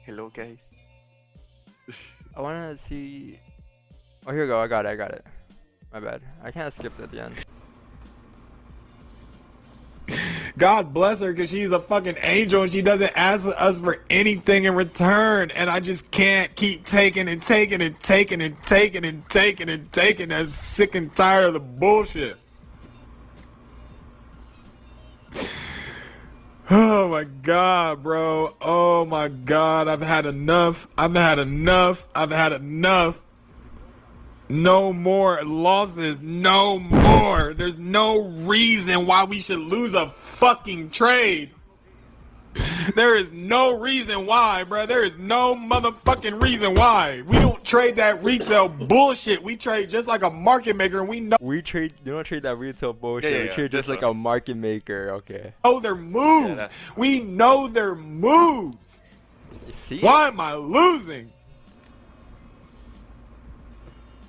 Hello, guys. I wanna see. Oh, here we go. I got it. My bad. I kind of skipped at the end. God bless her, because she's a fucking angel and she doesn't ask us for anything in return. And I just can't keep taking. I'm sick and tired of the bullshit. Oh my God, bro. Oh my God. I've had enough. No more losses. No more. There's no reason why we should lose a fucking trade. There is no reason why, bro. There is no motherfucking reason why. We don't trade that retail bullshit. We trade just like a market maker, and we know We trade. You don't trade that retail bullshit. Yeah, We yeah, trade just this like one. a market maker. Okay. their moves. that's- We know their moves. You see? Why am I losing?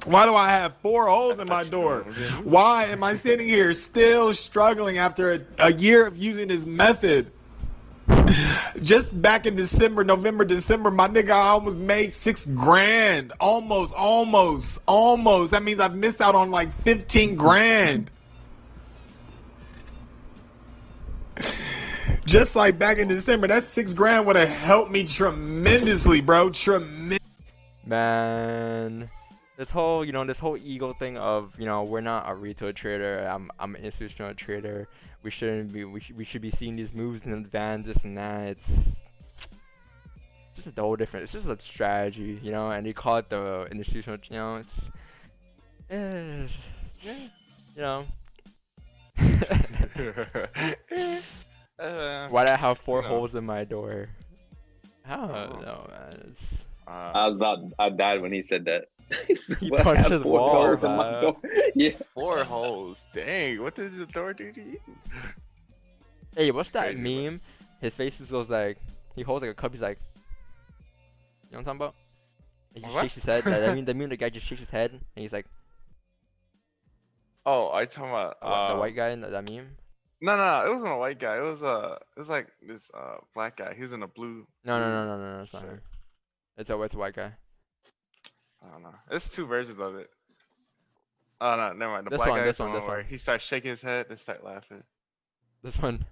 Why do I have 4 holes in my door? Why am I sitting here still struggling after a year of using this method? Just back in December, November, December, my nigga, I almost made 6 grand. Almost. That means I've missed out on like 15 grand. Just like back in December, that 6 grand would have helped me tremendously, bro. Man, this whole ego thing of, we're not a retail trader. I'm an institutional trader. We shouldn't be. We should be seeing these moves in advance, this and that. It's just a whole different. It's just a strategy, And you call it the institutional. It's, Why'd I have 4 holes in my door? I don't know, man. I died when he said that. He What, I punched have his 4 wall, holes in my man. door? Yeah. 4 holes. Dang, what did the door do to you? Hey, what's that Crazy, bro. meme? His face goes like, he holds like a cup. He's like, you know what I'm talking about? He just What? shakes his head. The meme, the guy just shakes his head, and he's like, Oh, I talking about the white guy in that meme. No, it wasn't a white guy. It was like this black guy. He was in a blue. No, it's not shirt. him. It's a white guy. I don't know. It's 2 versions of it. Oh no, never mind. The This black one, guy this is the one, one this where one. he starts shaking his head and start laughing. This one.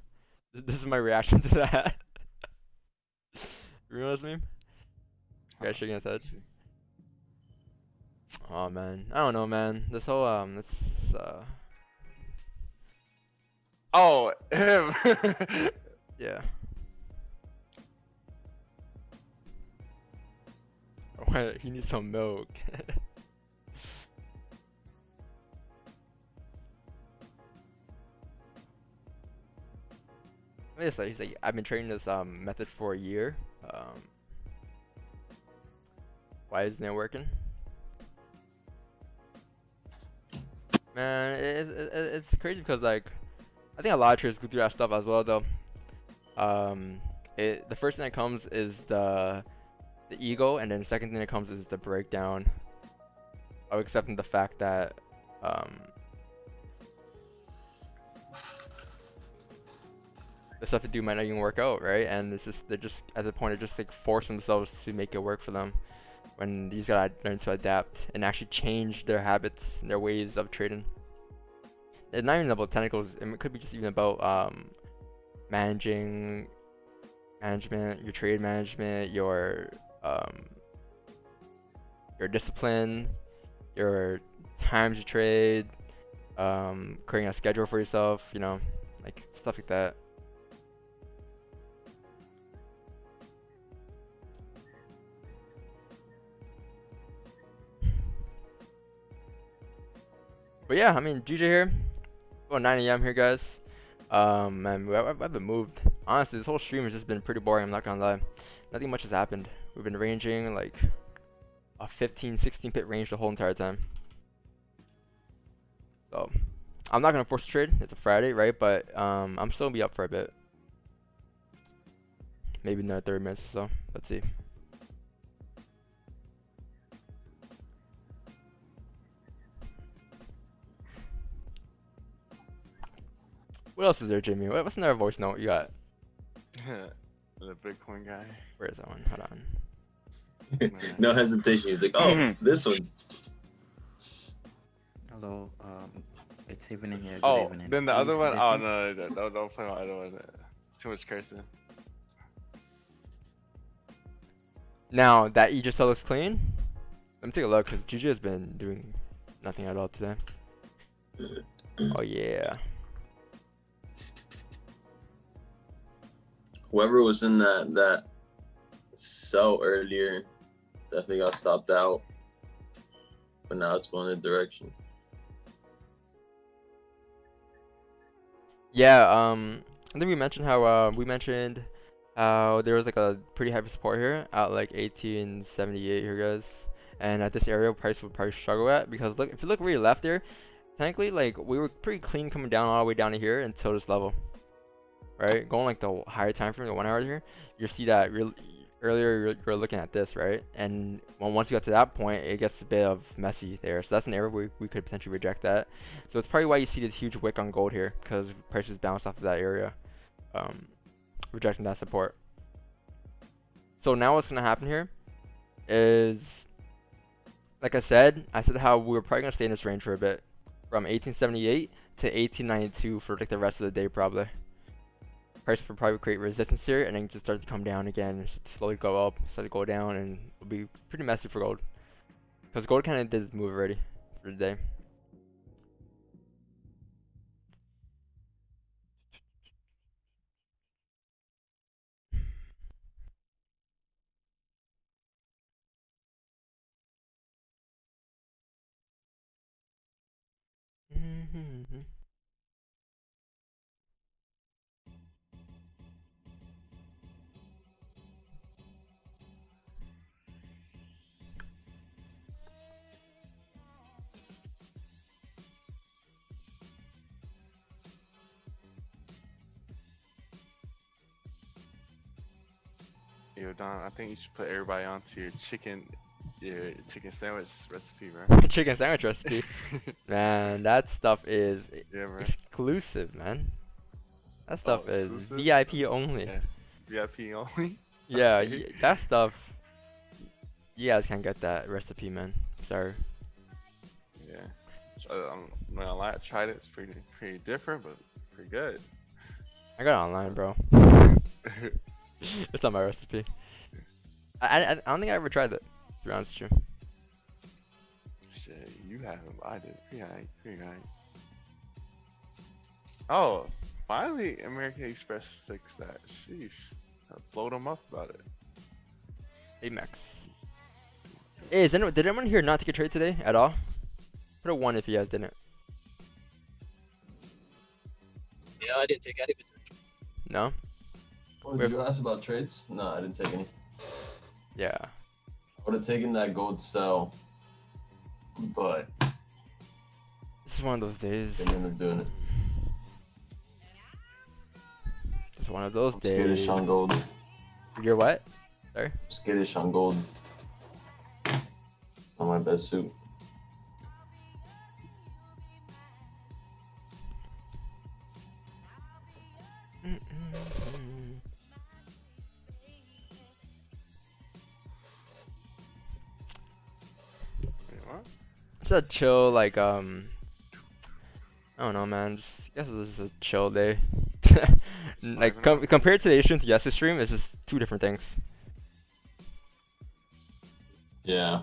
This is my reaction to that. You remember this meme? Guy shaking his head. Oh man, I don't know, man. This whole it's Oh, him. yeah. Why he needs some milk. He's like, I've been trading this method for a year. Why isn't it working? Man, it's crazy because like I think a lot of traders go through that stuff as well though. The first thing that comes is the ego, and then the second thing that comes is the breakdown of accepting the fact that the stuff they do might not even work out, right? And it's just they're just at the point of just like force themselves to make it work for them, when these gotta learn to adapt and actually change their habits and their ways of trading. It's not even about technicals. It could be just even about management, your trade management, your discipline, your times you trade, creating a schedule for yourself, like stuff like that. But yeah, I mean, GJ here. About 9 AM here, guys. Man, I haven't moved. Honestly, this whole stream has just been pretty boring, I'm not gonna lie. Nothing much has happened. We've been ranging like a 15-16 pit range the whole entire time. So, I'm not gonna force a trade. It's a Friday, right? But I'm still gonna be up for a bit. Maybe another 30 minutes or so. Let's see. What else is there, Jimmy? What's another voice note you got? The Bitcoin guy. Where is that one? Hold on. No hesitation. He's like, oh, this one. Hello, it's evening here. Good Oh, evening. then the other Please, one. the Oh thing- no, don't play my other one. Too much cursing. Now that you just saw looks clean, let me take a look because GG has been doing nothing at all today. Oh yeah. Whoever was in that sell earlier definitely got stopped out, but now it's going in the direction. Yeah. I think we mentioned how there was like a pretty heavy support here at like 1878 here, guys. And at this area, price would probably struggle at, because look, if you look really left there, technically like we were pretty clean coming down all the way down to here until this level, right? Going like the higher time frame, the 1 hour here, you see that earlier you're looking at this, right? And once you get to that point, it gets a bit of messy there. So that's an area where we could potentially reject that. So it's probably why you see this huge wick on gold here, because prices bounce off of that area, rejecting that support. So now what's gonna happen here is, like I said how we were probably gonna stay in this range for a bit, from 1878 to 1892 for like the rest of the day probably. Price will probably create resistance here, and then just start to come down again, and slowly go up, start to go down, and it'll be pretty messy for gold, because gold kind of did its move already for the day. Yo, Don, I think you should put everybody onto your chicken sandwich recipe, bro. Chicken sandwich recipe. Man, that stuff is Yeah, bro. exclusive, man. That stuff is exclusive? VIP only. Yeah. VIP only? Yeah, that stuff. You guys can't get that recipe, man. Sorry. Yeah. I'm not gonna lie, I tried it. It's pretty different, but pretty good. I got it online, bro. It's not my recipe. I don't think I ever tried it, to be honest with you. Shit, you haven't. I did. Pretty high. Oh, finally, American Express fixed that. Sheesh. I blowed them up about it. Hey, Max. Hey, did anyone here not take a trade today at all? Put a 1 if you guys didn't. Yeah, I didn't take anything. No? Oh, did you ask about trades? No, I didn't take any. Yeah. I would have taken that gold sell, but This is one of those days. didn't end up doing it. It's one of those I'm days. skittish on gold. You're what? Sorry? Skittish on gold. Not my best suit. It's a chill, like, I don't know, man. Just, I guess this is a chill day. Like, compared to the stream to yesterday's stream, it's just two different things. Yeah.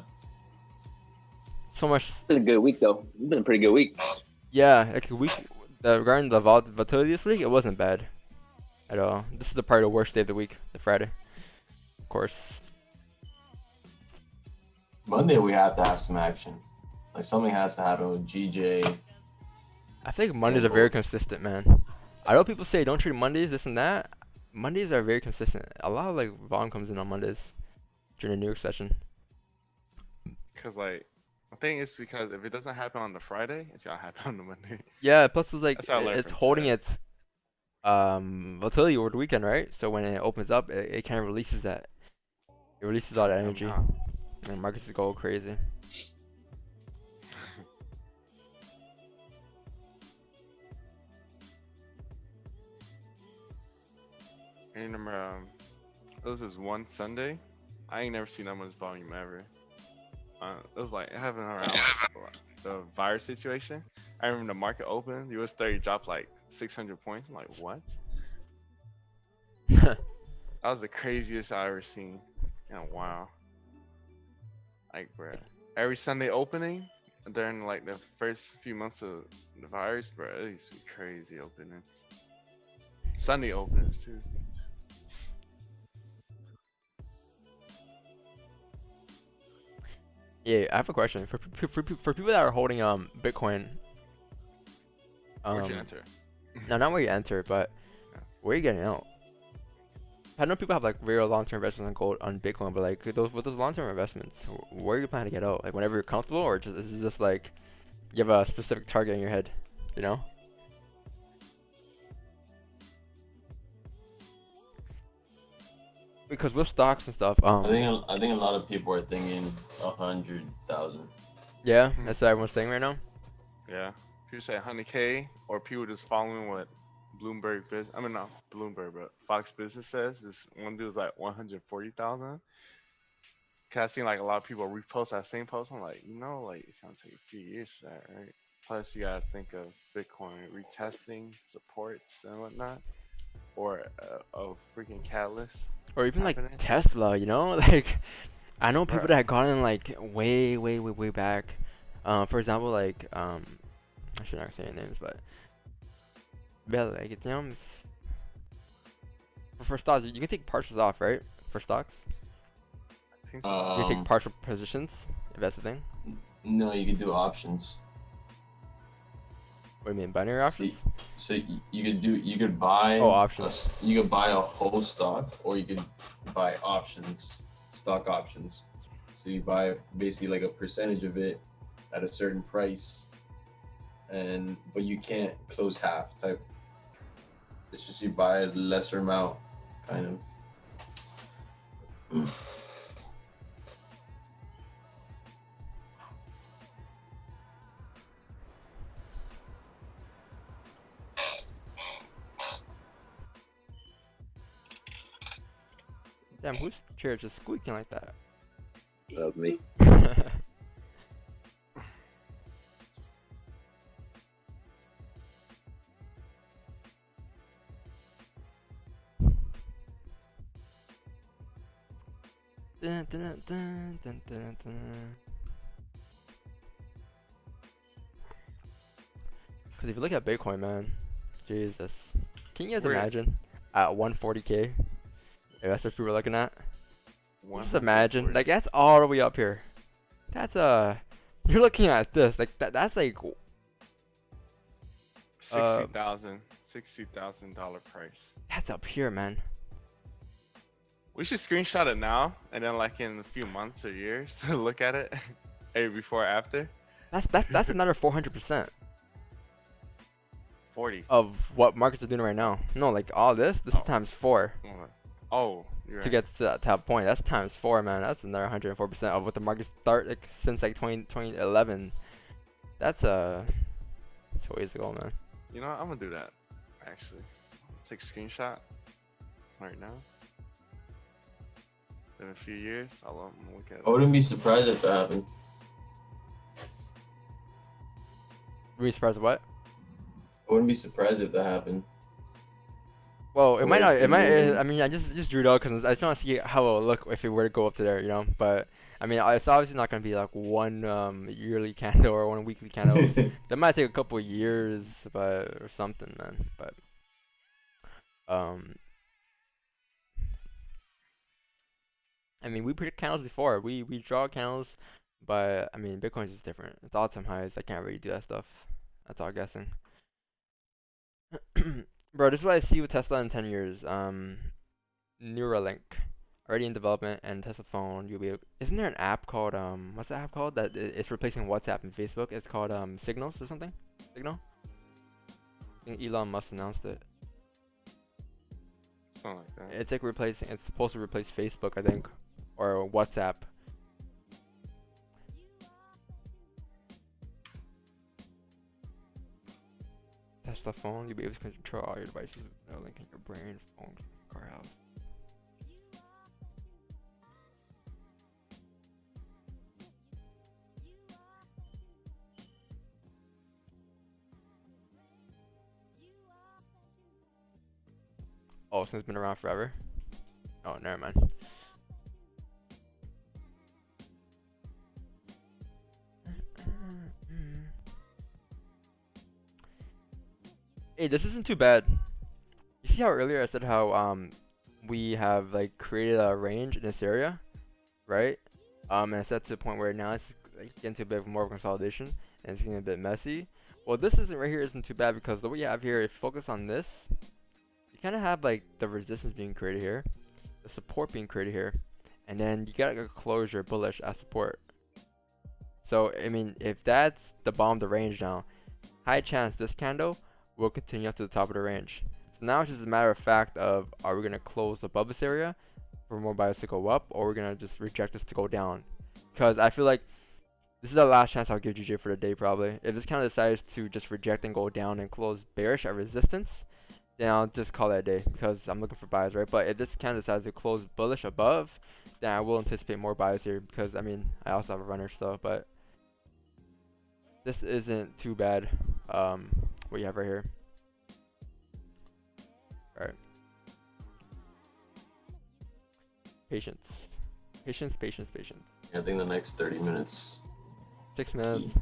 So much. It's been a good week though. It's been a pretty good week. Yeah, like a week. Regarding the volatility this week, it wasn't bad at all. This is probably the worst day of the week, the Friday. Of course. Monday we have to have some action. Like something has to happen with GJ. I think Mondays are very consistent, man. I know people say don't treat Mondays, this and that. Mondays are very consistent. A lot of like volume comes in on Mondays during the New York session. Cause like, I think it's because if it doesn't happen on the Friday, it's gonna happen on the Monday. Yeah, plus it's like That's what I learned it's from holding Seth. its volatility over the weekend, right? So when it opens up, it kind of releases that. It releases all that energy. And markets go crazy. I remember, this is one Sunday. I ain't never seen that much volume ever. It was like, it happened around the virus situation. I remember the market opened, US 30 dropped like 600 points. I'm like, what? That was the craziest I ever seen. And wow. Like, bruh. Every Sunday opening during like the first few months of the virus, bruh, it used to be crazy openings. Sunday openings too. Yeah, I have a question for people that are holding Bitcoin. Where'd you enter? No, not where you enter, but where are you getting out? I know people have like real long-term investments on gold on Bitcoin, but like with those long-term investments, where are you planning to get out? Like whenever you're comfortable, or just is it just like you have a specific target in your head, you know? Because with stocks and stuff, I think a lot of people are thinking 100,000. yeah, that's what everyone's saying right now. Yeah. People say 100K, or people just following what Bloomberg I mean not Bloomberg, but Fox Business says. This one dude's like 140,000. Cause I seen like a lot of people repost that same post. I'm like, like it's gonna take a few years for that, right? Plus you gotta think of Bitcoin retesting supports and whatnot, or a freaking catalyst. Or even like happening. Tesla, you know? Like I know people Right. that had gotten like way back. For example, like I should not say names, but yeah, like it's it's, for stocks you can take partials off, right? For stocks, I think so. you can take partial positions if that's the thing. No, you can do options. What do you mean, binary options? So you could buy options. You could buy a whole stock, or you could buy options, stock options. So you buy basically like a percentage of it at a certain price, but you can't close half type. It's just you buy a lesser amount, kind of. Damn, whose chair just squeaking like that? That was me. Dun, dun, dun, dun, dun, dun. Cause if you look at Bitcoin, man, Jesus, can you guys imagine at 140K? If that's what we were looking at. Just imagine, like that's all the way up here. That's you're looking at this, like that's like $60,000 price. That's up here, man. We should screenshot it now, and then like in a few months or years, look at it, before after. That's another 400%. 40 of what markets are doing right now. No, like all this is times 4. Oh, you're to right. get to that point. That's times 4, man. That's another 104% of what the markets start like since like 2011. That's ways to go, man. You know what? I'm gonna do that. Actually, take a screenshot right now. In a few years, I'll look at it. I wouldn't be surprised if that happened. Were you surprised at what? I wouldn't be surprised if that happened. Well, it might not. It might. I mean, I just drew it out because I just want to see how it would look if it were to go up to there, you know. But I mean, it's obviously not gonna be like one yearly candle or one weekly candle. That might take a couple of years, or something, man. But I mean, we predict candles before. We draw candles, but I mean, Bitcoin's just different. It's all-time highs. I can't really do that stuff. That's all guessing. Bro, this is what I see with Tesla in 10 years. Neuralink, already in development, and Tesla phone. Isn't there an app called what's the app called that it's replacing WhatsApp and Facebook? It's called Signals or something. Signal. I think Elon Musk announced it. Something like that. It's like replacing. It's supposed to replace Facebook, I think, or WhatsApp. Tesla phone, you'll be able to control all your devices with Neuralink in your brain, phone, car, house. Oh, since it's been around forever? Oh, never mind. Hey, this isn't too bad. You see how earlier I said how we have like created a range in this area, right? And it's set to the point where now it's like, getting to a bit more of a consolidation and it's getting a bit messy. Well, this isn't right here isn't too bad because the way you have here, if you focus on this, you kind of have like the resistance being created here, the support being created here, and then you got a closure bullish at support. So I mean, if that's the bottom of the range now, high chance this candle will continue up to the top of the range. So now it's just a matter of fact of, are we gonna close above this area for more buyers to go up, or we're gonna just reject this to go down? Because I feel like this is the last chance I'll give GJ for the day probably. If this kind of decides to just reject and go down and close bearish at resistance, then I'll just call that a day because I'm looking for buyers, right? But if this kind of decides to close bullish above, then I will anticipate more buyers here because I mean I also have a runner still, but this isn't too bad. What you have right here. All right. Patience. Patience, patience, patience. I think the next 30 minutes. 6 minutes.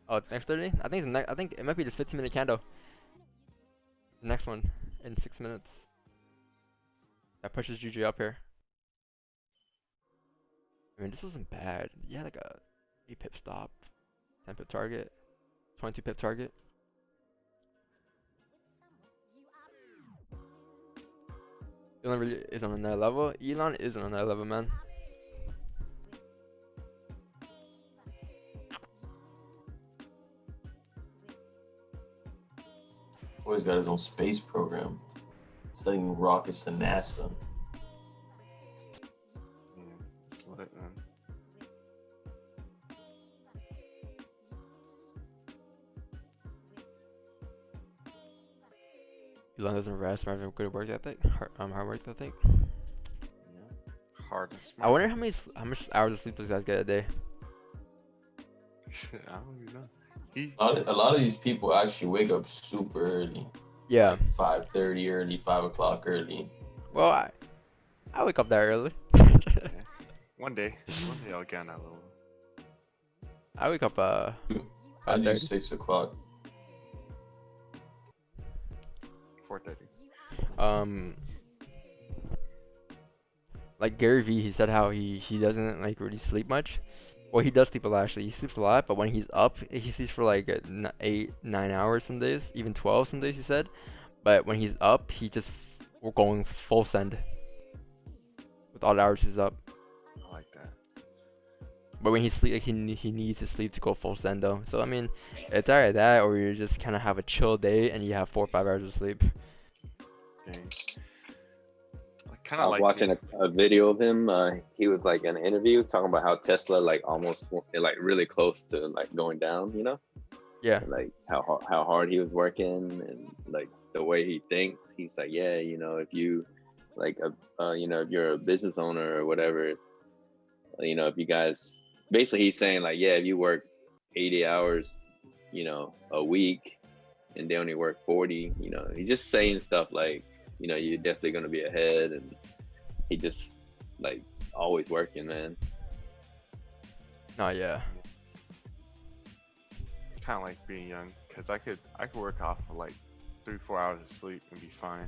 Oh, next 30? I think I think it might be this 15-minute candle. The next one in 6 minutes. That pushes GG up here. I mean, this wasn't bad. Yeah, like a 8 pip stop, 10 pip target, 22 pip target. Elon really is on another level. Elon is on another level, man. Always got his own space program. Sending rockets to NASA. It's lit, man. Elon doesn't rest, having good work ethic. Hard work ethic. Hard and I smart. wonder how much hours of sleep those guys get a day. I don't even know. A lot of these people actually wake up super early. Yeah. Like 5:30 early, 5 o'clock early. Well, I wake up that early. Yeah. One day I'll get on that level. I wake up I do 5:30. 6 o'clock. 4:30. Like Gary V, he said how he doesn't like really sleep much. Well, he does sleep a lot actually. He sleeps a lot, but when he's up, he sleeps for like 8, 9 hours some days, even 12 some days. He said, but when he's up, he just we're going full send with all the hours he's up. I like that. But when he sleep, like, he needs to sleep to go full send though. So I mean, it's either that or you just kind of have a chill day and you have 4 or 5 hours of sleep. Dang. I was watching a video of him. He was like in an interview talking about how Tesla like almost like really close to like going down, you know? Yeah. And, like how hard he was working and like the way he thinks. He's like, yeah, you know, if you like you know, if you're a business owner or whatever, you know, if you guys basically he's saying like, yeah, if you work 80 hours, you know, a week and they only work 40, you know, he's just saying stuff like, you know, you're definitely going to be ahead. And he just like always working, man. Oh yeah. Kind of like being young, cause I could work off for like 3-4 hours of sleep and be fine.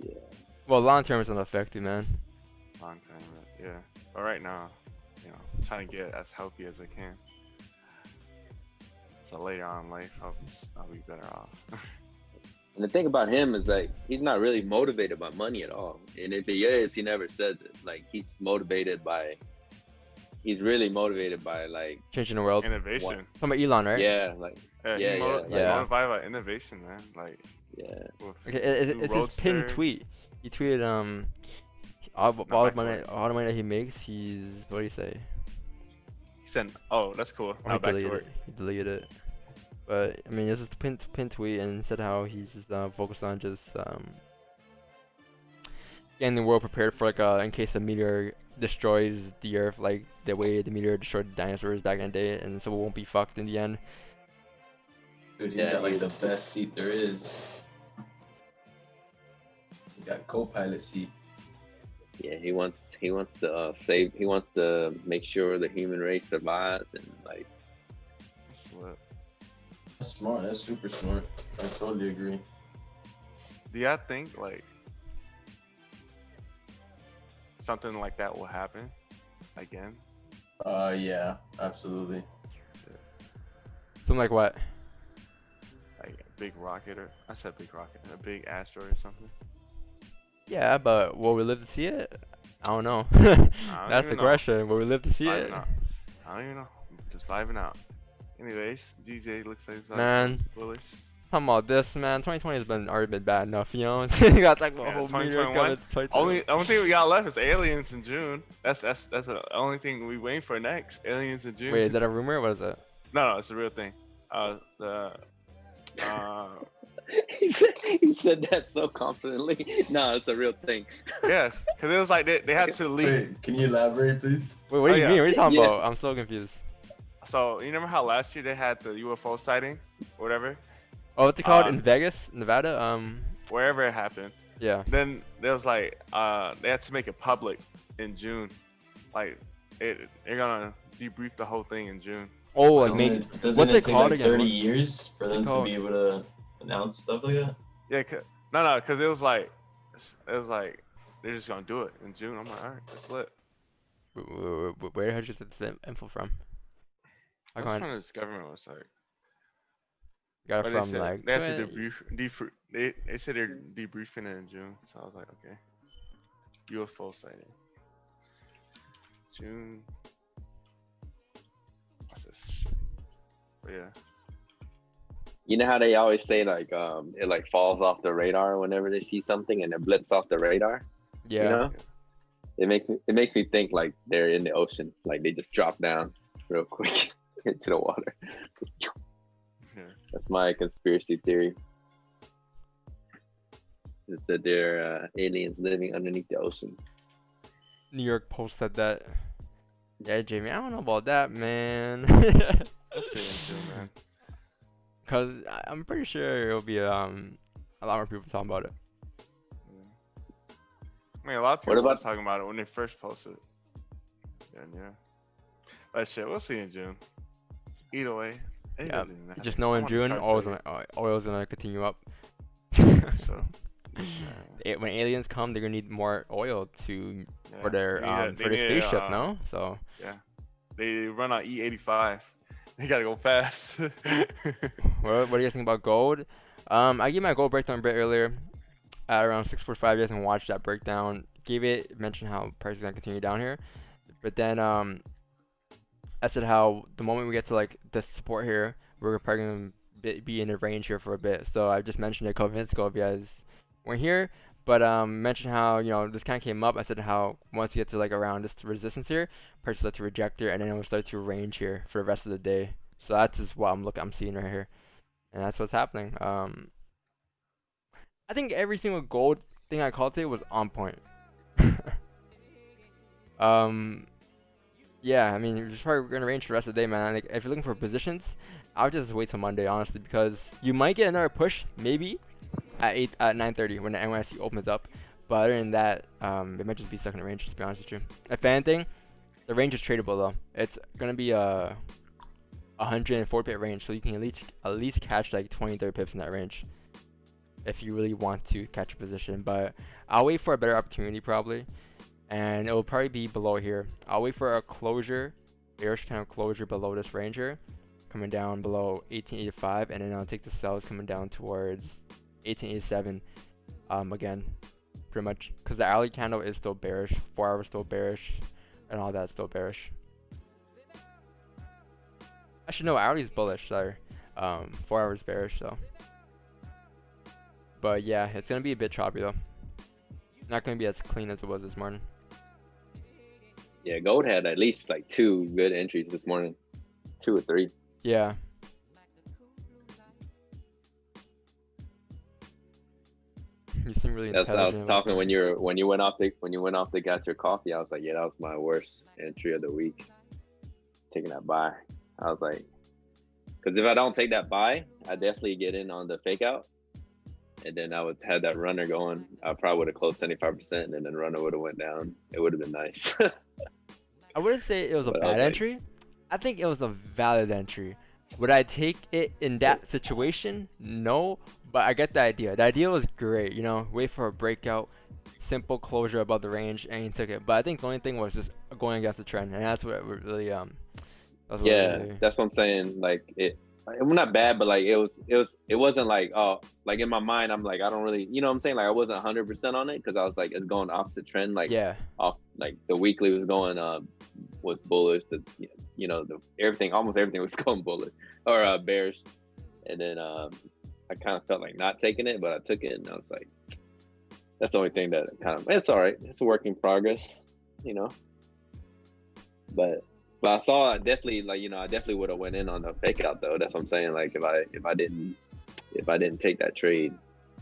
Yeah. Well, long term is gonna affect you, man. Long time, yeah. But right now, you know, I'm trying to get as healthy as I can. So later on in life, I'll be better off. And the thing about him is like he's not really motivated by money at all. And if he is, he never says it. Like he's really motivated by like Changing the world. Innovation. Talking about Elon, right? Yeah, like He's motivated by innovation, man. Like yeah. Okay, it's his pinned tweet. He tweeted all the money that he makes. He's what do you say? He said, "Oh, that's cool." Oh, Now back to work. He deleted it. But I mean, this is the pin tweet, and said how he's just focused on just getting the world prepared for like in case a meteor destroys the Earth, like the way the meteor destroyed the dinosaurs back in the day, and so it won't be fucked in the end. Dude, he's got like the best seat there is. He's got co-pilot seat. Yeah, he wants to save. He wants to make sure the human race survives and like. That's smart. That's super smart. I totally agree. Do y'all think like something like that will happen again? Yeah, absolutely. Something like what? Like a big rocket, or I said big rocket, a big asteroid or something. Yeah, but will we live to see it? I don't know. I don't That's the even know. question. Will we live to see Vibing it? out. I don't even know. Just vibing out. Anyways, GJ looks like he's about Man. to be bullish. Talking about this, man. 2020 has already been bad enough, you know. You got to talk about Yeah, whole meteor 2021. coming. 2021. Only thing we got left is aliens in June. That's the only thing we waiting for next. Aliens in June. Wait, is that a rumor? What is it? No, it's a real thing. He said that so confidently. No, it's a real thing. Yeah, because it was like they had to leak. Wait, can you elaborate, please? Wait, what do you yeah. mean? What are you talking Yeah. about? I'm so confused. So you remember how last year they had the UFO sighting, or whatever, Oh, what's it called in Vegas, Nevada? wherever it happened. Yeah. Then there was like they had to make it public in June. Like they're gonna debrief the whole thing in June. Oh, like Doesn't make. it, doesn't what's it it take called like again? 30 What- years for what's it them to called? be able to announce stuff like that? Yeah, no, because it was like they're just gonna do it in June. I'm like, all right, it's lit. Where did you get this info from? I That's can't. from this government website. Got But it they from said like. they had to debrief. They said they're debriefing it in June. So I was like, okay. UFO sighting. June. What's this shit? But yeah. You know how they always say like it like falls off the radar whenever they see something and it blips off the radar. Yeah. You know? It makes me think like they're in the ocean, like they just drop down real quick into the water. Yeah. That's my conspiracy theory. Is that there are aliens living underneath the ocean? New York Post said that. Yeah, Jamie, I don't know about that, man. Let's see in June, man. Cause I'm pretty sure it'll be a lot more people talking about it. I mean, a lot of What people about- was talking about it when they first posted it. And yeah. But shit, we'll see in June. Either way, it Yeah, doesn't even matter. just know I'm in on the June, charts oil's gonna continue up. So, When aliens come, they're gonna need more oil to for yeah. their They for the need, spaceship, no? So Yeah. They run on E85. They gotta go fast. what do you guys think about gold? I gave my gold breakdown a bit earlier at around 6:45. You guys can watch that breakdown. Mentioned how price is gonna continue down here, but then I said how the moment we get to like the support here, we're probably gonna be in the range here for a bit. So I just mentioned it, convinced if you guys weren't here, but mentioned how this kind of came up. I said how once you get to like around this resistance here, price will start to reject here, and then it will start to range here for the rest of the day. So that's just what I'm seeing right here, and that's what's happening. I think every single gold thing I called today was on point. Yeah, I mean, you're just probably gonna range for the rest of the day, man. Like, if you're looking for positions, I would just wait till Monday, honestly, because you might get another push, maybe, at 9:30 when the NYSE opens up. But other than that, it might just be stuck in the range, to be honest with you. If anything, the range is tradable though. It's gonna be a 104 pip range, so you can at least catch like 20-30 pips in that range, if you really want to catch a position. But I'll wait for a better opportunity probably. And it will probably be below here. I'll wait for a closure, bearish kind of closure below this range here, coming down below 1885, and then I'll take the sells coming down towards 1887. Again, pretty much because the hourly candle is still bearish, 4 hours still bearish, and all that's still bearish. Actually, no, hourly is bullish. Sorry, 4 hours bearish though. But yeah, it's gonna be a bit choppy though. Not gonna be as clean as it was this morning. Yeah, gold had at least like 2 good entries this morning, 2 or 3. Yeah. You seem really That's what I was intelligent. talking when you went off to get your coffee. I was like, yeah, that was my worst entry of the week. Taking that buy, I was like, because if I don't take that buy, I definitely get in on the fake out, and then I would have that runner going. I probably would have closed 75%, and then the runner would have went down. It would have been nice. I wouldn't say it was a But I bad was like- entry. I think it was a valid entry. Would I take it in that situation? No, but I get the idea. The idea was great, wait for a breakout, simple closure above the range, and you took it. But I think the only thing was just going against the trend, and that's what really Yeah, that's what I'm saying. Like not bad, but like it wasn't like, oh, like in my mind I'm like, I don't really, you know what I'm saying, like I wasn't 100% on it because I was like, it's going opposite trend, like Yeah. off, like the weekly was going was bullish, the almost everything was going bullish or bearish, and then I kind of felt like not taking it, but I took it, and I was like, that's the only thing that kind of, it's all right, it's a work in progress, you know. But I saw, I definitely, like, you know, I definitely would have went in on the fake out though. That's what I'm saying. Like if I didn't take that trade,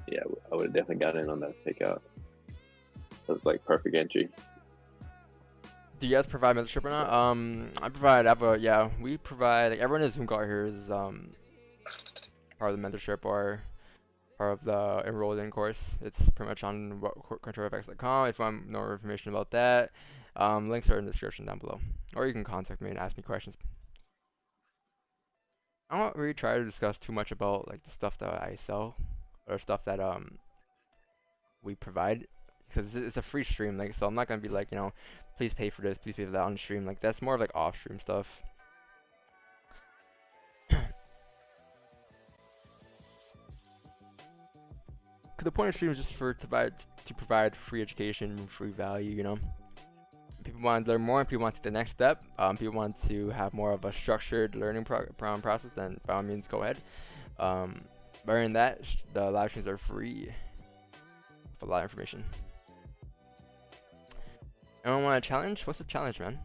yeah, I would have definitely got in on that fake out. It was like perfect entry. Do you guys provide mentorship or not? I provide. Yeah, we provide. Like, everyone in Zoom call here is part of the mentorship or part of the enrolled in course. It's pretty much on controlfx.com. If you want more information about that, links are in the description down below, or you can contact me and ask me questions. I don't really try to discuss too much about like the stuff that I sell or stuff that we provide, because it's a free stream. Like, so I'm not gonna be like, you know, please pay for this, please pay for that on stream. Like, that's more of like off stream stuff. The point of stream is just to provide free education, free value, you know. People want to learn more, and people want to take the next step. People want to have more of a structured learning process, then by all means go ahead. Other than that, the live streams are free for a lot of information. Anyone want a challenge? What's the challenge, man?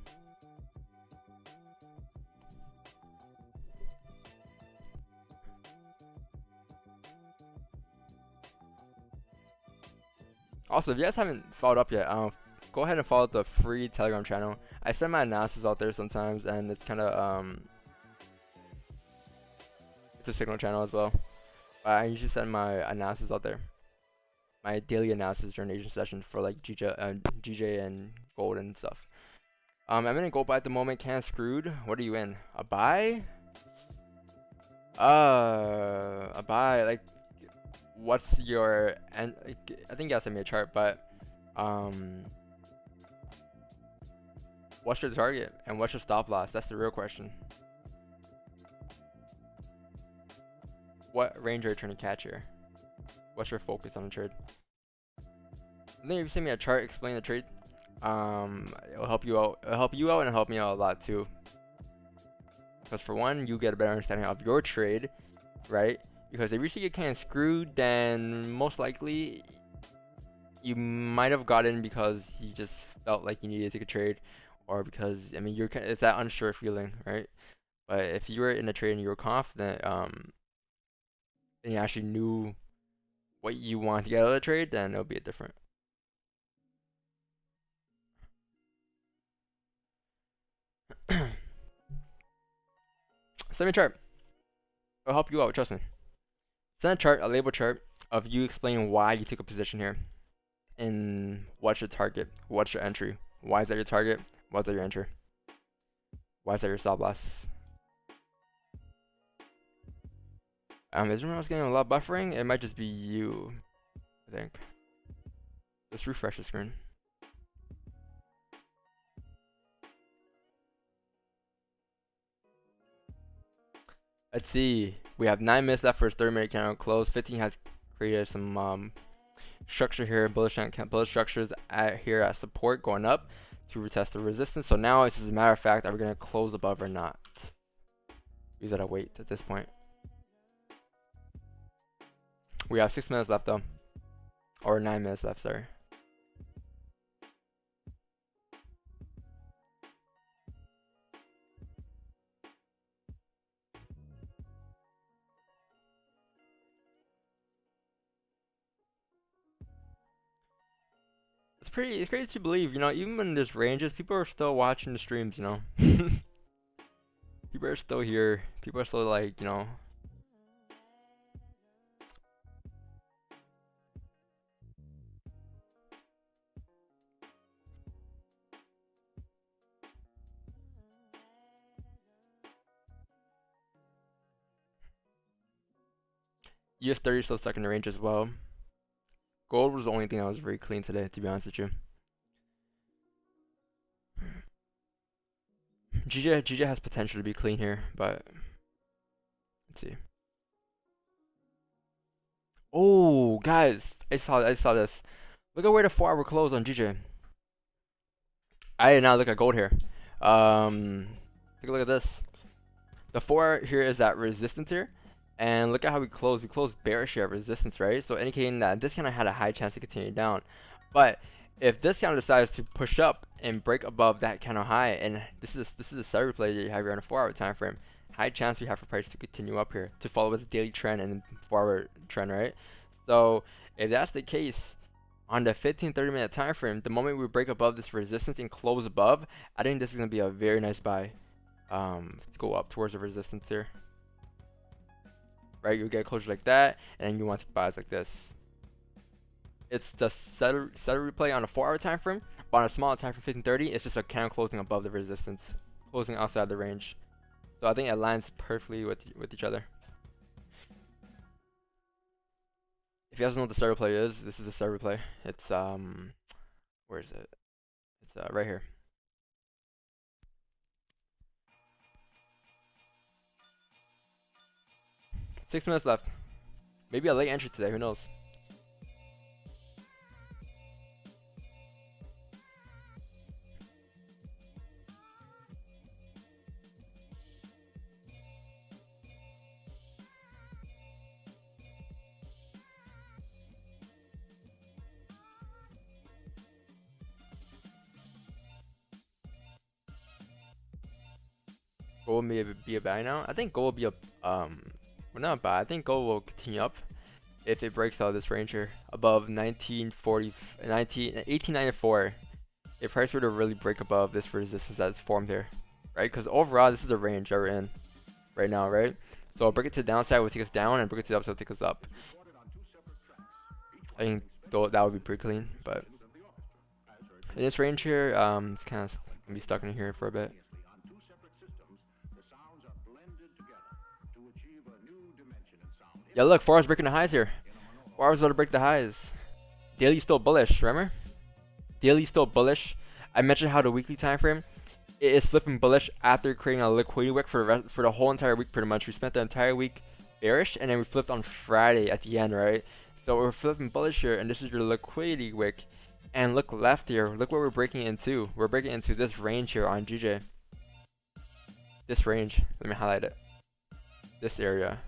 Also, if you guys haven't followed up yet, go ahead and follow the free Telegram channel. I send my analysis out there sometimes, and it's kind of it's a signal channel as well. I usually send my analysis out there, my daily analysis during Asian sessions for like GJ and gold and stuff. I'm in a gold buy at the moment. Can't screwed. What are you in? A buy? A buy. Like, what's your, and I think you guys sent me a chart, but what's your target and what's your stop loss? That's the real question. What range are you trying to catch here? What's your focus on the trade? I think if you send me a chart, explain the trade, it'll help you out. It'll help you out and it'll help me out a lot too. Because for one, you get a better understanding of your trade, right? Because if you see you can't screwed, then most likely you might have got in because you just felt like you needed to take a trade, or because, I mean, it's that unsure feeling, right? But if you were in a trade and you were confident, and you actually knew what you wanted to get out of the trade, then it'll be a different. Send me a chart. It'll help you out, trust me. Send a chart, a label chart of you explaining why you took a position here, and what's your target, what's your entry, why is that your target, what's that your entry, why is that your stop loss. Is everyone else getting a lot of buffering? It might just be you, I think. Let's refresh the screen. Let's see. We have 9 minutes left for his 30-minute candle close. 15 has created some structure here, bullish structures here at support, going up to retest the resistance. So now it's just a matter of fact, are we going to close above or not? We just gotta wait at this point. We have 6 minutes left though, or 9 minutes left, sorry. It's crazy to believe, you know, even when there's ranges, people are still watching the streams, you know. People are still here. People are still like, you know. US30 still stuck in the range as well. Gold was the only thing that was very clean today, to be honest with you. GJ has potential to be clean here, but Let's see. Oh, guys, I saw this. Look at where the 4-hour closed on GJ. I did not look at gold here. Take a look at this. The 4 here is at resistance here, and look at how we closed. We closed bearish here at resistance, right? So indicating that this kind of had a high chance to continue down. But if this kind of decides to push up and break above that kind of high, and this is a sell replay that you have here on a 4-hour time frame, high chance we have for price to continue up here to follow its daily trend and 4-hour trend, right? So if that's the case, on the 15-30 minute time frame, the moment we break above this resistance and close above, I think this is going to be a very nice buy to go up towards the resistance here. Right, you get closure like that, and then you want to buys like this. It's the setter replay on a 4-hour time frame, but on a smaller time frame, 15-30, it's just a candle closing above the resistance, closing outside the range. So I think it aligns perfectly with each other. If you guys don't know what the setter replay is, this is the setter replay. It's where is it? It's right here. Six minutes left. Maybe a late entry today, who knows? Gold may be a buy now. I think gold will be a well, not bad. I think gold will continue up if it breaks out of this range here above 1894. If price were to really break above this resistance that's formed here, right? Because overall this is a range that we're in right now, right? So I'll break it to the downside will take us down, and break it to the upside will take us up. I think that would be pretty clean, but in this range here, it's kind of gonna be stuck in here for a bit. Yeah, look, 4 hours breaking the highs here. 4 hours about to break the highs. Daily still bullish, remember? Daily still bullish. I mentioned how the weekly time frame it is flipping bullish after creating a liquidity wick for the whole entire week pretty much. We spent the entire week bearish, and then we flipped on Friday at the end, right? So we're flipping bullish here, and this is your liquidity wick. And look left here. Look what we're breaking into. We're breaking into this range here on GJ. This range. Let me highlight it. This area.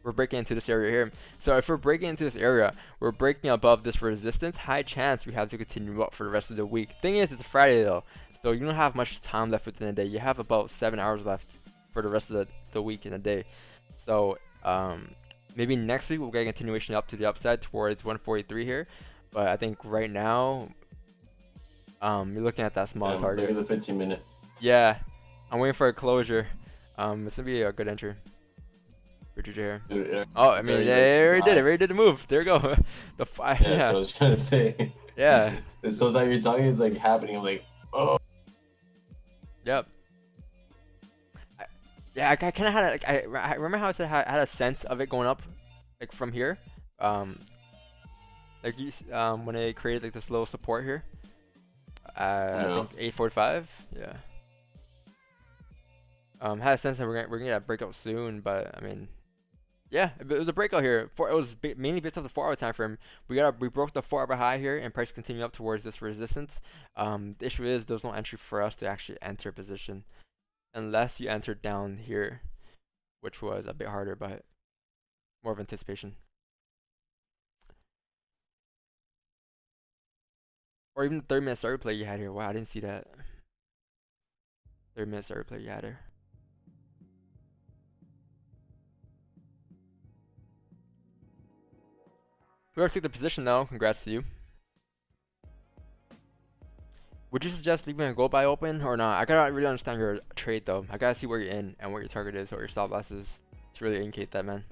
We're breaking into this area here. So if we're breaking into this area, we're breaking above this resistance. High chance we have to continue up for the rest of the week. Thing is, it's Friday though, so you don't have much time left within the day. You have about 7 hours left for the rest of the week and the day. So maybe next week we'll get a continuation up to the upside towards 143 here. But I think right now, you're looking at that small target. Look at the 15 minute. Yeah, I'm waiting for a closure. It's gonna be a good entry. Here. Oh, I mean, they already did the move. There we go. Yeah, that's what I was trying to say. Yeah. It sounds like you're talking, it's like happening. I'm like, oh. Yep. I kind of had I remember how I said I had a sense of it going up, like from here. Like you, when they created like this little support here. I think 845. Yeah. Had a sense that we're gonna get a breakout soon, but I mean. Yeah, it was a breakout here. It was mainly based off the 4-hour time frame. We broke the 4-hour high here, and price continued up towards this resistance. The issue is there's no entry for us to actually enter a position, unless you entered down here, which was a bit harder, but more of anticipation. Or even the 30-minute start replay you had here. Wow, I didn't see that. 30-minute start replay you had here. Whoever took the position though, congrats to you. Would you suggest leaving a gold buy open or not? I gotta really understand your trade though. I gotta see where you're in and what your target is, what your stop loss is to really indicate that, man.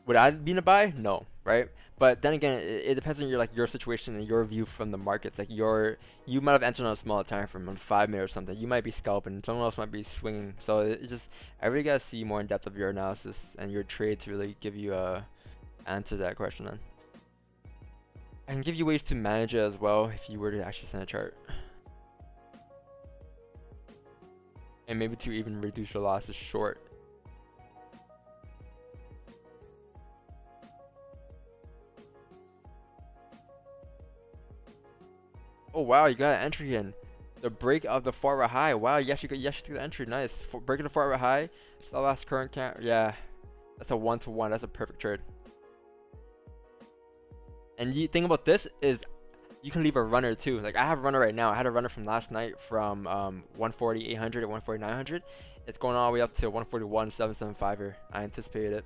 Would I be in a buy? No, right? But then again, it depends on your situation and your view from the markets. Like you might have entered on a smaller time frame, on 5 minutes or something. You might be scalping, someone else might be swinging. So it just, I really gotta see more in depth of your analysis and your trade to really give you a answer to that question. Then I can give you ways to manage it as well if you were to actually send a chart. and maybe to even reduce your losses short. Oh wow, you got an entry in. The break of the forward high. Wow, you actually took the entry. Nice. Breaking the forward high. It's the last current count. Yeah, that's a 1-to-1. That's a perfect trade. And the thing about this is you can leave a runner too. Like I have a runner right now. I had a runner from last night from 140 800 to 140 900. It's going all the way up to 141 775 here. I anticipated it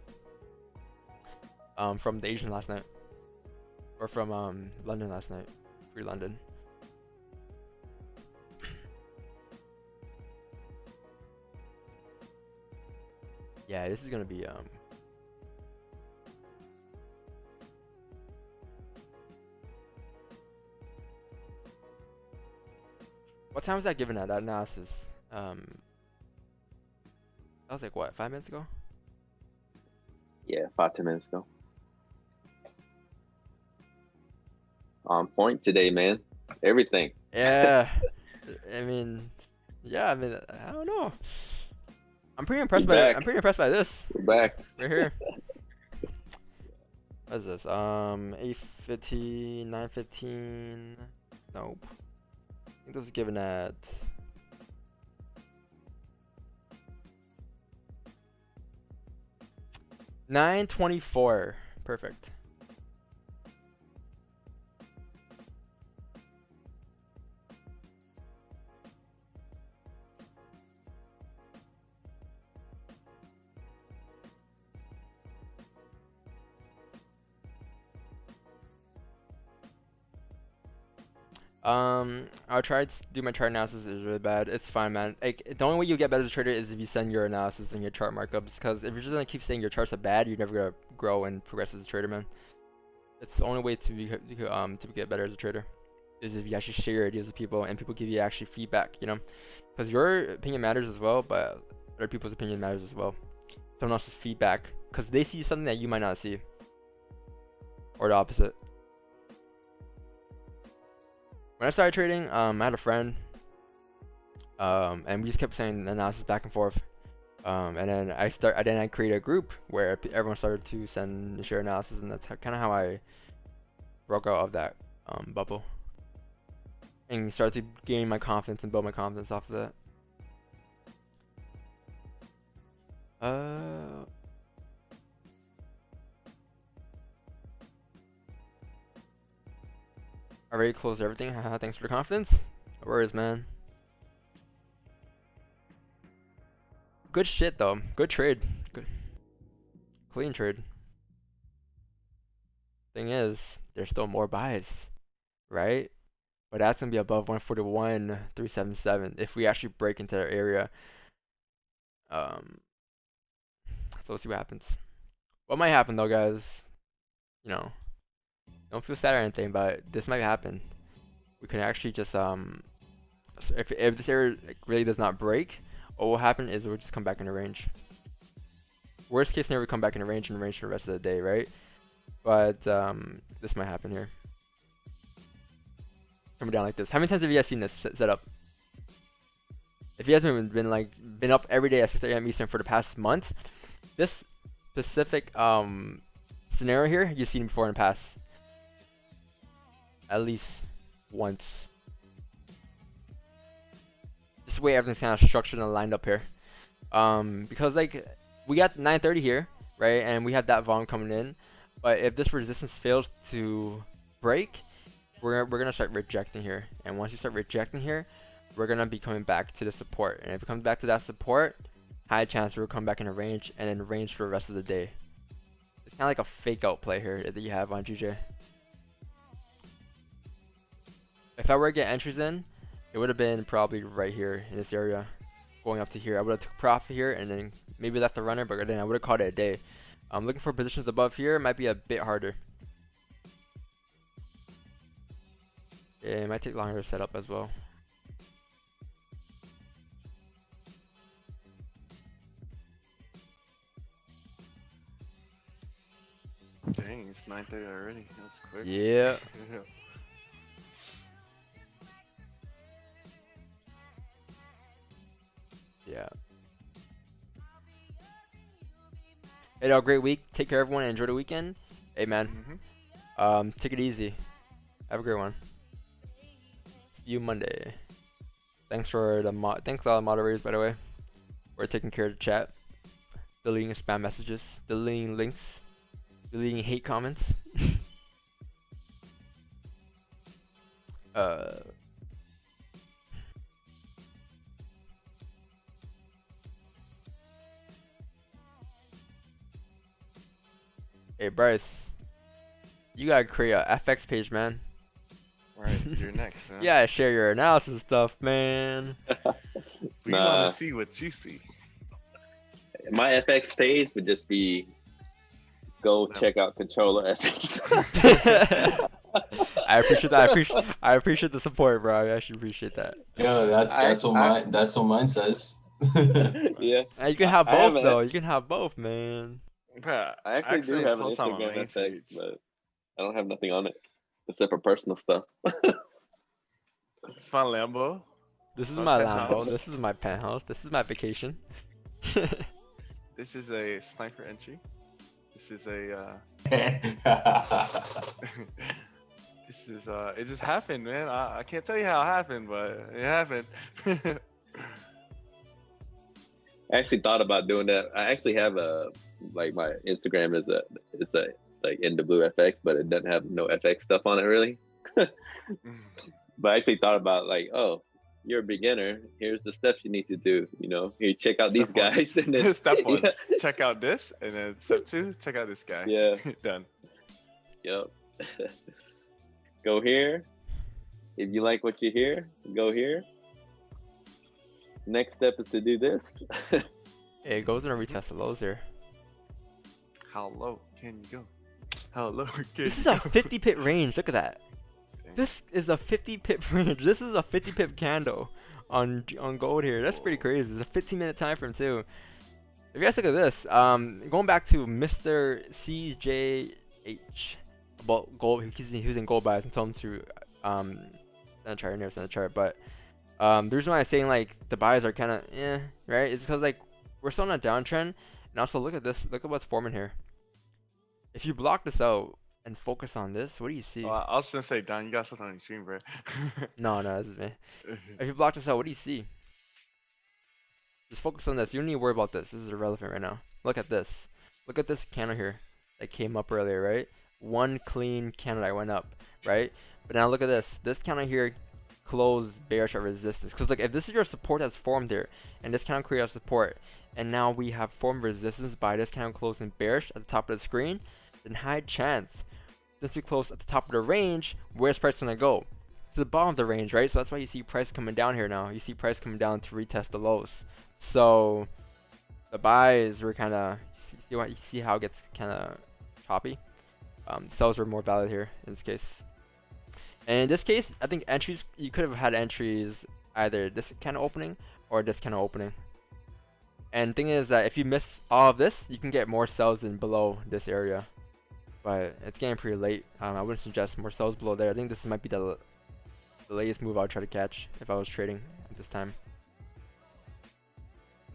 from the Asian last night, or from London last night, free London. Yeah, this is gonna be what time was that given at, that analysis? That was like what, 5 minutes ago? Yeah, 5-10 minutes ago. On point today, man. Everything. Yeah. I mean, yeah. I mean, I don't know. I'm pretty impressed by it. I'm pretty impressed by this. We're back. Right here. What is this? 8:15, 9:15. Nope. I think this was given at 9:24. Perfect. I'll try to do my chart analysis. Is really bad. It's fine, man. Like the only way you get better as a trader is if you send your analysis and your chart markups. Because if you're just gonna keep saying your charts are bad, you're never gonna grow and progress as a trader, man. It's the only way to get better as a trader is if you actually share your ideas with people and people give you actually feedback. You know, because your opinion matters as well, but other people's opinion matters as well. Someone else's feedback, because they see something that you might not see, or the opposite. When I started trading, I had a friend, and we just kept saying analysis back and forth. And then I created a group where everyone started to send and share analysis, and that's kind of how I broke out of that bubble, and started to gain my confidence and build my confidence off of that. Already closed everything. Haha, thanks for the confidence. No worries, man. Good shit though. Good trade. Good. Clean trade. Thing is, there's still more buys, right? But that's gonna be above 141.377 if we actually break into that area. So let's see what happens. What might happen though, guys? You know, don't feel sad or anything, but this might happen. We can actually just if this area really does not break, what will happen is we'll just come back into range. Worst case scenario, we come back into range for the rest of the day, right? But this might happen here. Coming down like this. How many times have you guys seen this setup? If you guys have been up every day at 6 a.m. Eastern for the past months, this specific scenario here you've seen before in the past. At least once. This way everything's kind of structured and lined up here. Because like we got 930 here, right? And we have that volume coming in. But if this resistance fails to break, we're gonna start rejecting here. And once you start rejecting here, we're gonna be coming back to the support. And if it comes back to that support, high chance we'll come back in a range and then range for the rest of the day. It's kind of like a fake out play here that you have on GJ. If I were to get entries in, it would have been probably right here in this area, going up to here. I would have took profit here and then maybe left the runner, but then I would have called it a day. I'm looking for positions above here. It might be a bit harder. It might take longer to set up as well. Dang, it's 9:30 already. That's quick. Yeah. Yeah, Hey, y'all, great week. Take care, everyone. Enjoy the weekend. Hey, man. Take it easy. Have a great one. See you Monday. Thanks for the thanks to all the moderators, by the way. We're taking care of the chat. Deleting spam messages. Deleting links. Deleting hate comments. Hey, Bryce. You gotta create a FX page, man. Right, you're next, man. Yeah, share your analysis stuff, man. We want to see what you see. My FX page would just be go check out Controller FX. I appreciate that. I appreciate the support, bro. I actually appreciate that. Yeah, that's what mine says. Yeah. You can have both though. You can have both, man. Yeah, I actually do have an post on my Instagram main FX, page. but I don't have nothing on it except for personal stuff. It's my Lambo. This is My my penthouse. Lambo. This is my penthouse. This is my vacation. This is a sniper entry. This is a this is it just happened, man. I can't tell you how it happened, but it happened. I actually thought about doing that. I actually have like my Instagram is a like in the blue FX, but it doesn't have no FX stuff on it really. But I actually thought about like, oh, you're a beginner. Here's the steps you need to do. You know, here, check out these Step one. guys. And then Step 1, yeah. check out this, and then step 2, check out this guy. Yeah. Done. Yep. Go here. If you like what you hear, go here. Next step is to do this. Hey, it goes in a retest the lows here. How low can you go? How low can This you is a go? 50 pip range. Look at that. This is a 50 pip range. This is a 50 pip candle on gold here. That's pretty crazy. It's a 15-minute time frame too. If you guys look at this, going back to Mr. CJH about gold, he's using gold buys and told him to send a chart. I never send a chart, but the reason why I'm saying like the buys are kind of right, is because like we're still on a downtrend, and also look at this. Look at what's forming here. If you block this out and focus on this, what do you see? I was gonna say, Don, you got something on your screen, bro. No, this is me. If you block this out, what do you see? Just focus on this. You don't need to worry about this. This is irrelevant right now. Look at this. Look at this candle here that came up earlier, right? One clean candle that went up, right? But now look at this. This candle here closed bearish at resistance. Because like if this is your support that's formed here, and this candle created support, and now we have formed resistance by this candle closing bearish at the top of the screen, then high chance, since we close at the top of the range, where's price gonna go? To the bottom of the range, right? So that's why you see price coming down here now. You see price coming down to retest the lows. So the buys were kind of, you see how it gets kind of choppy. Sells were more valid here in this case. And in this case, I think entries, you could have had entries either this kind of opening or this kind of opening. And the thing is that if you miss all of this, you can get more sells in below this area. But it's getting pretty late. I wouldn't suggest more sells below there. I think this might be the latest move I would try to catch if I was trading at this time.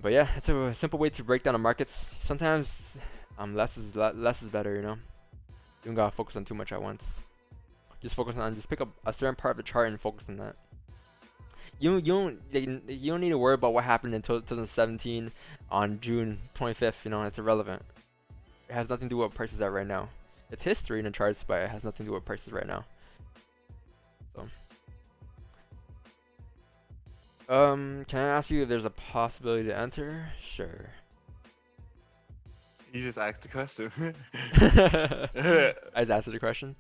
But yeah, it's a simple way to break down the markets. Sometimes less is better, you know. You don't gotta focus on too much at once. Just pick up a certain part of the chart and focus on that. You don't need to worry about what happened in 2017 on June 25th. You know, it's irrelevant. It has nothing to do with what prices are right now. It's history in the charts, but it has nothing to do with prices right now. So, can I ask you if there's a possibility to enter? Sure. You just asked the question. I just answered the question.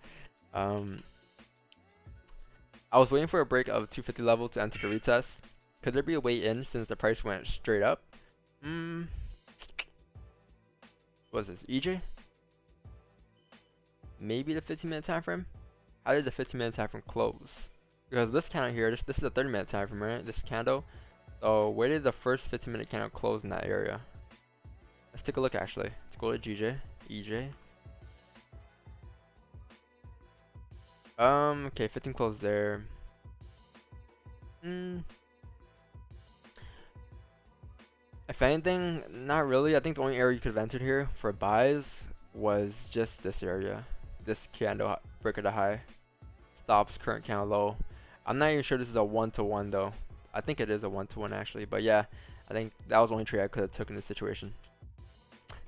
I was waiting for a break of 250 level to enter the retest. Could there be a way in since the price went straight up? What is this? EJ? Maybe the 15-minute time frame? How did the 15-minute time frame close? Because this candle here, this is a 30-minute time frame, right? This candle. So where did the first 15-minute candle close in that area? Let's take a look actually. Let's go to GJ, EJ. Okay, 15 closed there. If anything, not really. I think the only area you could have entered here for buys was just this area. This candle break of the high. Stops, current candle low. I'm not even sure this is a 1-to-1 though. I think it is a 1-to-1 actually. But yeah, I think that was the only trade I could have took in this situation.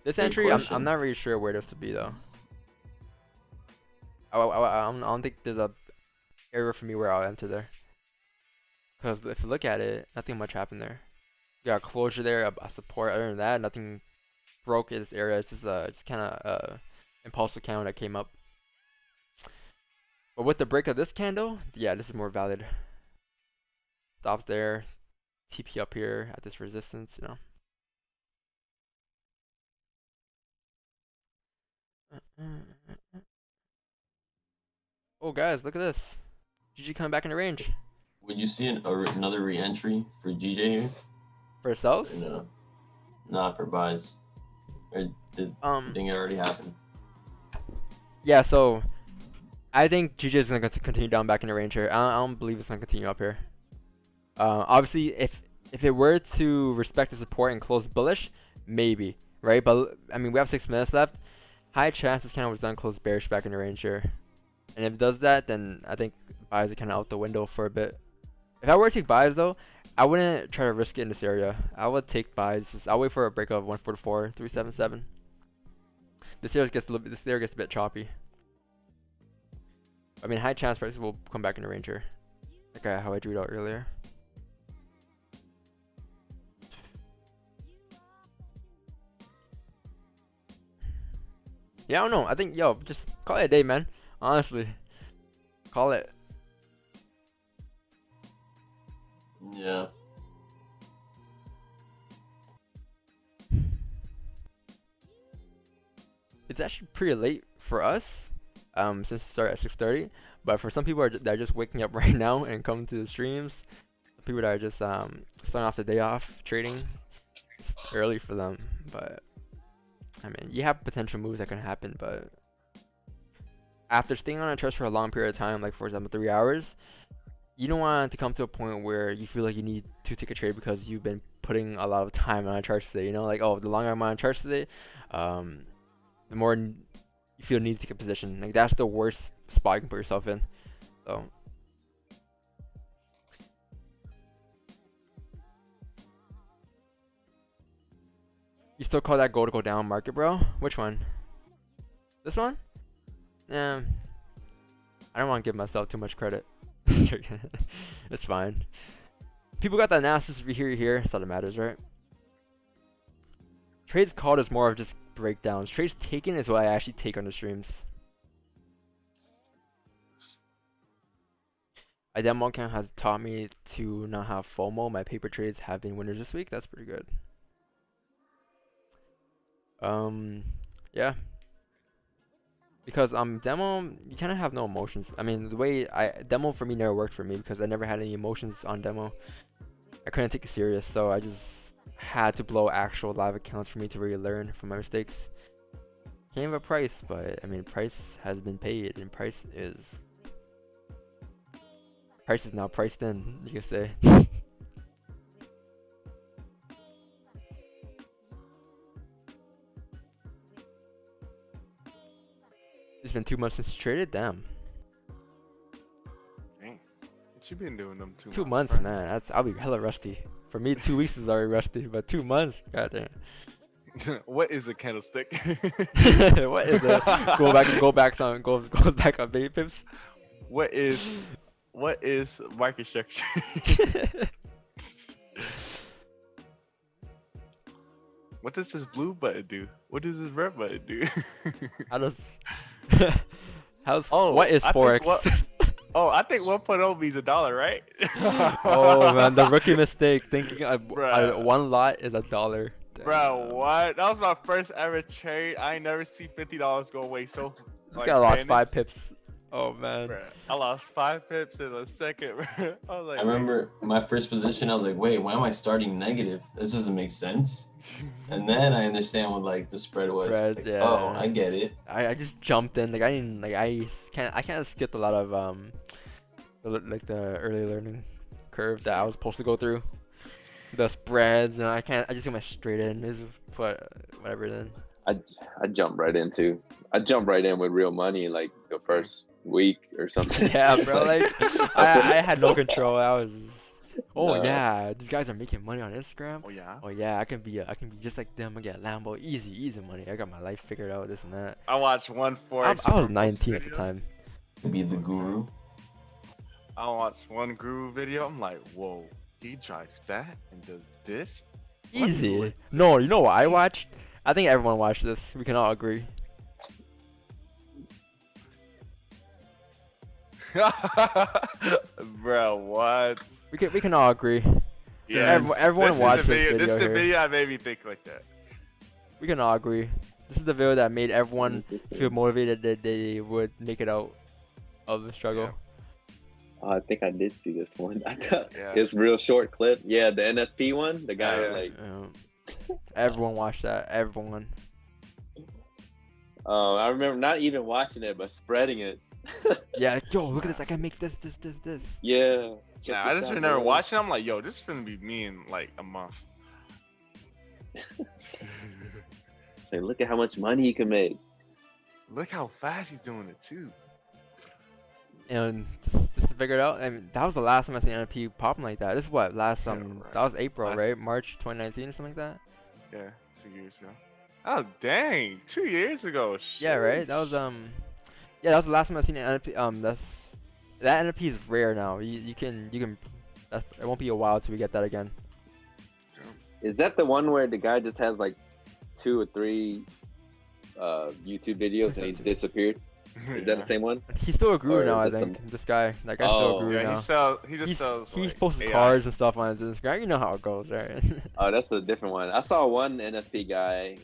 This Good entry, question. I'm not really sure where this to be though. I don't think there's a area for me where I'll enter there. Because if you look at it, nothing much happened there. You got a closure there, a support. Other than that, nothing broke in this area. It's just kind of impulsive candle that came up. But with the break of this candle, yeah, this is more valid. Stops there, TP up here at this resistance, you know. Oh guys, look at this. GG coming back in the range. Would you see another re-entry for GJ here? For ourselves? Or no, not for buys. Or did you think it already happened? Yeah, so I think GJ is gonna continue down back in the range here. I don't believe it's gonna continue up here. Obviously, if it were to respect the support and close bullish, maybe, right? But I mean, we have 6 minutes left. High chance this kind of was done close bearish back in the range here. And if it does that, then I think buys are kind of out the window for a bit. If I were to take buys though, I wouldn't try to risk it in this area. I would take buys. I'll wait for a break of 144, 377. This area gets a bit choppy. I mean, high chance prices will come back in the range here. Okay, how I drew it out earlier. Yeah, I don't know. I think, yo, just call it a day, man. Honestly, call it. Yeah. It's actually pretty late for us, since it started at 6:30. But for some people that are just waking up right now and coming to the streams, people that are just starting off the day off trading, it's early for them. But I mean, you have potential moves that can happen, but after staying on a chart for a long period of time, like for example 3 hours, you don't want to come to a point where you feel like you need to take a trade because you've been putting a lot of time on a chart today. You know, like, oh, the longer I'm on a chart today, the more you feel need to take a position. Like, that's the worst spot you can put yourself in. So you still call that gold to go down market, bro? Which one? This one? Yeah, I don't want to give myself too much credit. It's fine. People got the analysis here. That's all that matters, right? Trades called is more of just breakdowns. Trades taken is what I actually take on the streams. A demo account has taught me to not have FOMO. My paper trades have been winners this week. That's pretty good. Yeah. Because demo, you kind of have no emotions. I mean, the way demo for me never worked for me because I never had any emotions on demo. I couldn't take it serious, so I just had to blow actual live accounts for me to really learn from my mistakes. Can't have a price, but I mean, price has been paid, and price is now priced in, you could say. It's been 2 months since you traded? Damn. Dang. What you been doing them 2 months? 2 months, bro? man. I'll be hella rusty. For me, 2 weeks is already rusty, but 2 months, goddamn. What is a candlestick? What is it? Go back on baby pips. What is market structure? What does this blue button do? What does this red button do? What is Forex? I think 1.0 means $1, right? Oh man, the rookie mistake thinking one lot is $1. Bro, what? That was my first ever trade. I ain't never see $50 go away so. This guy lost 5 pips. Oh man. Bruh, I lost 5 pips in a second. Bro. I was like, I remember my first position. I was like, "Wait, why am I starting negative? This doesn't make sense." And then I understand what like the spread was. Like, yeah. Oh, I get it. I just jumped in. Like I didn't like I kind of skipped a lot of the early learning curve that I was supposed to go through. the spreads, and I just went straight in. Just put whatever in. I jumped right into. I jumped right in with real money like the first week or something. Yeah, bro. Like I had no control. I was. Oh No. yeah, these guys are making money on Instagram. Oh yeah. Oh yeah, I can be just like them. I get Lambo, easy money. I got my life figured out. This and that. I watched one Forex. I was 19 at the time. Be the guru. I watched one guru video. I'm like, whoa, he drives that and does this. What? Easy. No, you know what I watched? I think everyone watched this. We can all agree. Bro, what? We can all agree. Yeah. Everyone watched this video. This is the here. video that made me think like that. We can all agree. This is the video that made everyone feel motivated that they would make it out of the struggle. Oh, I think I did see this one. Yeah. It's real short clip. Yeah, the NFP one. The guy Yeah. like. Everyone watched that. Everyone. I remember not even watching it, but spreading it. Yeah, yo, look at this. I can make this. Yeah. Yeah, I just remember watching. I'm like, yo, this is gonna be me in like a month. Say, look at how much money you can make. Look how fast he's doing it too. And just to figure it out, I mean, that was the last time I seen NFP popping like that. This is what last Yeah, right. that was April, Last- right? March 2019 or something like that. Yeah, 2 years ago. Oh dang, 2 years ago. Yeah, right. That was yeah, that was the last time I seen an NFP. That NFP is rare now. You can it won't be a while till we get that again. Is that the one where the guy just has like 2 or 3 YouTube videos and he disappeared? Is that the same one? He's still a guru Or now, I is it think. This guy, that guy's still a guru Yeah, now. he just sells. He like, posts AI. cars and stuff on his Instagram. You know how it goes, right? Oh, that's a different one. I saw one NFP guy,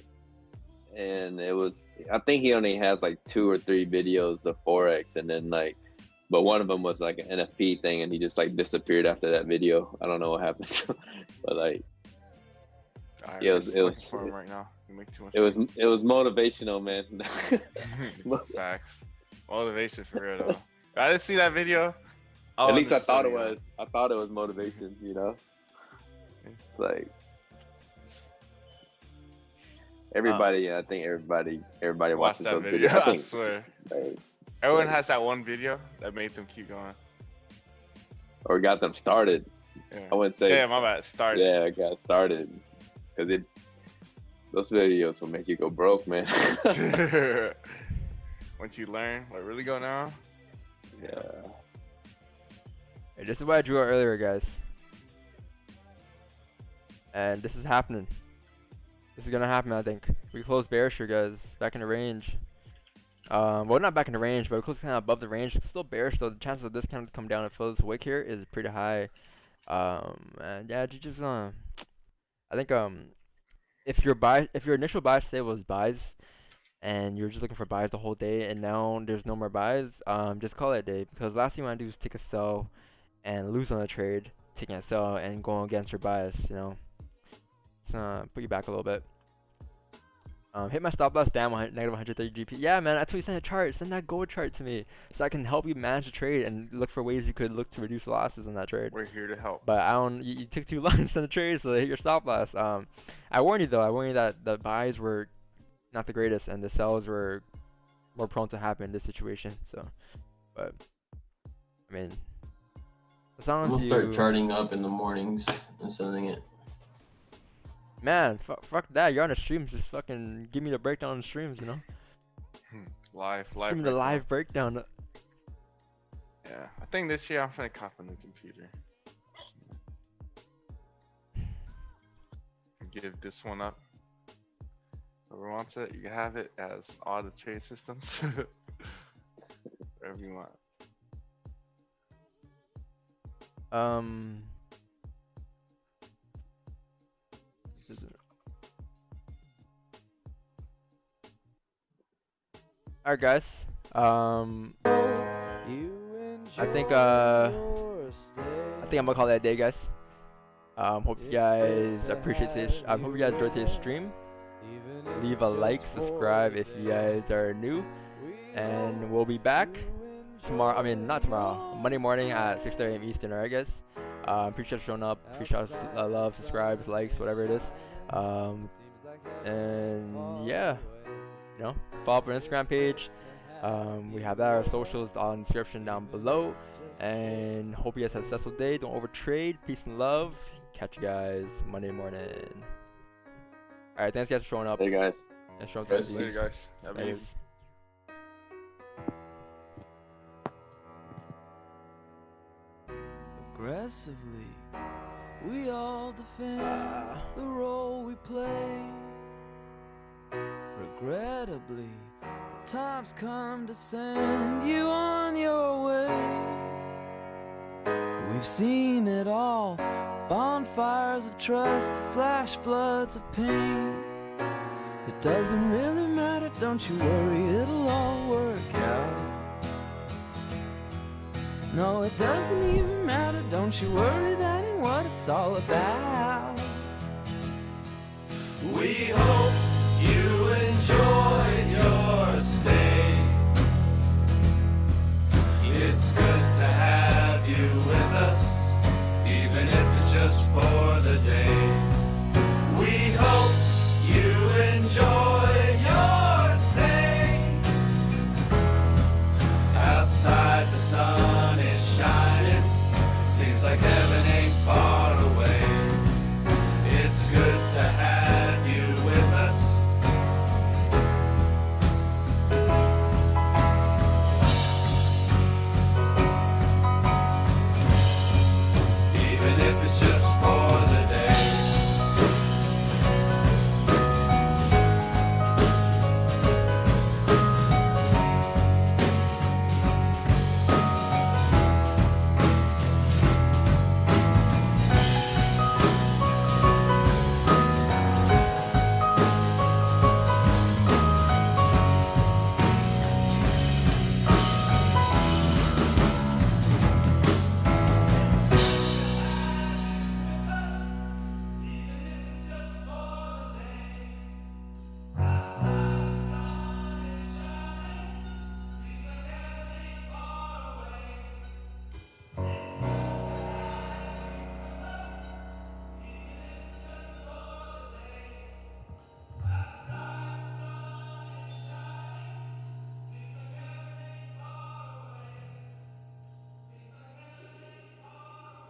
and I think he only has like 2 or 3 videos of Forex, and then like, but one of them was like an NFP thing, and he just like disappeared after that video. I don't know what happened, but like, Alright, yeah, we're it just looking was- for him right now. You make too much it was motivational, man. facts. Motivation for real though. I didn't see that video. At least I thought it video. was. I thought it was motivation. You know, it's like everybody. I think everybody Watch watches that those video. videos. I I think, swear. like, Everyone like, has that one video that made them keep going. or got them started. Yeah. I wouldn't say. Yeah, my bad. Start. Yeah, I got started because those videos will make you go broke, man. Once you learn, like really go now. Yeah. Hey, this is what I drew out earlier, guys. And this is happening. This is gonna happen, I think. We closed bearish here, guys. Back in the range. Well, not back in the range, but close kind of above the range. It's still bearish, so the chances of this kind of come down and fill this wick here is pretty high. And yeah, you just I think if your initial buy today was buys, and you're just looking for buys the whole day, and now there's no more buys, just call it a day, because last thing you want to do is take a sell and lose on a trade, taking a sell and going against your bias. You know, it's put you back a little bit. Hit my stop loss down negative 130 GP. Yeah, man, I told you send a chart. Send that gold chart to me so I can help you manage the trade and look for ways you could look to reduce losses in that trade. We're here to help. But you took too long to send the trade, so they hit your stop loss. I warned you though. I warned you that the buys were not the greatest and the sells were more prone to happen in this situation. So, but I mean, as long as I'm gonna you start charting up in the mornings and sending it. man, fuck that. You're on the streams. Just fucking give me the breakdown on the streams. You know, Live. just give me the breakdown. live breakdown. Yeah, I think this year I'm gonna cop a new computer. Give this one up. Whoever wants it, you can have it as all the trade systems. Whatever you want. Alright, guys. I think I'm gonna call that a day, guys. Hope you guys appreciate this. I hope you guys enjoyed today's stream. Leave a like, subscribe if you guys are new, and we'll be back tomorrow. I mean, not tomorrow. Monday morning at 6:30 a.m. Eastern. Alright, guys. Appreciate you showing up. Appreciate love, subscribes, likes, whatever it is. And yeah, you know, follow up our Instagram page. We have that, our socials on the description down below. And hope you guys have a successful day. Don't overtrade. Peace and love. Catch you guys Monday morning. All right, thanks guys for showing up. Hey guys. Thanks for showing up. Later, guys. Have a good evening. Aggressively, we all defend the role we play. Regrettably, the time's come to send you on your way. We've seen it all, bonfires of trust, flash floods of pain. It doesn't really matter, don't you worry, it'll all work out. No, it doesn't even matter, don't you worry, that ain't what it's all about. We hope you enjoyed your stay. It's good to have you with us, even if it's just for the day.